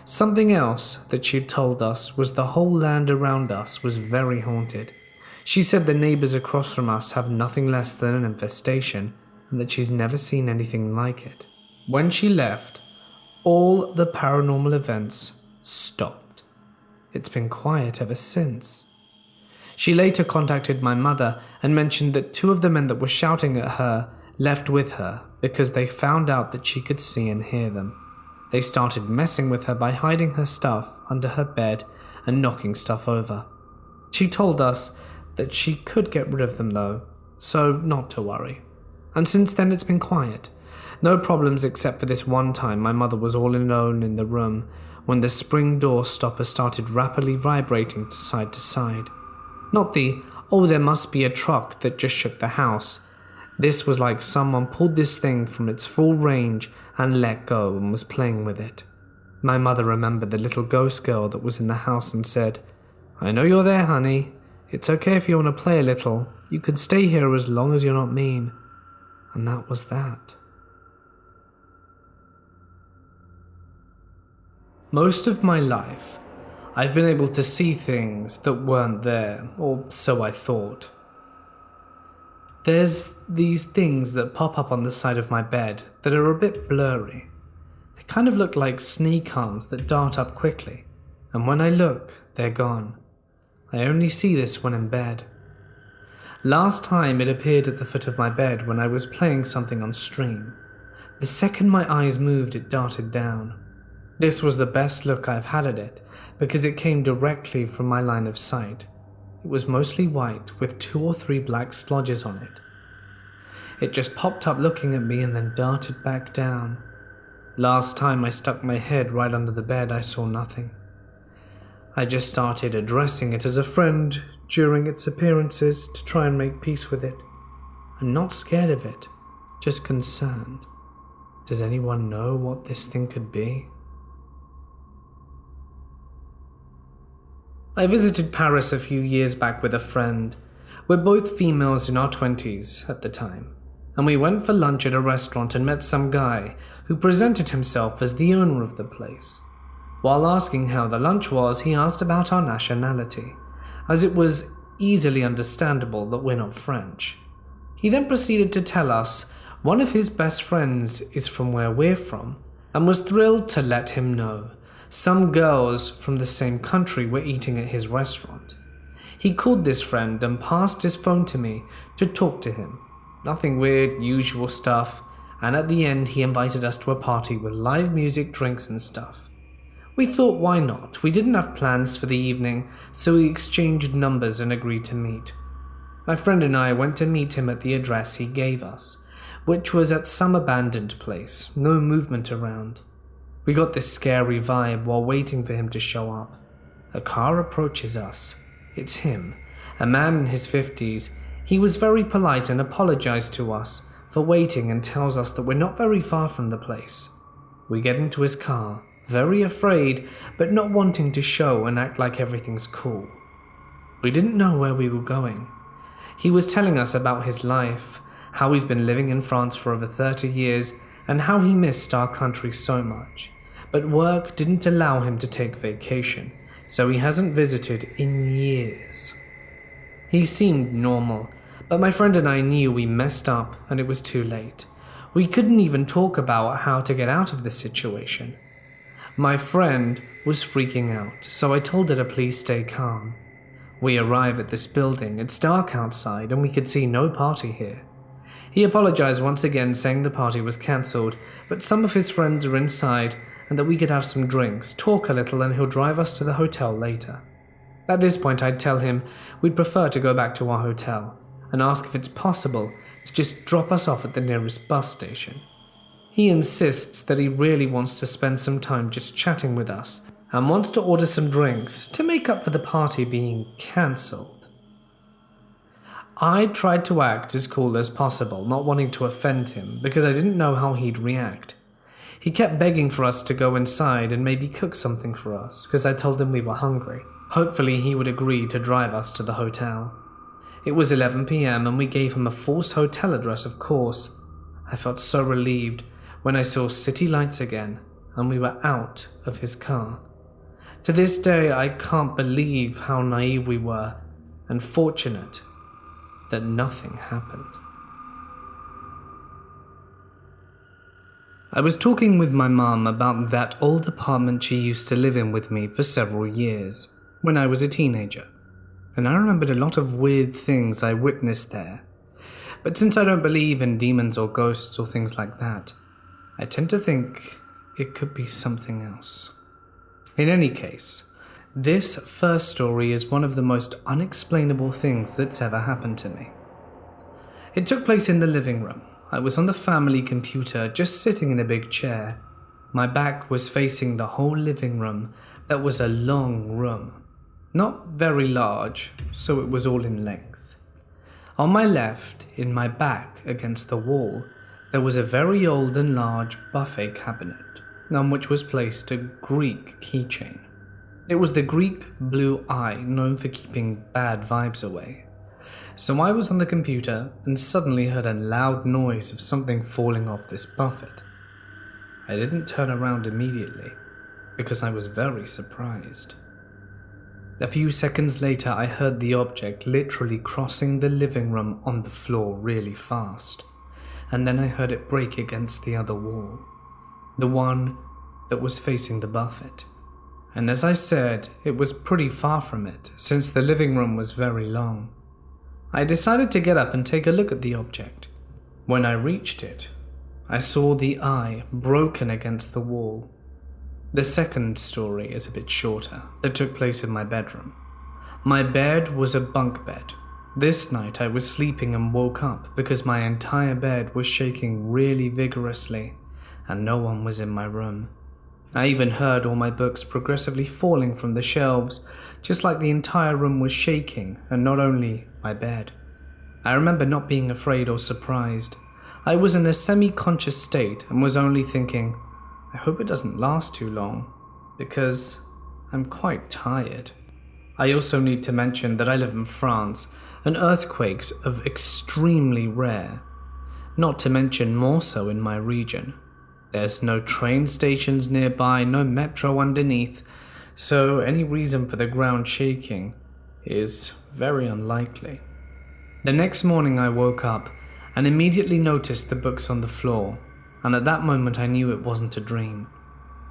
Something else that she'd told us was the whole land around us was very haunted. She said the neighbors across from us have nothing less than an infestation, and that she's never seen anything like it. When she left, all the paranormal events stopped. It's been quiet ever since. She later contacted my mother and mentioned that 2 of the men that were shouting at her left with her because they found out that she could see and hear them. They started messing with her by hiding her stuff under her bed and knocking stuff over. She told us that she could get rid of them though, so not to worry. And since then it's been quiet. No problems except for this one time my mother was all alone in the room when the spring door stopper started rapidly vibrating to side. Not the, "oh, there must be a truck" that just shook the house. This was like someone pulled this thing from its full range and let go and was playing with it. My mother remembered the little ghost girl that was in the house and said, "I know you're there, honey. It's okay if you want to play a little. You can stay here as long as you're not mean." And that was that. Most of my life, I've been able to see things that weren't there, or so I thought. There's these things that pop up on the side of my bed that are a bit blurry. They kind of look like sneak arms that dart up quickly, and when I look, they're gone. I only see this when in bed. Last time it appeared at the foot of my bed when I was playing something on stream. The second my eyes moved, it darted down. This was the best look I've had at it, because it came directly from my line of sight. It was mostly white, with 2 or 3 black splotches on it. It just popped up looking at me and then darted back down. Last time I stuck my head right under the bed, I saw nothing. I just started addressing it as a friend during its appearances to try and make peace with it. I'm not scared of it, just concerned. Does anyone know what this thing could be? I visited Paris a few years back with a friend. We're both females in our 20s at the time, and we went for lunch at a restaurant and met some guy who presented himself as the owner of the place. While asking how the lunch was, he asked about our nationality, as it was easily understandable that we're not French. He then proceeded to tell us one of his best friends is from where we're from, and was thrilled to let him know some girls from the same country were eating at his restaurant. He called this friend and passed his phone to me to talk to him. Nothing weird, usual stuff, and at the end he invited us to a party with live music, drinks and stuff. We thought, why not? We didn't have plans for the evening, so we exchanged numbers and agreed to meet. My friend and I went to meet him at the address he gave us, which was at some abandoned place, no movement around. We got this scary vibe while waiting for him to show up. A car approaches us. It's him, a man in his 50s. He was very polite and apologized to us for waiting and tells us that we're not very far from the place. We get into his car, very afraid, but not wanting to show and act like everything's cool. We didn't know where we were going. He was telling us about his life, how he's been living in France for over 30 years, and how he missed our country so much. But work didn't allow him to take vacation, so he hasn't visited in years. He seemed normal, but my friend and I knew we messed up and it was too late. We couldn't even talk about how to get out of the situation. My friend was freaking out, so I told her to please stay calm. We arrive at this building, it's dark outside and we could see no party here. He apologized once again, saying the party was cancelled, but some of his friends are inside and that we could have some drinks, talk a little, and he'll drive us to the hotel later. At this point I'd tell him we'd prefer to go back to our hotel and ask if it's possible to just drop us off at the nearest bus station. He insists that he really wants to spend some time just chatting with us and wants to order some drinks to make up for the party being cancelled. I tried to act as cool as possible, not wanting to offend him because I didn't know how he'd react. He kept begging for us to go inside and maybe cook something for us because I told him we were hungry. Hopefully he would agree to drive us to the hotel. It was 11 p.m. and we gave him a false hotel address, of course. I felt so relieved when I saw city lights again and we were out of his car. To this day I can't believe how naive we were and fortunate that nothing happened. I was talking with my mum about that old apartment she used to live in with me for several years, when I was a teenager, and I remembered a lot of weird things I witnessed there. But since I don't believe in demons or ghosts or things like that, I tend to think it could be something else. In any case, this first story is one of the most unexplainable things that's ever happened to me. It took place in the living room. I was on the family computer, just sitting in a big chair. My back was facing the whole living room. That was a long room. Not very large, so it was all in length. On my left, in my back against the wall, there was a very old and large buffet cabinet, on which was placed a Greek keychain. It was the Greek blue eye, known for keeping bad vibes away. So I was on the computer and suddenly heard a loud noise of something falling off this buffet. I didn't turn around immediately because I was very surprised. A few seconds later, I heard the object literally crossing the living room on the floor really fast, and then I heard it break against the other wall, the one that was facing the buffet. And as I said, it was pretty far from it, since the living room was very long. I decided to get up and take a look at the object. When I reached it, I saw the eye broken against the wall. The second story is a bit shorter, that took place in my bedroom. My bed was a bunk bed. This night I was sleeping and woke up because my entire bed was shaking really vigorously and no one was in my room. I even heard all my books progressively falling from the shelves, just like the entire room was shaking and not only my bed. I remember not being afraid or surprised. I was in a semi-conscious state and was only thinking, I hope it doesn't last too long, because I'm quite tired. I also need to mention that I live in France, and earthquakes are extremely rare, not to mention more so in my region. There's no train stations nearby, no metro underneath, so any reason for the ground shaking is very unlikely. The next morning I woke up and immediately noticed the books on the floor, and at that moment I knew it wasn't a dream.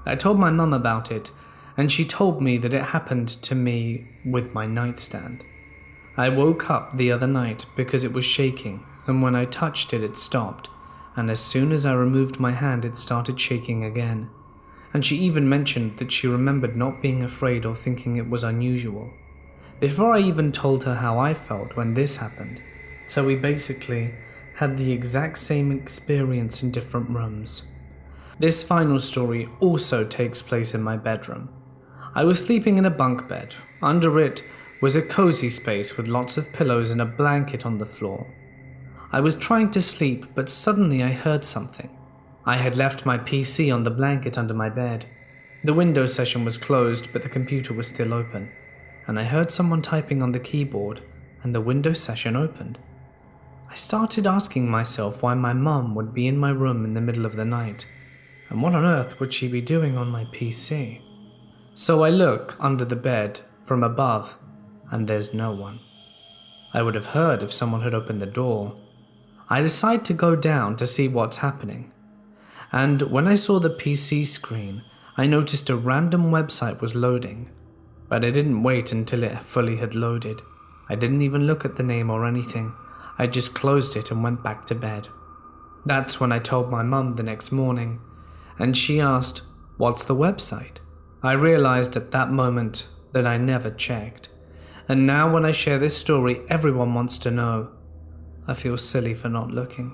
I told my mum about it, and she told me that it happened to me with my nightstand. I woke up the other night because it was shaking, and when I touched it, it stopped, and as soon as I removed my hand, it started shaking again. And she even mentioned that she remembered not being afraid or thinking it was unusual, before I even told her how I felt when this happened. So we basically had the exact same experience in different rooms. This final story also takes place in my bedroom. I was sleeping in a bunk bed. Under it was a cozy space with lots of pillows and a blanket on the floor. I was trying to sleep, but suddenly I heard something. I had left my PC on the blanket under my bed. The Windows session was closed, but the computer was still open, and I heard someone typing on the keyboard, and the Windows session opened. I started asking myself why my mum would be in my room in the middle of the night, and what on earth would she be doing on my PC? So I look under the bed from above, and there's no one. I would have heard if someone had opened the door. I decide to go down to see what's happening, and when I saw the PC screen, I noticed a random website was loading, but I didn't wait until it fully had loaded. I didn't even look at the name or anything. I just closed it and went back to bed. That's when I told my mum the next morning, and she asked, "What's the website?" I realized at that moment that I never checked, and now when I share this story, everyone wants to know. I feel silly for not looking.